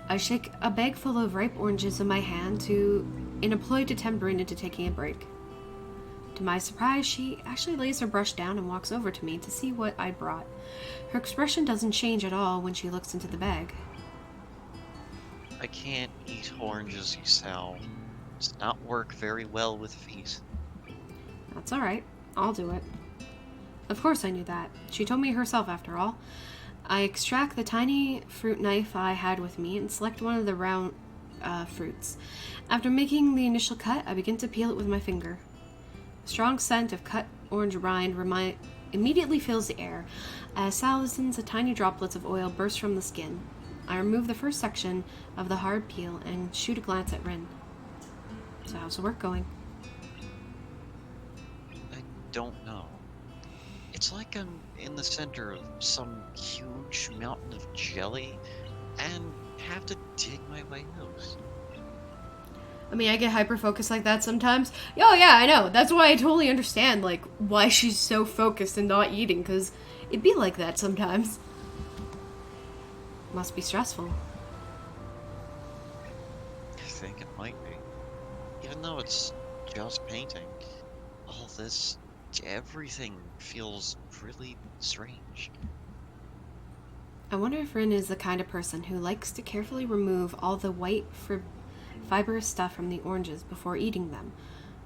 I shake a bag full of ripe oranges in my hand in a ploy to tempt Rin into taking a break. To my surprise, she actually lays her brush down and walks over to me to see what I brought. Her expression doesn't change at all when she looks into the bag. I can't eat oranges you sell. Does not work very well with feet. That's alright. I'll do it. Of course I knew that. She told me herself after all. I extract the tiny fruit knife I had with me and select one of the round fruits. After making the initial cut, I begin to peel it with my finger. A strong scent of cut orange rind immediately fills the air as thousands of tiny droplets of oil burst from the skin. I remove the first section of the hard peel and shoot a glance at Rin. So how's the work going? I don't know. It's like I'm in the center of some huge mountain of jelly and have to dig my way out. I mean, I get hyper-focused like that sometimes. Oh yeah, I know. That's why I totally understand, like, why she's so focused and not eating, because it'd be like that sometimes. Must be stressful. I think it might be. Even though it's just painting, all this, everything feels really strange. I wonder if Rin is the kind of person who likes to carefully remove all the white, fibrous stuff from the oranges before eating them,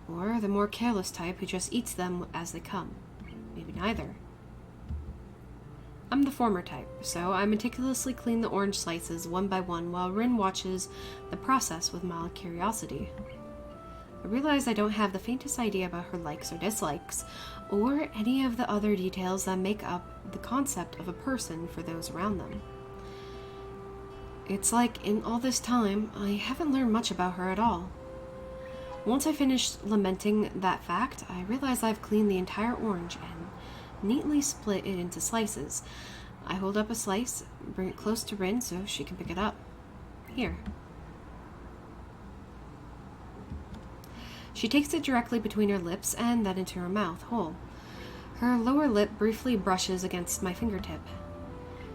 or the more careless type who just eats them as they come. Maybe neither. I'm the former type, so I meticulously clean the orange slices one by one while Rin watches the process with mild curiosity. I realize I don't have the faintest idea about her likes or dislikes, or any of the other details that make up the concept of a person for those around them. It's like, in all this time, I haven't learned much about her at all. Once I finished lamenting that fact, I realize I've cleaned the entire orange, and neatly split it into slices. I hold up a slice, bring it close to Rin so she can pick it up. Here. She takes it directly between her lips and then into her mouth, whole. Her lower lip briefly brushes against my fingertip.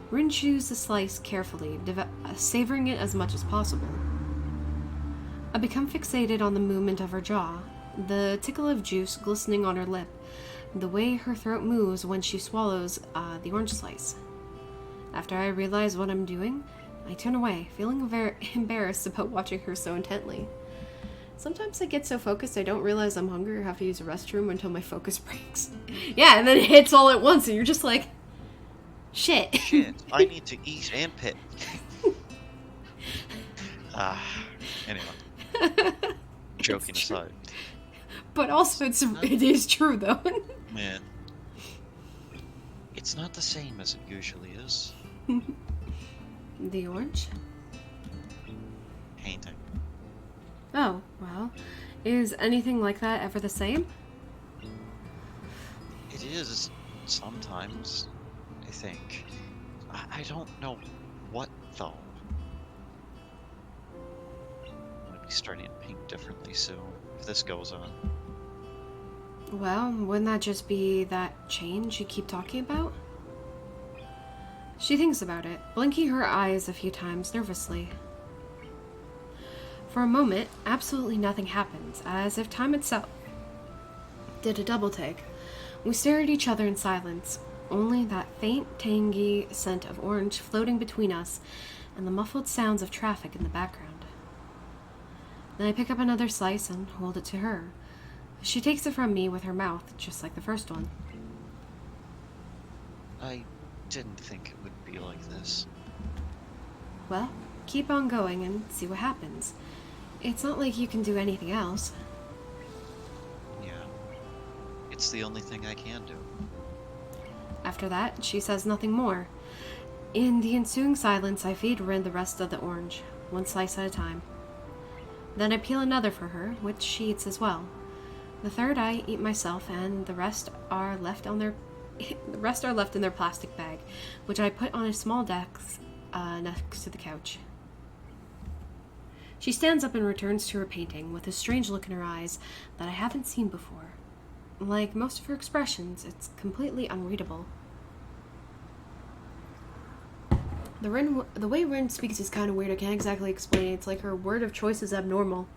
Rin chews the slice carefully, savoring it as much as possible. I become fixated on the movement of her jaw, the tickle of juice glistening on her lip, the way her throat moves when she swallows the orange slice. After I realize what I'm doing, I turn away, feeling very embarrassed about watching her so intently. Sometimes I get so focused I don't realize I'm hungry or have to use a restroom until my focus breaks. Yeah, and then it hits all at once and you're just like, shit. Shit, I need to eat and pit. Anyway. Joking aside. But also it is true though. Man. It's not the same as it usually is. The orange? Painting. Oh, well. Is anything like that ever the same? It is sometimes, I think. I don't know what though. I'm gonna be starting to paint differently soon if this goes on. Well, wouldn't that just be that change you keep talking about? She thinks about it, blinking her eyes a few times nervously. For a moment, absolutely nothing happens, as if time itself did a double take. We stare at each other in silence, only that faint, tangy scent of orange floating between us and the muffled sounds of traffic in the background. Then I pick up another slice and hold it to her. She takes it from me with her mouth, just like the first one. I didn't think it would be like this. Well, keep on going and see what happens. It's not like you can do anything else. Yeah. It's the only thing I can do. After that, she says nothing more. In the ensuing silence, I feed Rin the rest of the orange, one slice at a time. Then I peel another for her, which she eats as well. The third I eat myself, and the rest are left in their plastic bag, which I put on a small desk next to the couch. She stands up and returns to her painting with a strange look in her eyes that I haven't seen before. Like most of her expressions, it's completely unreadable. The way Rin speaks is kind of weird. I can't exactly explain it. It's like her word of choice is abnormal.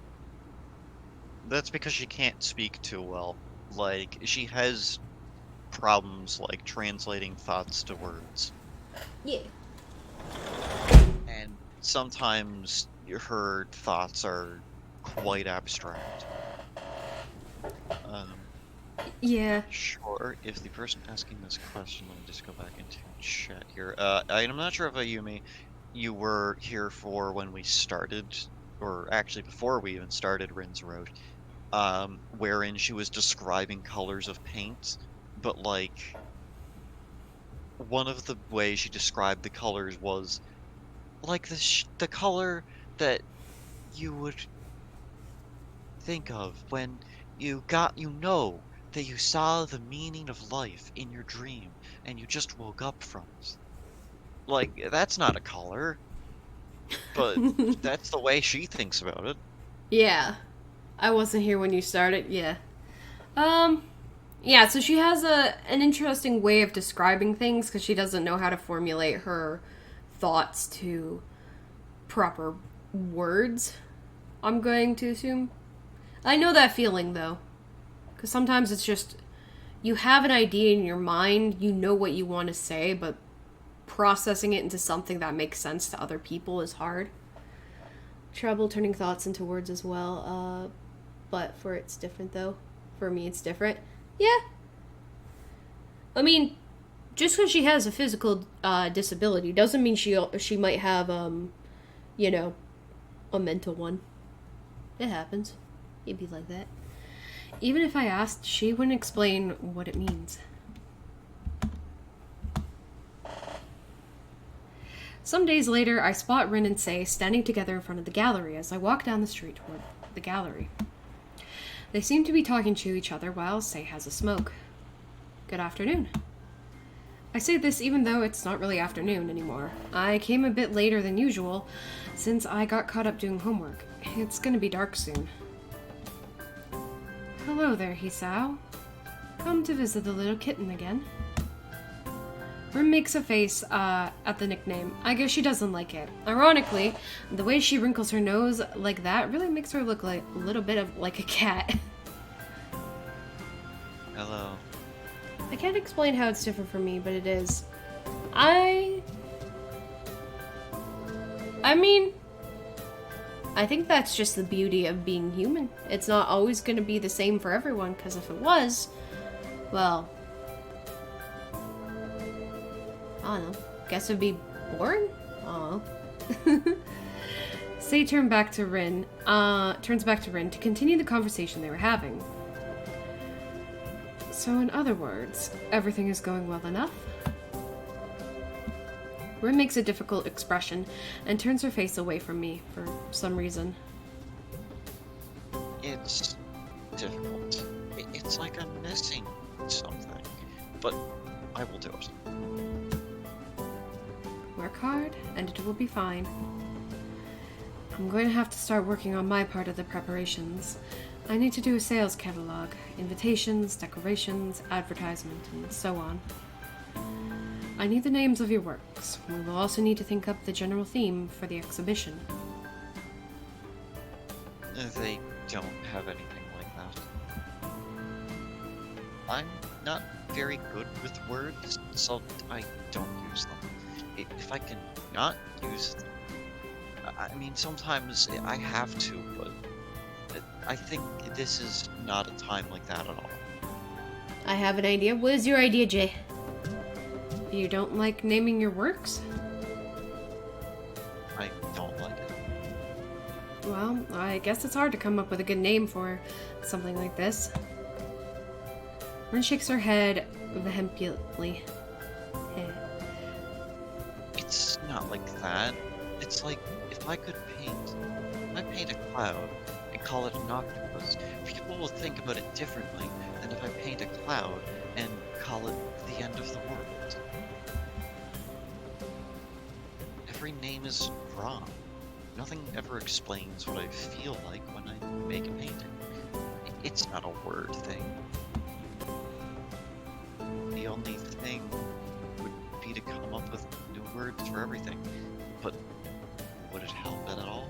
That's because she can't speak too well. Like, she has problems, like, translating thoughts to words. Yeah. And sometimes her thoughts are quite abstract. Yeah. Sure, if the person asking this question, let me just go back into chat here. I'm not sure if Ayumi, you were here for when we started, or actually before we even started Rin's Road, wherein she was describing colors of paint, but like, one of the ways she described the colors was like the color that you would think of when you know that you saw the meaning of life in your dream and you just woke up from it. Like, that's not a color, but that's the way she thinks about it. Yeah. I wasn't here when you started. Yeah. Yeah, so she has an interesting way of describing things because she doesn't know how to formulate her thoughts to proper words, I'm going to assume. I know that feeling, though. Because sometimes it's just, you have an idea in your mind, you know what you want to say, but processing it into something that makes sense to other people is hard. Trouble turning thoughts into words as well, but for it's different, though. For me, it's different. Yeah. I mean, just because she has a physical disability doesn't mean she might have, you know, a mental one. It happens. It'd be like that. Even if I asked, she wouldn't explain what it means. Some days later, I spot Rin and Sei standing together in front of the gallery as I walk down the street toward the gallery. They seem to be talking to each other while Sei has a smoke. Good afternoon. I say this even though it's not really afternoon anymore. I came a bit later than usual, since I got caught up doing homework. It's gonna be dark soon. Hello there, Hisao. Come to visit the little kitten again. Rim makes a face at the nickname. I guess she doesn't like it. Ironically, the way she wrinkles her nose like that really makes her look like a little bit of like a cat. Hello. I can't explain how it's different from me, but it is. I mean, I think that's just the beauty of being human. It's not always going to be the same for everyone, because if it was, well, I don't know. Guess it'd be boring? Oh. Say turns back to Rin to continue the conversation they were having. So in other words, everything is going well enough? Rin makes a difficult expression and turns her face away from me for some reason. It's difficult. It's like I'm missing something. But I will do it. Work hard, and it will be fine. I'm going to have to start working on my part of the preparations. I need to do a sales catalog, invitations, decorations, advertisement, and so on. I need the names of your works. We will also need to think up the general theme for the exhibition. They don't have anything like that. I'm not very good with words, so I don't use them. If I can not use them, I mean, sometimes I have to, but I think this is not a time like that at all. I have an idea. What is your idea, Jay? You don't like naming your works? I don't like it. Well, I guess it's hard to come up with a good name for something like this. Rin shakes her head vehemently. It's not like that. It's like if I could paint a cloud and call it an octopus, people will think about it differently than if I paint a cloud and call it the end of the world. Every name is wrong. Nothing ever explains what I feel like when I make a painting. It's not a word thing. The only thing would be to come up with new words for everything. But would it help at all?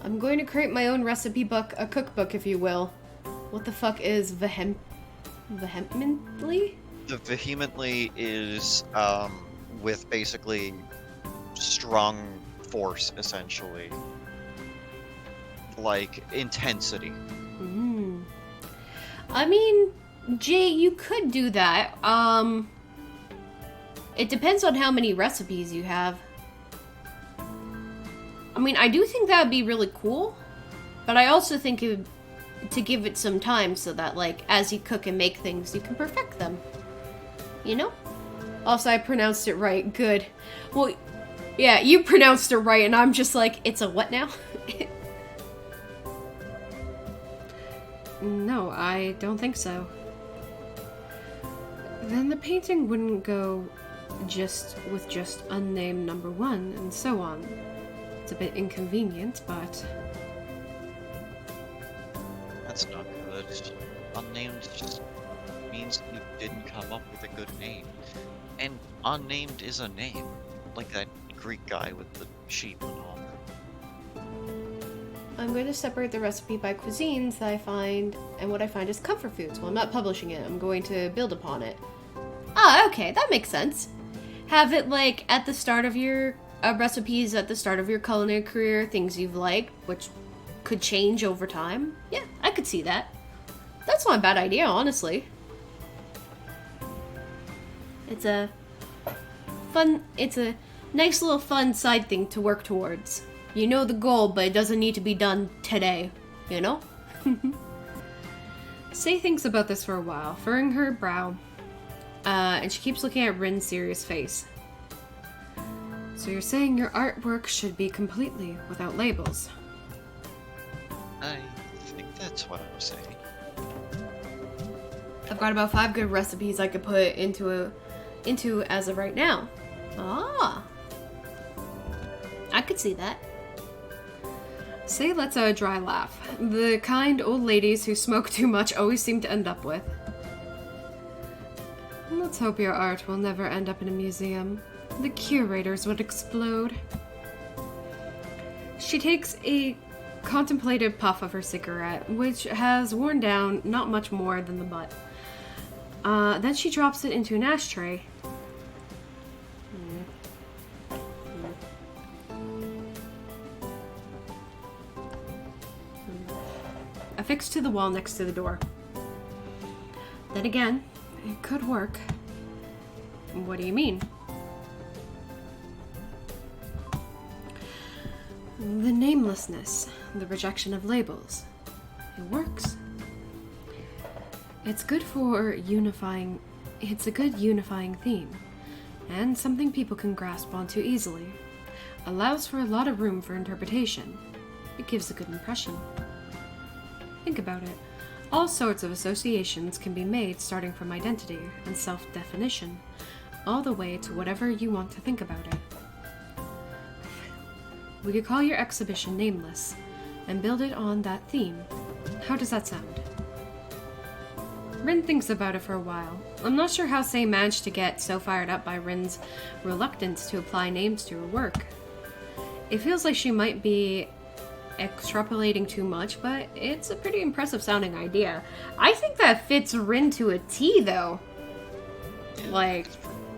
I'm going to create my own recipe book, a cookbook, if you will. What the fuck is vehemently? The vehemently is with basically strong force, essentially. Like intensity. I mean, Jay, you could do that. It depends on how many recipes you have. I mean, I do think that would be really cool, but I also think it would, to give it some time so that, like, as you cook and make things, you can perfect them. You know? Also, I pronounced it right. Good. Well, yeah, you pronounced it right, and I'm just like, it's a what now? No, I don't think so. Then the painting wouldn't go just unnamed number 1 and so on. It's a bit inconvenient, but... That's not good. Unnamed just means you didn't come up with a good name. And unnamed is a name. Like that Greek guy with the sheep and all. I'm going to separate the recipe by cuisines that I find, and what I find is comfort foods. Well, I'm not publishing it, I'm going to build upon it. Ah, okay, that makes sense. Have it, like, at the start of your recipes, at the start of your culinary career, things you've liked, which could change over time. Yeah, I could see that. That's not a bad idea, honestly. It's a nice little fun side thing to work towards. You know the goal, but it doesn't need to be done today, you know? Say thinks about this for a while, furrowing her brow, and she keeps looking at Rin's serious face. So you're saying your artwork should be completely without labels? I think that's what I'm saying. I've got about 5 good recipes I could put into into as of right now. Ah. I could see that. Say let's a dry laugh. The kind old ladies who smoke too much always seem to end up with. Let's hope your art will never end up in a museum. The curators would explode. She takes a contemplative puff of her cigarette, which has worn down not much more than the butt. Then she drops it into an ashtray. Affixed to the wall next to the door. Then again, it could work. What do you mean? The namelessness, the rejection of labels. It works. It's good for unifying. It's a good unifying theme, and something people can grasp onto easily. Allows for a lot of room for interpretation. It gives a good impression. Think about it. All sorts of associations can be made starting from identity and self-definition, all the way to whatever you want to think about it. We could call your exhibition Nameless, and build it on that theme. How does that sound? Rin thinks about it for a while. I'm not sure how Sei managed to get so fired up by Rin's reluctance to apply names to her work. It feels like she might be extrapolating too much, but it's a pretty impressive sounding idea. I think that fits Rin to a T, though. Yeah, Like...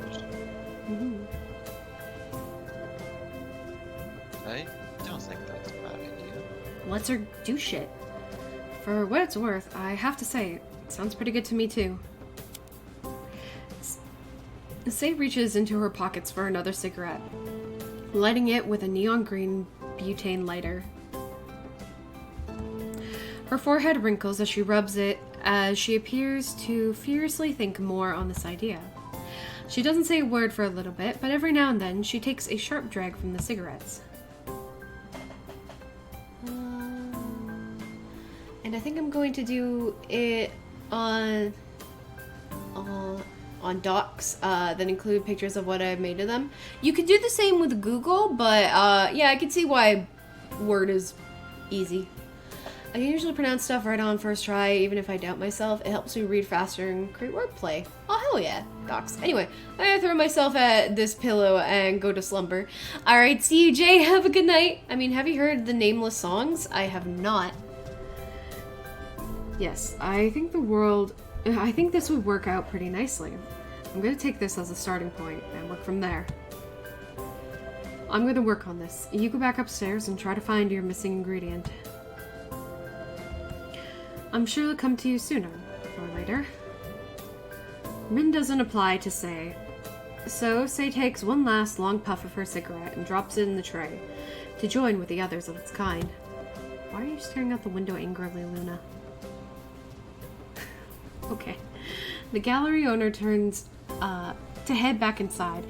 that's pretty good. I don't think that's a bad idea. Lets her do shit. For what it's worth, I have to say, it sounds pretty good to me too. Sei reaches into her pockets for another cigarette, lighting it with a neon green butane lighter. Her forehead wrinkles as she rubs it, as she appears to furiously think more on this idea. She doesn't say a word for a little bit, but every now and then she takes a sharp drag from the cigarettes. And I think I'm going to do it on docs that include pictures of what I've made of them. You could do the same with Google, but yeah, I can see why Word is easy. I can usually pronounce stuff right on first try, even if I doubt myself. It helps me read faster and create wordplay. Oh, hell yeah, docs. Anyway, I'm gonna throw myself at this pillow and go to slumber. Alright, see you, Jay. Have a good night. I mean, have you heard the Nameless songs? I have not. Yes, I think this would work out pretty nicely. I'm gonna take this as a starting point and work from there. I'm gonna work on this. You go back upstairs and try to find your missing ingredient. I'm sure it'll come to you sooner or later. Rin doesn't apply to Sei, so Sei takes one last long puff of her cigarette and drops it in the tray to join with the others of its kind. Why are you staring out the window angrily, Luna? Okay. The gallery owner turns to head back inside,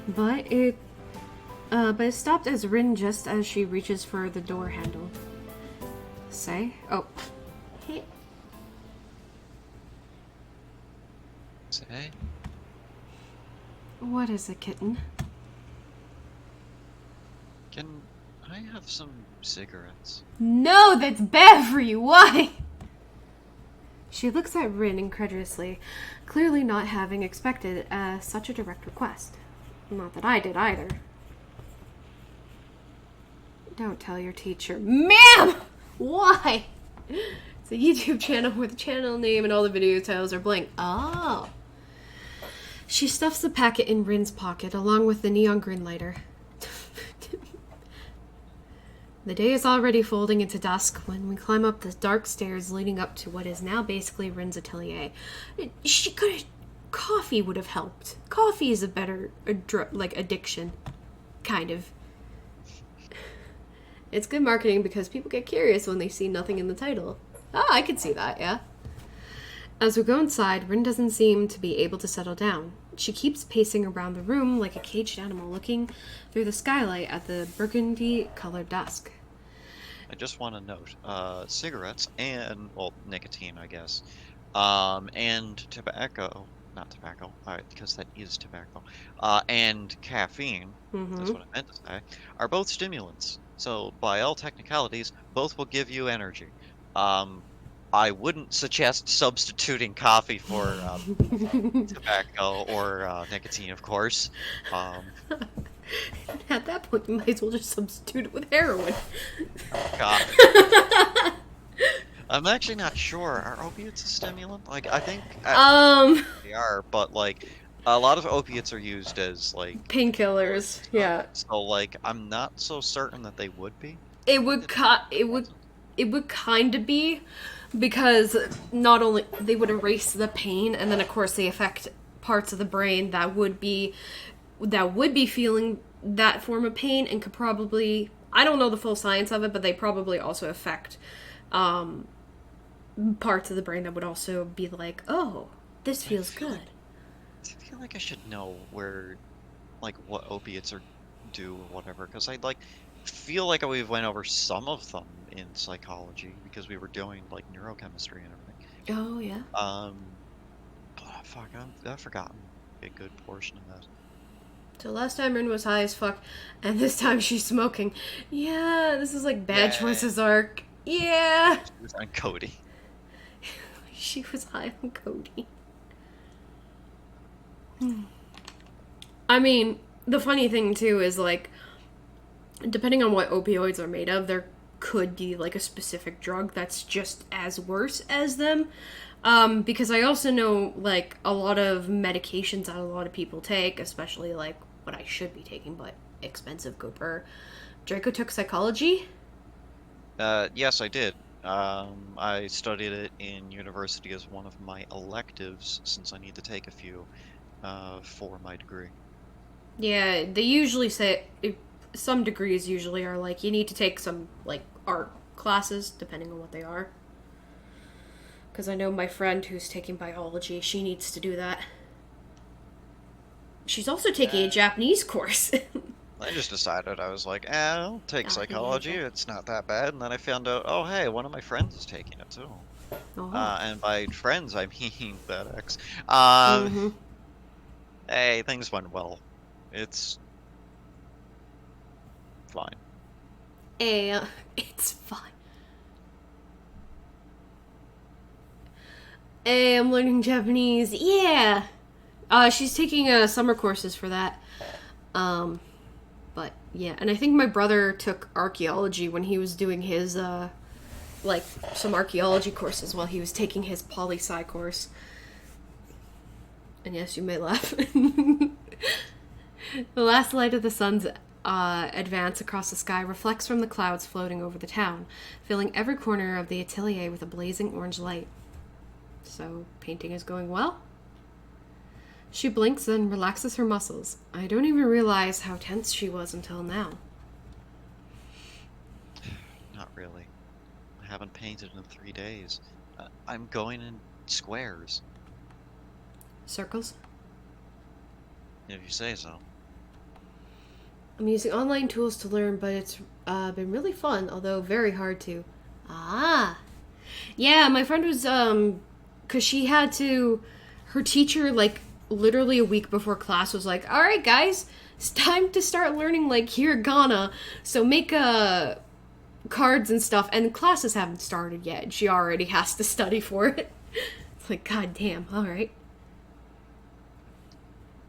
but it stopped as Rin just as she reaches for the door handle. Sei? Oh. Hey. Say? What is it, kitten? Can I have some cigarettes? No, that's bad for you. Why? She looks at Rin incredulously, clearly not having expected such a direct request. Not that I did either. Don't tell your teacher. Ma'am! Why? It's a YouTube channel where the channel name and all the video titles are blank. Oh. She stuffs the packet in Rin's pocket along with the neon green lighter. The day is already folding into dusk when we climb up the dark stairs leading up to what is now basically Rin's atelier. Coffee would have helped. Coffee is a better, addiction. Kind of. It's good marketing because people get curious when they see nothing in the title. Ah, I could see that, yeah. As we go inside, Rin doesn't seem to be able to settle down. She keeps pacing around the room like a caged animal, looking through the skylight at the burgundy-colored dusk. I just want to note, cigarettes and, well, nicotine, I guess, and tobacco, not tobacco, because that is tobacco, and caffeine, that's Mm-hmm. what I meant to say, are both stimulants. So by all technicalities, both will give you energy. Um, I wouldn't suggest substituting coffee for tobacco or nicotine, of course. Um, At that point, you might as well just substitute it with heroin. God, I'm actually not sure. Are opiates a stimulant? Like, I think um, they are, but like a lot of opiates are used as like painkillers and painkillers. stuff. Yeah, So like I'm not so certain that they would be. it But would it doesn't make sense. it would kind of be, because not only they would erase the pain, and then of course they affect parts of the brain that would be feeling that form of pain, and could probably, I don't know the full science of it, but they probably also affect parts of the brain that would also be like, oh, this I feels feel like good. I feel like I should know where like what opiates are do or whatever, because I like feel like we went over some of them in psychology because we were doing like neurochemistry and everything. Oh yeah. But fuck, I've forgotten a good portion of that. So last time Rin was high as fuck, and this time she's smoking. Yeah, this is like bad Yeah, choices arc. Yeah. she was on Cody. She was high on Cody. I mean, the funny thing too is like, depending on what opioids are made of, there could be like a specific drug that's just as worse as them. Because I also know like a lot of medications that a lot of people take, especially like what I should be taking, but expensive go per. Draco took psychology. Yes, I did. I studied it in university as one of my electives since I need to take a few for my degree. Yeah, they usually say some degrees usually are like you need to take some like art classes depending on what they are. Because I know my friend who's taking biology, she needs to do that. She's also taking a Yeah. Japanese course. I just decided I was like, I'll take Ah, psychology. yeah. It's not that bad. And then I found out, oh, hey, one of my friends is taking it too. Oh. And by friends, I mean FedEx. Um, Mm-hmm. hey, things went well. It's fine. It's fine. Hey, I'm learning Japanese. Yeah. She's taking summer courses for that. But yeah, and I think my brother took archaeology when he was doing his like some archaeology courses while he was taking his poli-sci course. And yes, you may laugh. The last light of the sun's advance across the sky reflects from the clouds floating over the town, filling every corner of the atelier with a blazing orange light. So, painting is going well? She blinks and relaxes her muscles. I don't even realize how tense she was until now. Not really. I haven't painted in 3 days. I'm going in squares, Circles? if you say so. I'm using online tools to learn, but it's been really fun, although very hard to. Ah! Yeah, my friend was, because she had to. Her teacher, like, literally a week before class was like, alright, guys, it's time to start learning, like, hiragana, so make, cards and stuff, and classes haven't started yet, and she already has to study for it. It's like, god damn, alright.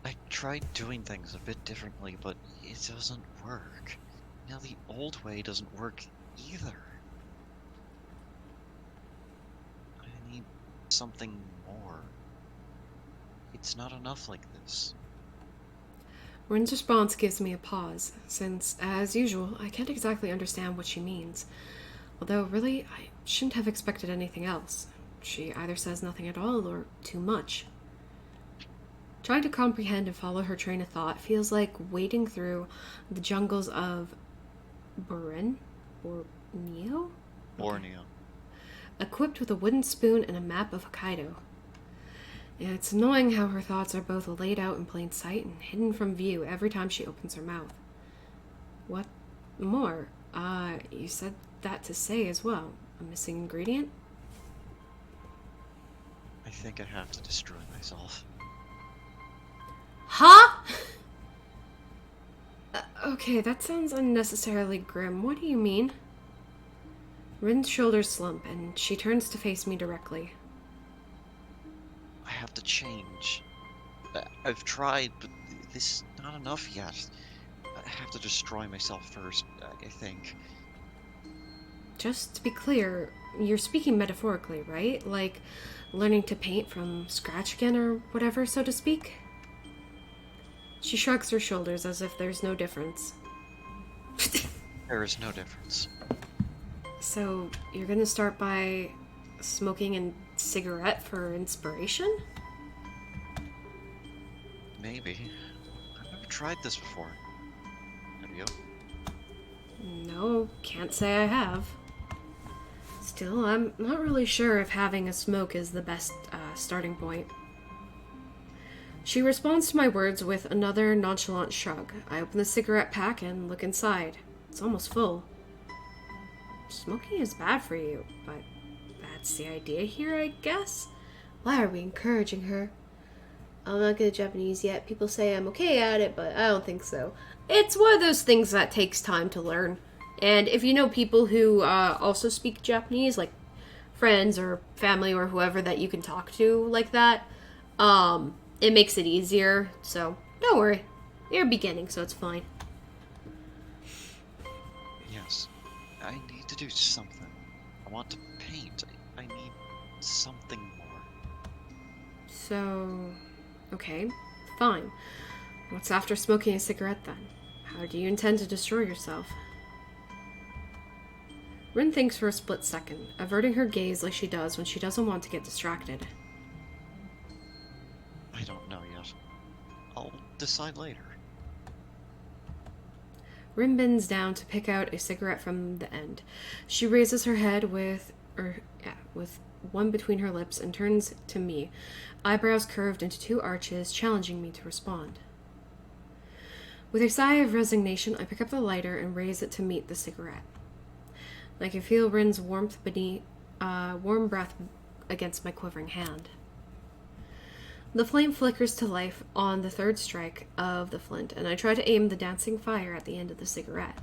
I tried doing things a bit differently, but it doesn't work. Now the old way doesn't work either. I need something more. It's not enough like this. Rin's response gives me a pause, since, as usual, I can't exactly understand what she means. Although, really, I shouldn't have expected anything else. She either says nothing at all, or too much. Trying to comprehend and follow her train of thought feels like wading through the jungles of Burin? Or Neo? Borneo. Equipped with a wooden spoon and a map of Hokkaido. Yeah, it's annoying how her thoughts are both laid out in plain sight and hidden from view every time she opens her mouth. What more? You said that to say as well. A missing ingredient? I think I have to destroy myself. Huh? Okay, that sounds unnecessarily grim. What do you mean? Rin's shoulders slump, and she turns to face me directly. I have to change. I've tried, but this is not enough yet. I have to destroy myself first, I think. Just to be clear, you're speaking metaphorically, right? Like learning to paint from scratch again or whatever, so to speak? She shrugs her shoulders as if there's no difference. There is no difference. So, you're gonna start by smoking a cigarette for inspiration? Maybe. I've never tried this before. Have you? No, can't say I have. Still, I'm not really sure if having a smoke is the best starting point. She responds to my words with another nonchalant shrug. I open the cigarette pack and look inside. It's almost full. Smoking is bad for you, but that's the idea here, I guess? Why are we encouraging her? I'm not good at Japanese yet. People say I'm okay at it, but I don't think so. It's one of those things that takes time to learn. And if you know people who also speak Japanese, like friends or family or whoever that you can talk to like that, it makes it easier. So don't worry. You're beginning, so it's fine. Yes. I need to do something. I want to paint. I need something more. So, okay, fine. What's after smoking a cigarette then? How do you intend to destroy yourself? Rin thinks for a split second, averting her gaze like she does when she doesn't want to get distracted. I don't know yet. I'll decide later. Rin bends down to pick out a cigarette from the end. She raises her head with one between her lips and turns to me, eyebrows curved into two arches, challenging me to respond. With a sigh of resignation, I pick up the lighter and raise it to meet the cigarette. I can feel Rin's warm breath against my quivering hand. The flame flickers to life on the third strike of the flint, and I try to aim the dancing fire at the end of the cigarette.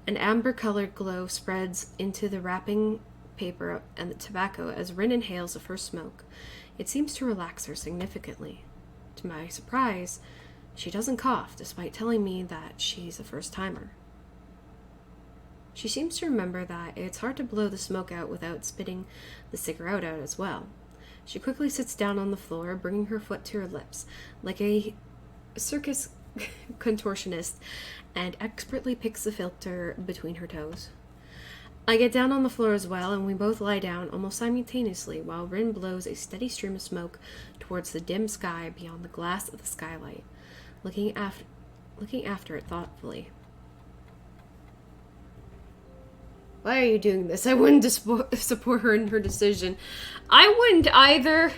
An amber-colored glow spreads into the wrapping paper and the tobacco as Rin inhales the first smoke. It seems to relax her significantly. To my surprise, she doesn't cough, despite telling me that she's a first-timer. She seems to remember that it's hard to blow the smoke out without spitting the cigarette out as well. She quickly sits down on the floor, bringing her foot to her lips, like a circus contortionist, and expertly picks the filter between her toes. I get down on the floor as well, and we both lie down almost simultaneously while Rin blows a steady stream of smoke towards the dim sky beyond the glass of the skylight, looking after it thoughtfully. Why are you doing this? I wouldn't support her in her decision. I wouldn't either.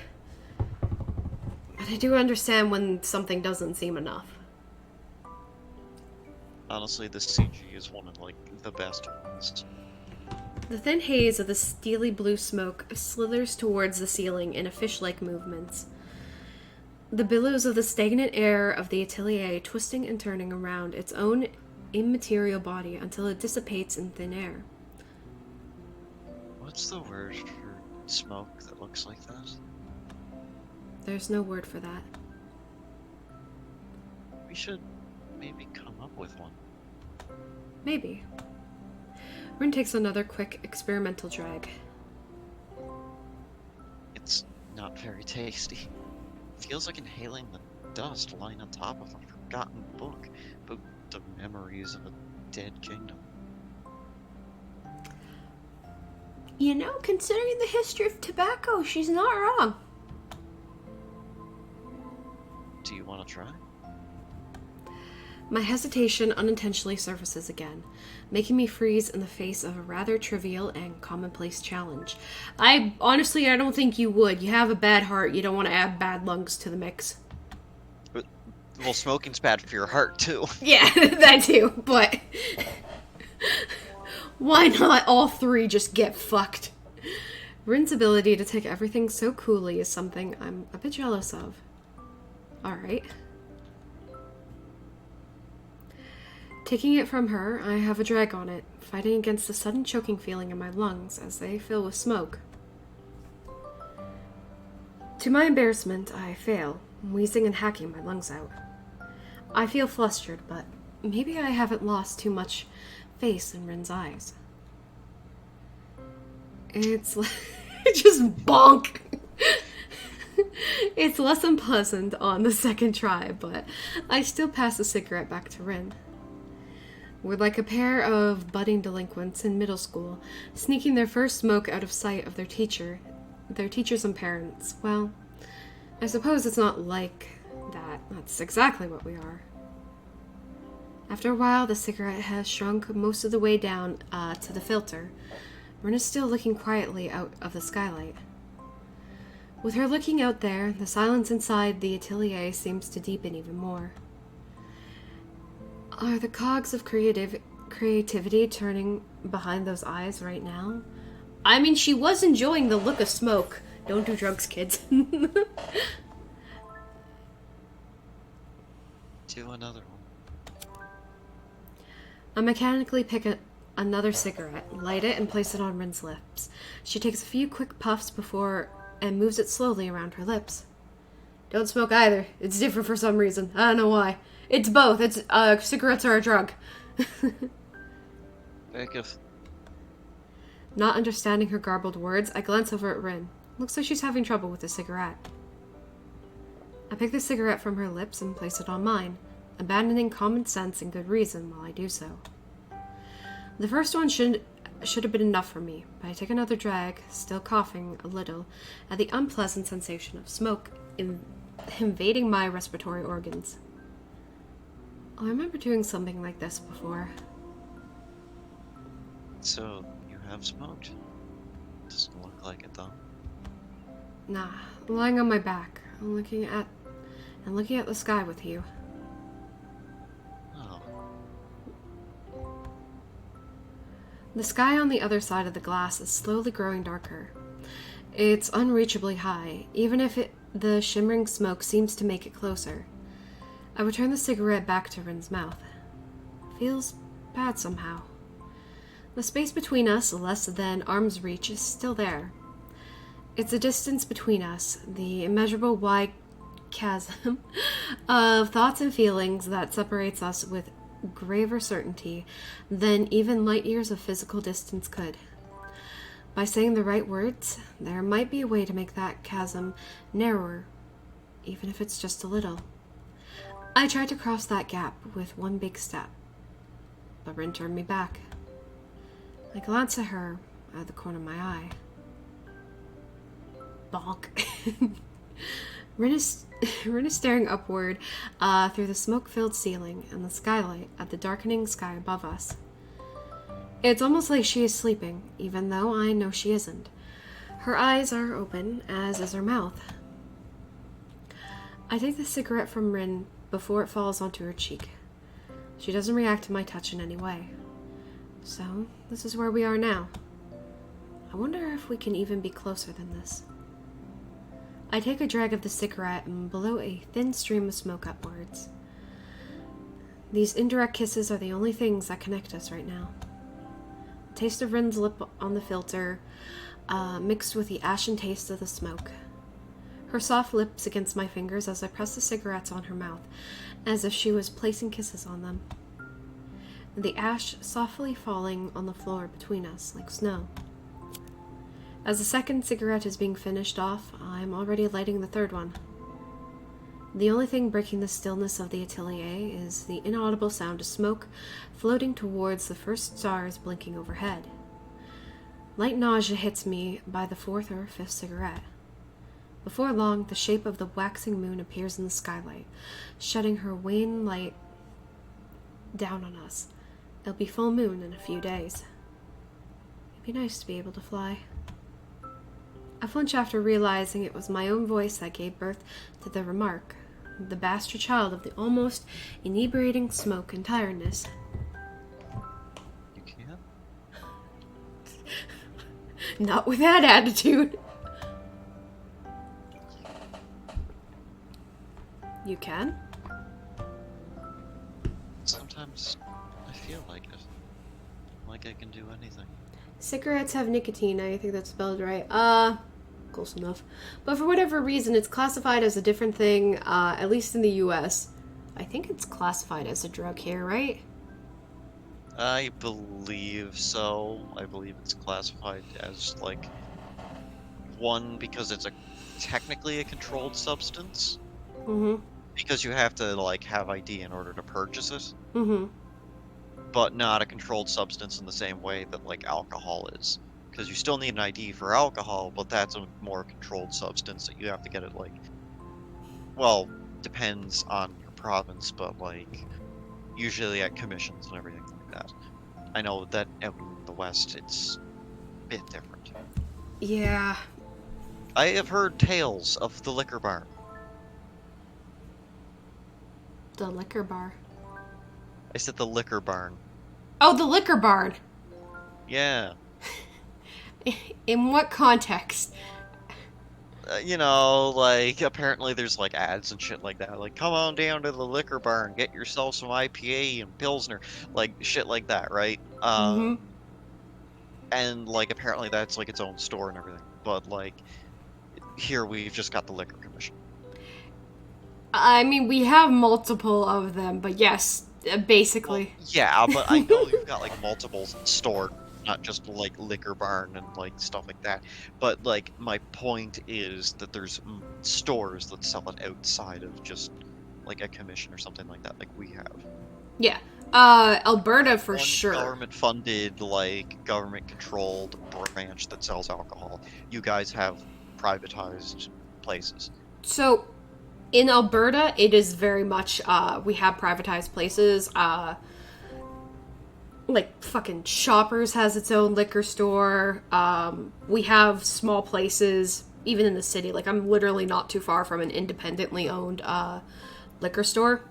But I do understand when something doesn't seem enough. Honestly, this CG is one of, the best ones. The thin haze of the steely blue smoke slithers towards the ceiling in a fish-like movements. The billows of the stagnant air of the atelier twisting and turning around its own immaterial body until it dissipates in thin air. What's the word for smoke that looks like that? There's no word for that. We should maybe come up with one. Maybe. Rin takes another quick experimental drag. It's not very tasty. Feels like inhaling the dust lying on top of a forgotten book about the memories of a dead kingdom. You know, considering the history of tobacco, she's not wrong. Do you want to try? My hesitation unintentionally surfaces again, making me freeze in the face of a rather trivial and commonplace challenge. I don't think you would. You have a bad heart. You don't want to add bad lungs to the mix. Well, smoking's bad for your heart, too. Yeah, that too, but why not all three just get fucked? Rin's ability to take everything so coolly is something I'm a bit jealous of. Alright, Taking it from her, I have a drag on it, fighting against the sudden choking feeling in my lungs as they fill with smoke. To my embarrassment, I fail, wheezing and hacking my lungs out. I feel flustered, but maybe I haven't lost too much face in Rin's eyes. It's just bonk. It's less unpleasant on the second try, but I still pass the cigarette back to Rin. We're like a pair of budding delinquents in middle school, sneaking their first smoke out of sight of their teachers and parents. Well, I suppose it's not like that. That's exactly what we are. After a while, the cigarette has shrunk most of the way down to the filter. Rin is still looking quietly out of the skylight. With her looking out there, the silence inside the atelier seems to deepen even more. Are the cogs of creativity turning behind those eyes right now? I mean, she was enjoying the look of smoke. Don't do drugs, kids. Do another one. I mechanically pick another cigarette, light it, and place it on Rin's lips. She takes a few quick puffs and moves it slowly around her lips. Don't smoke either. It's different for some reason. I don't know why. It's both. It's cigarettes are a drug. Think of Not understanding her garbled words, I glance over at Rin. Looks like she's having trouble with the cigarette. I pick the cigarette from her lips and place it on mine, abandoning common sense and good reason while I do so. The first one should have been enough for me, but I take another drag, still coughing a little at the unpleasant sensation of smoke invading my respiratory organs. I remember doing something like this before. So, you have smoked? Doesn't look like it though. Nah, I'm lying on my back. I'm looking at the sky with you. Oh. The sky on the other side of the glass is slowly growing darker. It's unreachably high, even if the shimmering smoke seems to make it closer. I return the cigarette back to Rin's mouth. Feels bad somehow. The space between us, less than arm's reach, is still there. It's the distance between us, the immeasurable wide chasm of thoughts and feelings that separates us with graver certainty than even light years of physical distance could. By saying the right words, there might be a way to make that chasm narrower, even if it's just a little. I tried to cross that gap with one big step, but Rin turned me back. I glance at her out of the corner of my eye. Bonk. Rin is staring upward through the smoke-filled ceiling and the skylight at the darkening sky above us. It's almost like she is sleeping, even though I know she isn't. Her eyes are open, as is her mouth. I take the cigarette from Rin before it falls onto her cheek. She doesn't react to my touch in any way. So, this is where we are now. I wonder if we can even be closer than this. I take a drag of the cigarette and blow a thin stream of smoke upwards. These indirect kisses are the only things that connect us right now. The taste of Rin's lip on the filter, mixed with the ashen taste of the smoke. Her soft lips against my fingers as I press the cigarettes on her mouth, as if she was placing kisses on them. The ash softly falling on the floor between us like snow. As the second cigarette is being finished off, I'm already lighting the third one. The only thing breaking the stillness of the atelier is the inaudible sound of smoke floating towards the first stars blinking overhead. Light nausea hits me by the fourth or fifth cigarette. Before long, the shape of the waxing moon appears in the skylight, shedding her wan light down on us. It'll be full moon in a few days. It'd be nice to be able to fly. I flinch after realizing it was my own voice that gave birth to the remark, the bastard child of the almost inebriating smoke and tiredness. You can? Not with that attitude. You can? Sometimes feel like it. Like I can do anything. Cigarettes have nicotine. I think that's spelled right. Close enough. But for whatever reason, it's classified as a different thing, at least in the US. I think it's classified as a drug here, right? I believe so. I believe it's classified as, like, one, because it's technically a controlled substance. Mm-hmm. Because you have to, like, have ID in order to purchase it. Mm-hmm. But not a controlled substance in the same way that, like, alcohol is. Because you still need an ID for alcohol, but that's a more controlled substance that you have to get it, like, well, depends on your province, but, like, usually at commissions and everything like that. I know that out in the West, it's a bit different. Yeah. I have heard tales of the liquor barn. The liquor bar. I said the liquor barn. Oh, the liquor barn. Yeah. In what context? You know, like, apparently there's, like, ads and shit like that. Like, come on down to the liquor barn, get yourself some IPA and Pilsner. Like, shit like that, right? Mm-hmm. And, like, apparently that's, like, its own store and everything. But, like, here we've just got the liquor commission. I mean, we have multiple of them, but yes, basically. Well, yeah, but I know you've got, like, multiple stores, not just, like, liquor barn and, like, stuff like that. But, like, my point is that there's stores that sell it outside of just, like, a commission or something like that, like we have. Yeah. Alberta for One sure. government-funded, like, government-controlled branch that sells alcohol. You guys have privatized places. So, in Alberta, it is very much, we have privatized places. Like, fucking Shoppers has its own liquor store. We have small places, even in the city. Like, I'm literally not too far from an independently owned, liquor store.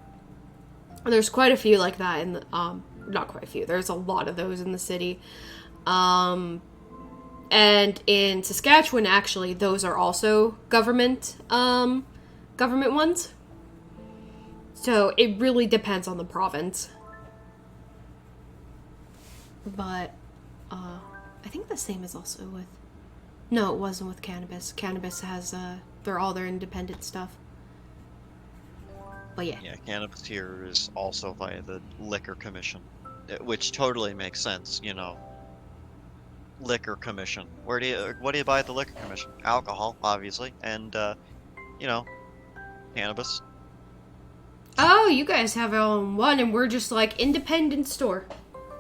And there's quite a few like that in the, not quite a few. There's a lot of those in the city. And in Saskatchewan, actually, those are also government ones. So it really depends on the province. But I think the same is also with. No, it wasn't with cannabis. Cannabis has they're all their independent stuff. But yeah. Yeah, cannabis here is also via the liquor commission, which totally makes sense, you know. Liquor commission. What do you buy at the liquor commission? Alcohol, obviously, and you know, cannabis. Oh, you guys have it all in one, and we're just like independent store.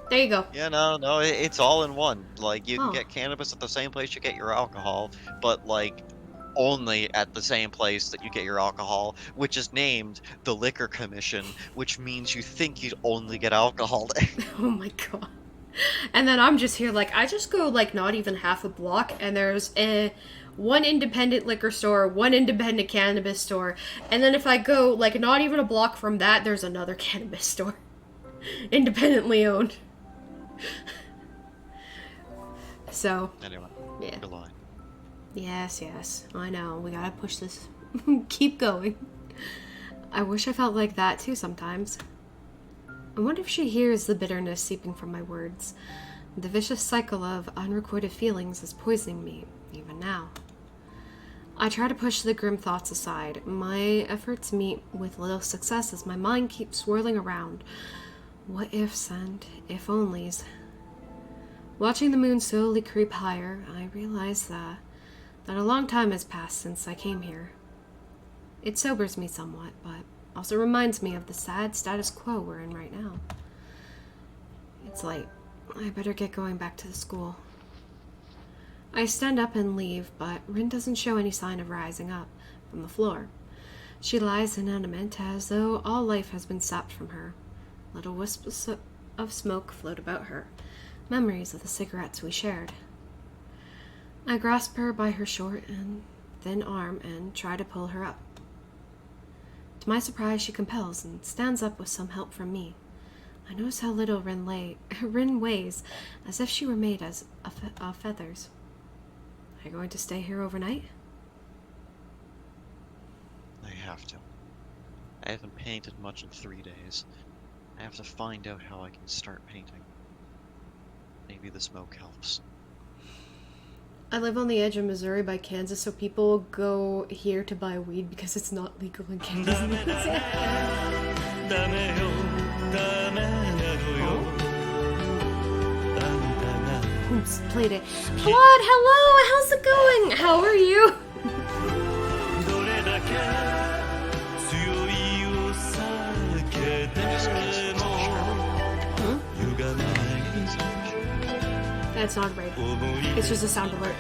There you go. Yeah, no, it's all in one. Like, you can Huh. get cannabis at the same place you get your alcohol, but, like, only at the same place that you get your alcohol, which is named the Liquor Commission, which means you think you'd only get alcohol there. Oh my god. And then I'm just here like I just go like not even half a block, and there's one independent liquor store, one independent cannabis store, and then if I go like not even a block from that, there's another cannabis store, independently owned. So Anyway, yeah. your line. Yes, I know. We gotta push this. Keep going. I wish I felt like that too sometimes. I wonder if she hears the bitterness seeping from my words. The vicious cycle of unrequited feelings is poisoning me, even now. I try to push the grim thoughts aside. My efforts meet with little success as my mind keeps swirling around. What ifs and if onlys. Watching the moon slowly creep higher, I realize that a long time has passed since I came here. It sobers me somewhat, but also reminds me of the sad status quo we're in right now. It's late. I better get going back to the school. I stand up and leave, but Rin doesn't show any sign of rising up from the floor. She lies inanimate as though all life has been sapped from her. Little wisps of smoke float about her, memories of the cigarettes we shared. I grasp her by her short and thin arm and try to pull her up. To my surprise, she compels and stands up with some help from me. I notice how little Rin weighs, as if she were made of feathers. Are you going to stay here overnight? I have to. I haven't painted much in 3 days. I have to find out how I can start painting. Maybe the smoke helps. I live on the edge of Missouri by Kansas, so people go here to buy weed because it's not legal in Kansas. Oops, played it. Blood, hello, how's it going? How are you? That's not right. It's just a sound alert.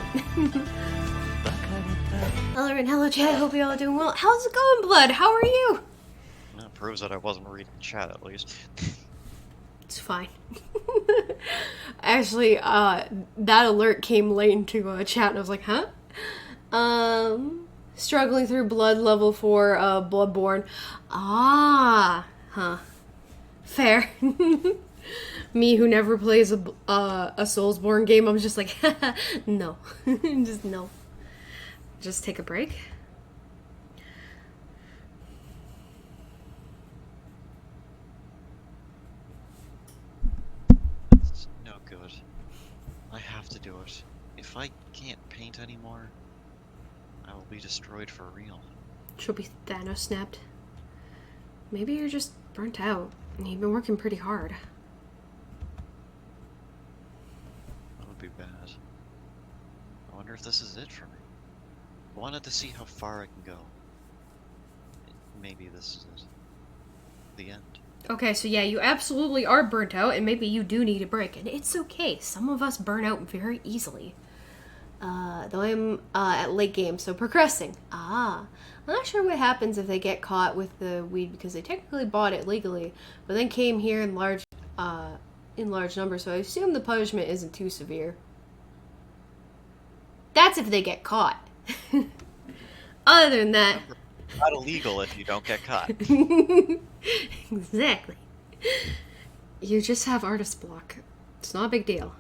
Hello and hello chat, hope you all are doing well. How's it going, Blood? How are you? That proves that I wasn't reading chat at least. It's fine. Actually, that alert came late into chat and I was like, huh? Struggling through Blood level 4, Bloodborne. Ah, huh. Fair. Me who never plays a Soulsborne game, I'm just like, no. Just no. Just take a break. It's no good. I have to do it. If I can't paint anymore, I will be destroyed for real. She'll be Thanos snapped. Maybe you're just burnt out. You've been working pretty hard. That would be bad. I wonder if this is it for me. I wanted to see how far I can go. Maybe this is it. The end. Okay, so yeah, you absolutely are burnt out, and maybe you do need a break, and it's okay. Some of us burn out very easily. Though I'm at late game, so progressing. I'm not sure what happens if they get caught with the weed, because they technically bought it legally, but then came here in large numbers, so I assume the punishment isn't too severe. That's if they get caught. Other than that... Not illegal if you don't get caught. Exactly. You just have artist block. It's not a big deal.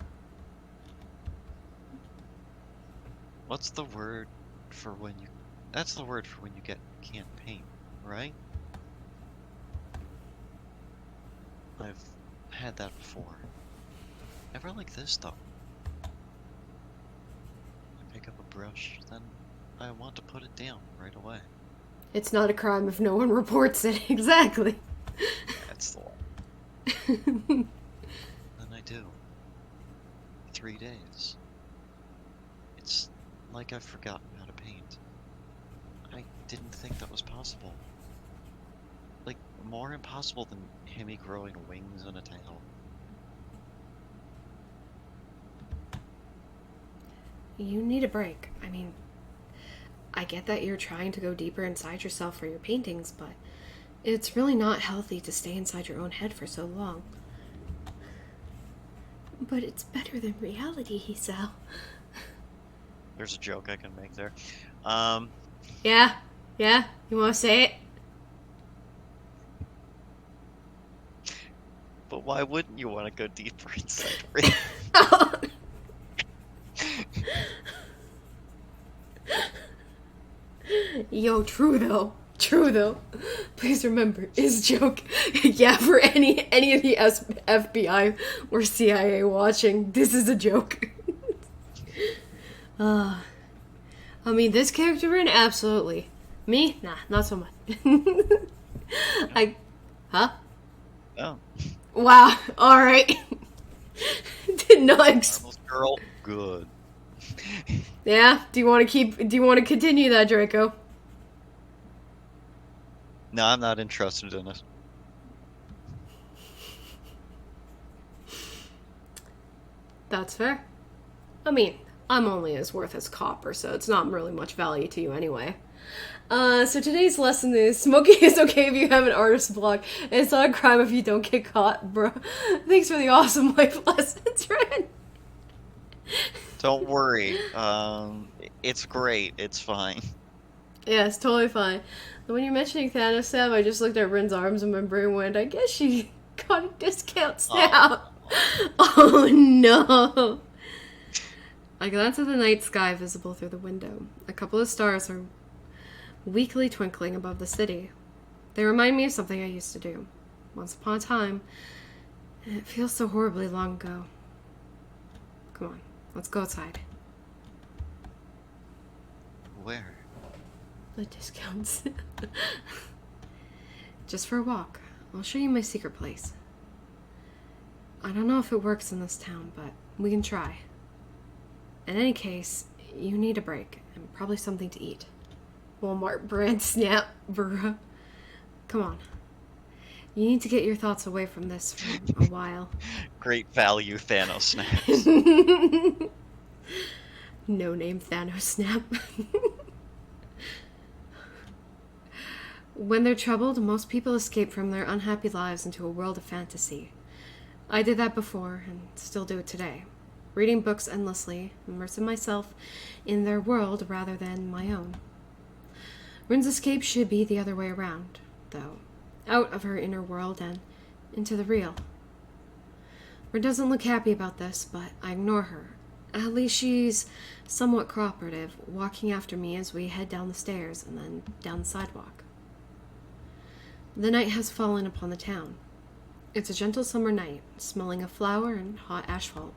What's the word for when you... That's the word for when you can't paint, right? I've had that before. Never like this, though. I pick up a brush, then I want to put it down right away. It's not a crime if no one reports it. Exactly. That's the one. Then I do. 3 days. It's like I've forgotten how to paint. I didn't think that was possible. Like, more impossible than Hemi growing wings and a tail. You need a break. I mean, I get that you're trying to go deeper inside yourself for your paintings, but it's really not healthy to stay inside your own head for so long. But it's better than reality, Hisao. There's a joke I can make there. Yeah? Yeah? You want to say it? But why wouldn't you want to go deeper inside reality? Yo, true though. True though. Please remember, is joke. Yeah, for any of the FBI or CIA watching, this is a joke. I mean, this character in absolutely. Me? Nah, not so much. Huh? Oh. Wow. All right. Did not. Marvel's girl. Good. Yeah. Do you want to continue that, Draco? No, I'm not interested in it. That's fair. I mean, I'm only as worth as copper, so it's not really much value to you anyway. So today's lesson is smoking is okay if you have an artist block. It's not a crime if you don't get caught, bro. Thanks for the awesome life lessons, Ren. Don't worry. It's great. It's fine. Yeah, it's totally fine. When you're mentioning Thanos Stab, I just looked at Ren's arms and my brain went, I guess she got a discount snap. Oh no. I glance at the night sky visible through the window. A couple of stars are weakly twinkling above the city. They remind me of something I used to do. once upon a time, and it feels so horribly long ago. Come on, let's go outside. Where? The discounts. Just for a walk. I'll show you my secret place. I don't know if it works in this town, but we can try. In any case, you need a break, and probably something to eat. Walmart brand snap, bruh. Come on. You need to get your thoughts away from this for a while. Great value Thanos snacks. No name Thanos snap. When they're troubled, most people escape from their unhappy lives into a world of fantasy. I did that before, and still do it today. Reading books endlessly, immersing myself in their world rather than my own. Rin's escape should be the other way around, though. Out of her inner world and into the real. Rin doesn't look happy about this, but I ignore her. At least she's somewhat cooperative, walking after me as we head down the stairs and then down the sidewalk. The night has fallen upon the town. It's a gentle summer night, smelling of flower and hot asphalt.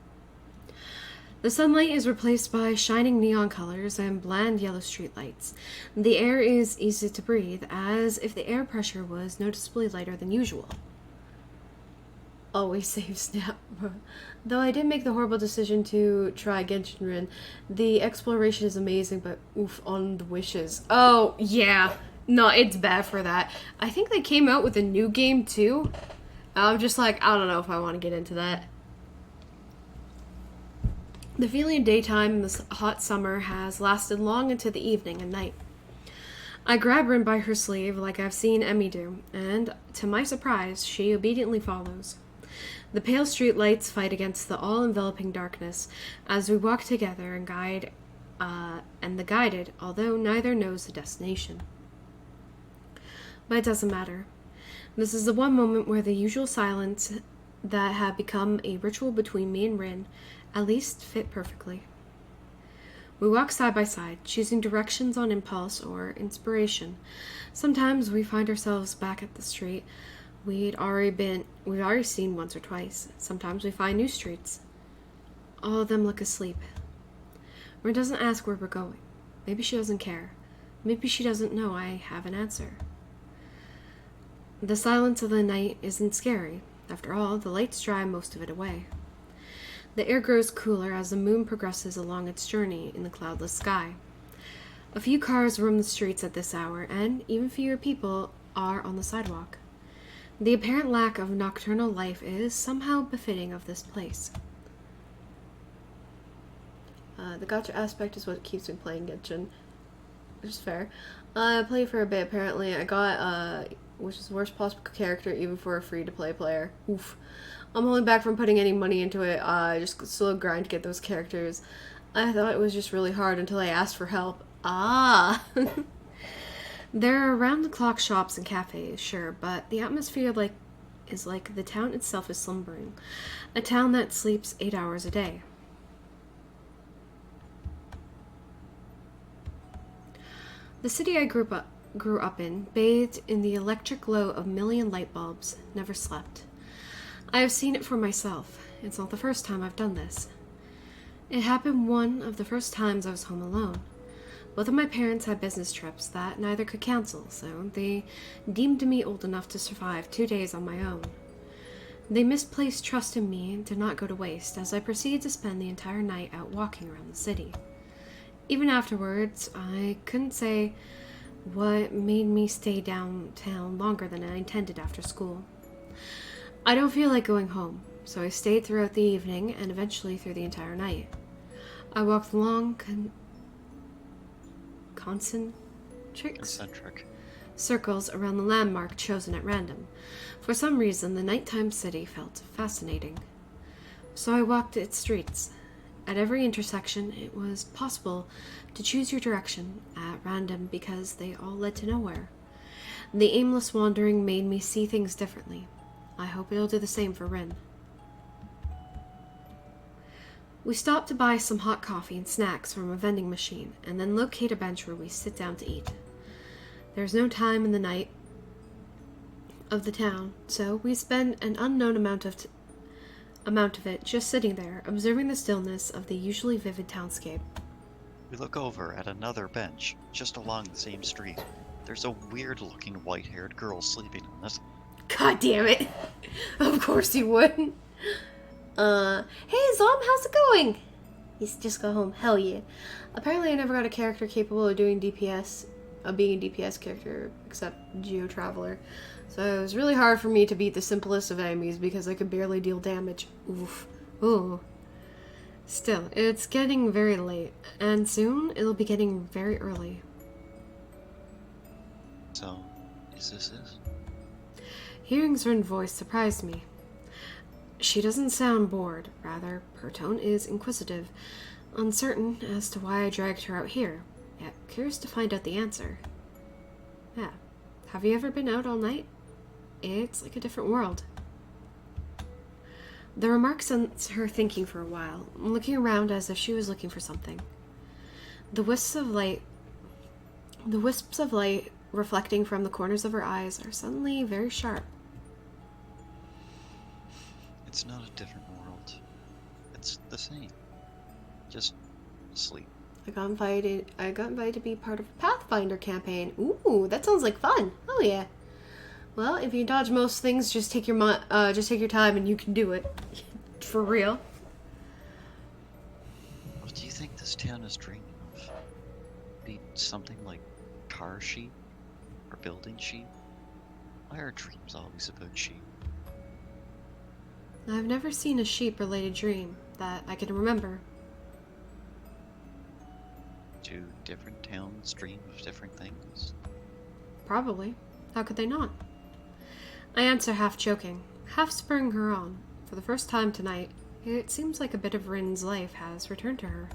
The sunlight is replaced by shining neon colors and bland yellow streetlights. The air is easy to breathe, as if the air pressure was noticeably lighter than usual. Always save Snap. Though I did make the horrible decision to try Genshin Rin, the exploration is amazing, but oof on the wishes. Oh, yeah. No, it's bad for that. I think they came out with a new game, too. I'm just like, I don't know if I want to get into that. The feeling of daytime in this hot summer has lasted long into the evening and night. I grab Rin by her sleeve like I've seen Emmy do, and, to my surprise, she obediently follows. The pale street lights fight against the all-enveloping darkness as we walk together and the guided, although neither knows the destination. But it doesn't matter. This is the one moment where the usual silence that had become a ritual between me and Rin at least fit perfectly. We walk side by side, choosing directions on impulse or inspiration. Sometimes we find ourselves back at the street we've already seen once or twice. Sometimes we find new streets. All of them look asleep. Rin doesn't ask where we're going. Maybe she doesn't care. Maybe she doesn't know I have an answer. The silence of the night isn't scary. After all, the lights drive most of it away. The air grows cooler as the moon progresses along its journey in the cloudless sky. A few cars roam the streets at this hour, and even fewer people are on the sidewalk. The apparent lack of nocturnal life is somehow befitting of this place. The gacha aspect is what keeps me playing Genshin, which is fair. I played for a bit, apparently. I got, which is the worst possible character even for a free-to-play player. Oof. I'm holding back from putting any money into it, just slow grind to get those characters. I thought it was just really hard until I asked for help. Ah! There are round-the-clock shops and cafes, sure, but the atmosphere is like the town itself is slumbering. A town that sleeps 8 hours a day. The city I grew up in, bathed in the electric glow of a million light bulbs, never slept. I have seen it for myself. It's not the first time I've done this. It happened one of the first times I was home alone. Both of my parents had business trips that neither could cancel, so they deemed me old enough to survive 2 days on my own. They misplaced trust in me and did not go to waste, as I proceeded to spend the entire night out walking around the city. Even afterwards, I couldn't say what made me stay downtown longer than I intended after school. I don't feel like going home, so I stayed throughout the evening and eventually through the entire night. I walked long, concentric circles around the landmark chosen at random. For some reason, the nighttime city felt fascinating. So I walked its streets. At every intersection, it was possible to choose your direction at random because they all led to nowhere. The aimless wandering made me see things differently. I hope it'll do the same for Rin. We stop to buy some hot coffee and snacks from a vending machine, and then locate a bench where we sit down to eat. There's no time in the night of the town, so we spend an unknown amount of it just sitting there, observing the stillness of the usually vivid townscape. We look over at another bench, just along the same street. There's a weird-looking white-haired girl sleeping on it. God damn it. Of course you would. Hey Zom, how's it going? He's just got home. Hell yeah. Apparently I never got a character capable of doing DPS, of being a DPS character, except Geo Traveler. So it was really hard for me to beat the simplest of enemies because I could barely deal damage. Oof. Ooh. Still, it's getting very late, and soon it'll be getting very early. So, is this it? Hearing Zern's voice surprised me. She doesn't sound bored, rather, her tone is inquisitive, uncertain as to why I dragged her out here, yet curious to find out the answer. Yeah. Have you ever been out all night? It's like a different world. The remark sent her thinking for a while, looking around as if she was looking for something. The wisps of light reflecting from the corners of her eyes are suddenly very sharp. It's not a different world. It's the same. Just asleep. I got invited to be part of a Pathfinder campaign. Ooh, that sounds like fun. Oh yeah. Well, if you dodge most things, just take your time and you can do it. For real. What do you think this town is dreaming of? Be something like car sheep? Or building sheep? Why are dreams always about sheep? I've never seen a sheep-related dream that I can remember. Do different towns dream of different things? Probably. How could they not? I answer half joking, half spurring her on. For the first time tonight, it seems like a bit of Rin's life has returned to her.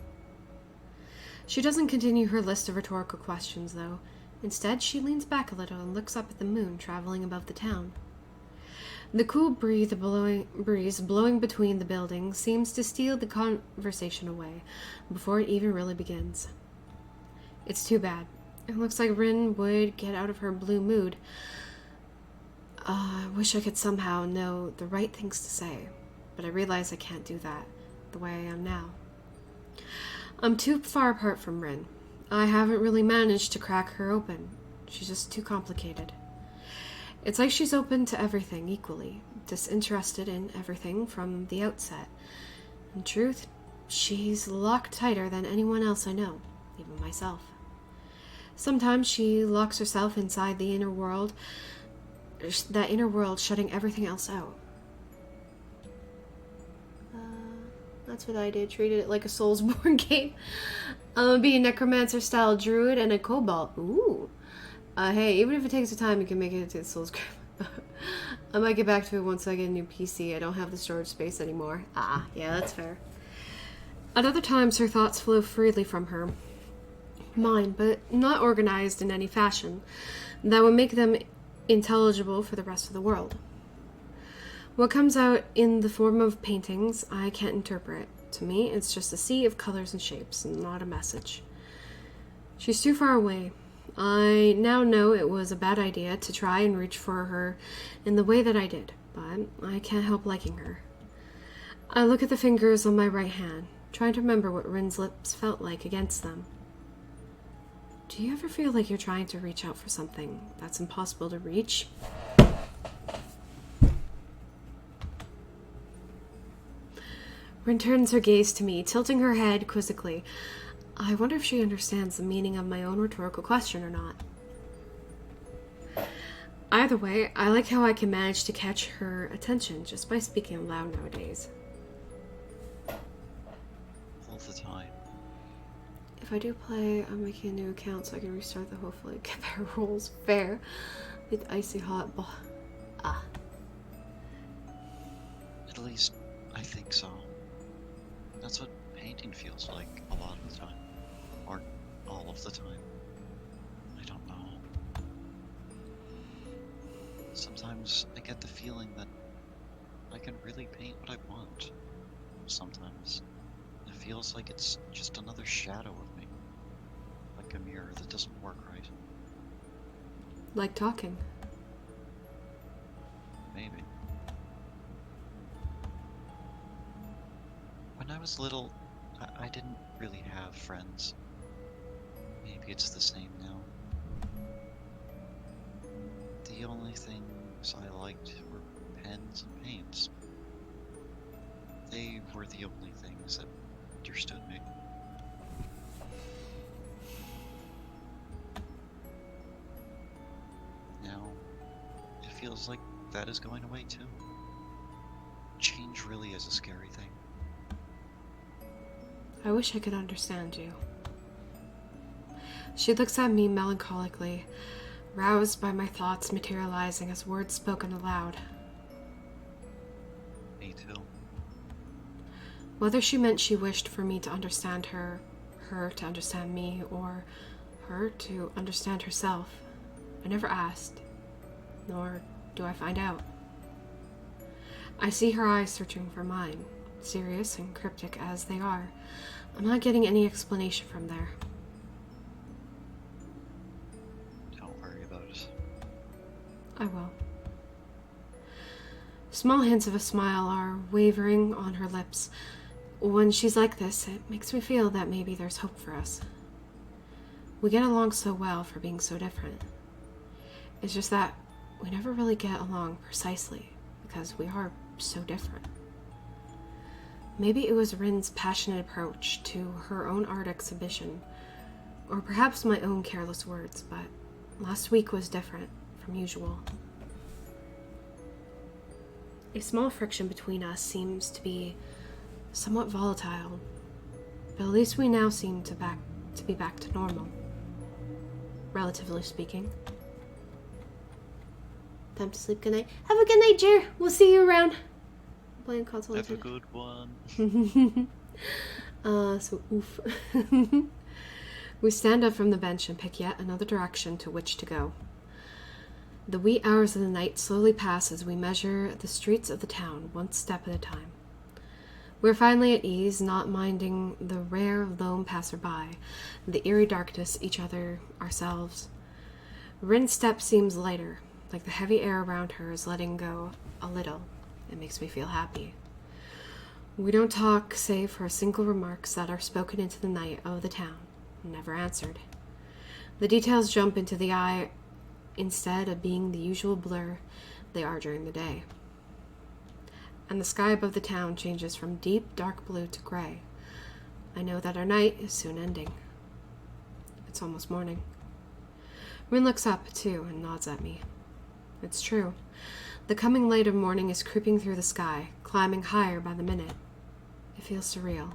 She doesn't continue her list of rhetorical questions, though. Instead, she leans back a little and looks up at the moon traveling above the town. The cool breeze blowing between the buildings seems to steal the conversation away before it even really begins. It's too bad. It looks like Rin would get out of her blue mood. I wish I could somehow know the right things to say, but I realize I can't do that the way I am now. I'm too far apart from Rin. I haven't really managed to crack her open. She's just too complicated. It's like she's open to everything equally, disinterested in everything from the outset. In truth, she's locked tighter than anyone else I know, even myself. Sometimes she locks herself inside the inner world, that inner world shutting everything else out. That's what I did. Treated it like a Soulsborne game. Be a necromancer-style druid and a kobold. Ooh. Hey, even if it takes time, you can make it into the Souls Grave. I might get back to it once I get a new PC. I don't have the storage space anymore. Yeah, that's fair. At other times, her thoughts flow freely from her mind, but not organized in any fashion that would make them intelligible for the rest of the world. What comes out in the form of paintings, I can't interpret. To me, it's just a sea of colors and shapes, not a message. She's too far away. I now know it was a bad idea to try and reach for her in the way that I did, but I can't help liking her. I look at the fingers on my right hand, trying to remember what Rin's lips felt like against them. Do you ever feel like you're trying to reach out for something that's impossible to reach? Rin turns her gaze to me, tilting her head quizzically. I wonder if she understands the meaning of my own rhetorical question or not. Either way, I like how I can manage to catch her attention just by speaking loud nowadays. All the time. If I do play, I'm making a new account so I can restart the hopefully get better rolls. Fair. With icy hot ball. At least, I think so. That's what painting feels like a lot of the time. Or all of the time. I don't know. Sometimes I get the feeling that I can really paint what I want. Sometimes it feels like it's just another shadow of me. Like a mirror that doesn't work right. Like talking. I was little, I didn't really have friends. Maybe it's the same now. The only things I liked were pens and paints. They were the only things that understood me. Now, it feels like that is going away too. Change really is a scary thing. I wish I could understand you. She looks at me melancholically, roused by my thoughts materializing as words spoken aloud. Me too. Whether she meant she wished for me to understand her to understand me, or her to understand herself, I never asked, nor do I find out. I see her eyes searching for mine, serious and cryptic as they are. I'm not getting any explanation from there. Don't worry about it. I will. Small hints of a smile are wavering on her lips. When she's like this, it makes me feel that maybe there's hope for us. We get along so well for being so different. It's just that we never really get along precisely because we are so different. Maybe it was Rin's passionate approach to her own art exhibition, or perhaps my own careless words, but last week was different from usual. A small friction between us seems to be somewhat volatile, but at least we now seem to be back to normal, relatively speaking. Time to sleep. Good night. Have a good night, Jer. We'll see you around. Playing console. Have a good one. So oof. We stand up from the bench and pick yet another direction to which to go. The wee hours of the night slowly pass as we measure the streets of the town, one step at a time. We're finally at ease, not minding the rare lone passerby, the eerie darkness, each other, ourselves. Rin's step seems lighter, like the heavy air around her is letting go a little. It makes me feel happy. We don't talk, save for single remarks that are spoken into the night of the town, never answered. The details jump into the eye instead of being the usual blur they are during the day. And the sky above the town changes from deep, dark blue to gray. I know that our night is soon ending. It's almost morning. Rin looks up, too, and nods at me. It's true. The coming light of morning is creeping through the sky, climbing higher by the minute. It feels surreal.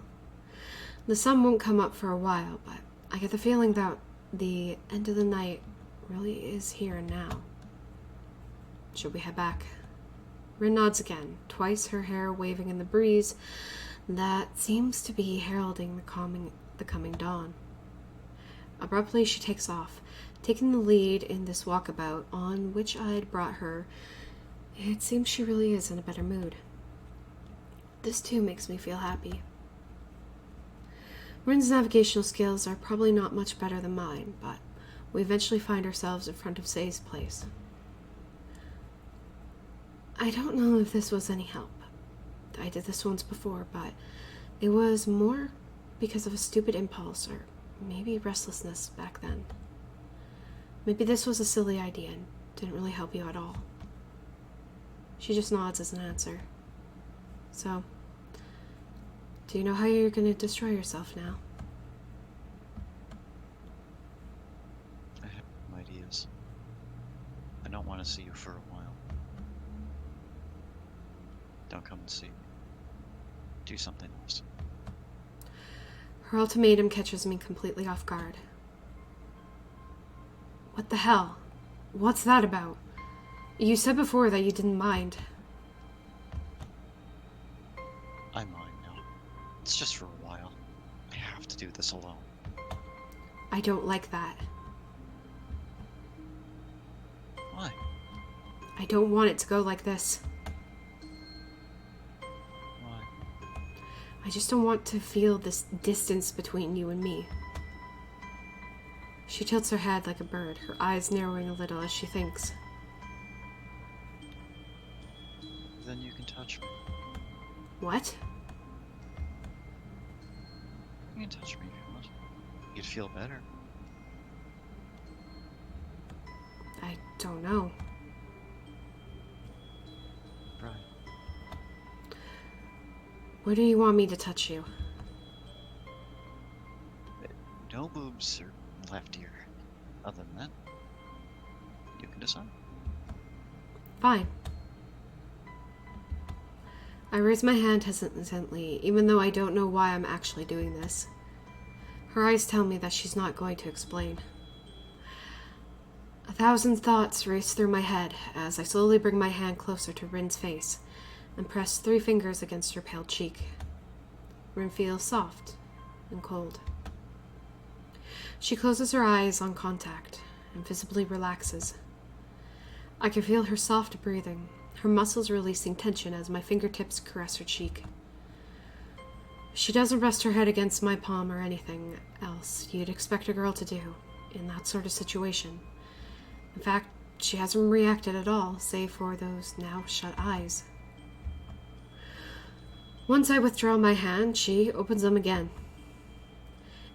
The sun won't come up for a while, but I get the feeling that the end of the night really is here and now. Should we head back? Rin nods again, twice her hair waving in the breeze that seems to be heralding the coming dawn. Abruptly, she takes off, taking the lead in this walkabout on which I had brought her. It seems she really is in a better mood. This too makes me feel happy. Rin's navigational skills are probably not much better than mine, but we eventually find ourselves in front of Say's place. I don't know if this was any help. I did this once before, but it was more because of a stupid impulse, or maybe restlessness back then. Maybe this was a silly idea and didn't really help you at all. She just nods as an answer. So, do you know how you're going to destroy yourself now? I have some ideas. I don't want to see you for a while. Don't come and see me. Do something else. Her ultimatum catches me completely off guard. What the hell? What's that about? You said before that you didn't mind. I mind now. It's just for a while. I have to do this alone. I don't like that. Why? I don't want it to go like this. Why? I just don't want to feel this distance between you and me. She tilts her head like a bird, her eyes narrowing a little as she thinks. Then you can touch me. What? can touch me if you want. You'd feel better. I don't know. Right. Where do you want me to touch you? No boobs or left ear. Other than that, you can decide. Fine. I raise my hand hesitantly, even though I don't know why I'm actually doing this. Her eyes tell me that she's not going to explain. 1,000 thoughts race through my head as I slowly bring my hand closer to Rin's face and press 3 fingers against her pale cheek. Rin feels soft and cold. She closes her eyes on contact and visibly relaxes. I can feel her soft breathing, her muscles releasing tension as my fingertips caress her cheek. She doesn't rest her head against my palm or anything else you'd expect a girl to do in that sort of situation. In fact, she hasn't reacted at all, save for those now shut eyes. Once I withdraw my hand, she opens them again.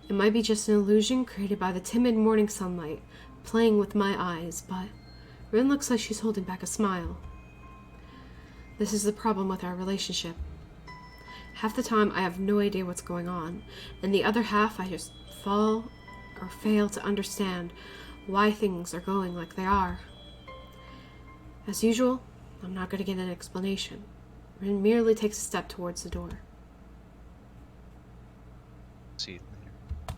It might be just an illusion created by the timid morning sunlight playing with my eyes, but Rin looks like she's holding back a smile. This is the problem with our relationship. Half the time I have no idea what's going on, and the other half I just fall or fail to understand why things are going like they are. As usual, I'm not going to get an explanation. Rin merely takes a step towards the door. See you later.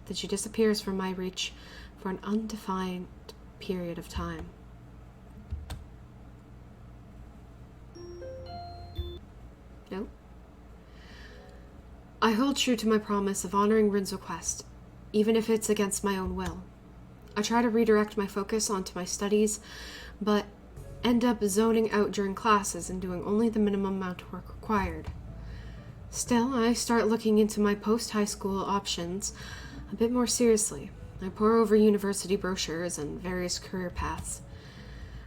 Then she disappears from my reach for an undefined period of time. No. I hold true to my promise of honoring Rin's request, even if it's against my own will. I try to redirect my focus onto my studies, but end up zoning out during classes and doing only the minimum amount of work required. Still, I start looking into my post-high school options a bit more seriously. I pore over university brochures and various career paths.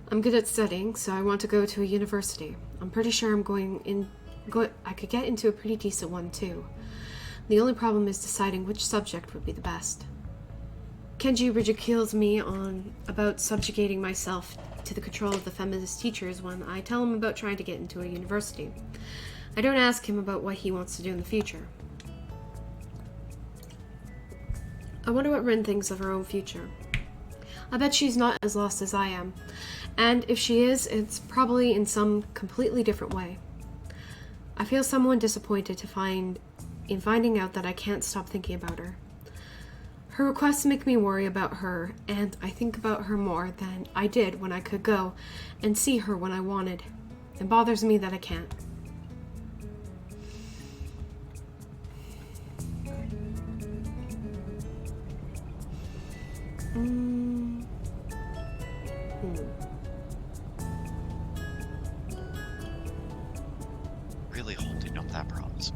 I'm good at studying, so I want to go to a university. I'm pretty sure I could get into a pretty decent one too. The only problem is deciding which subject would be the best. Kenji ridicules me about subjugating myself to the control of the feminist teachers when I tell him about trying to get into a university. I don't ask him about what he wants to do in the future. I wonder what Rin thinks of her own future. I bet she's not as lost as I am, and if she is, it's probably in some completely different way. I feel somewhat disappointed in finding out that I can't stop thinking about her. Her requests make me worry about her, and I think about her more than I did when I could go and see her when I wanted. It bothers me that I can't. Really holding up that promise.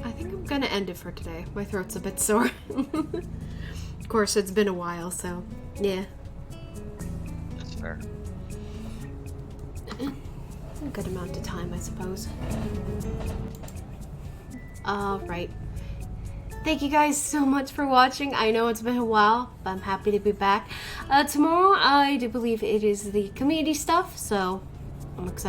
I think I'm gonna end it for today. My throat's a bit sore. Of course, it's been a while, so yeah. That's fair. A good amount of time, I suppose. Alright. Thank you guys so much for watching. I know it's been a while, but I'm happy to be back. Tomorrow, I do believe it is the community stuff, so I'm excited.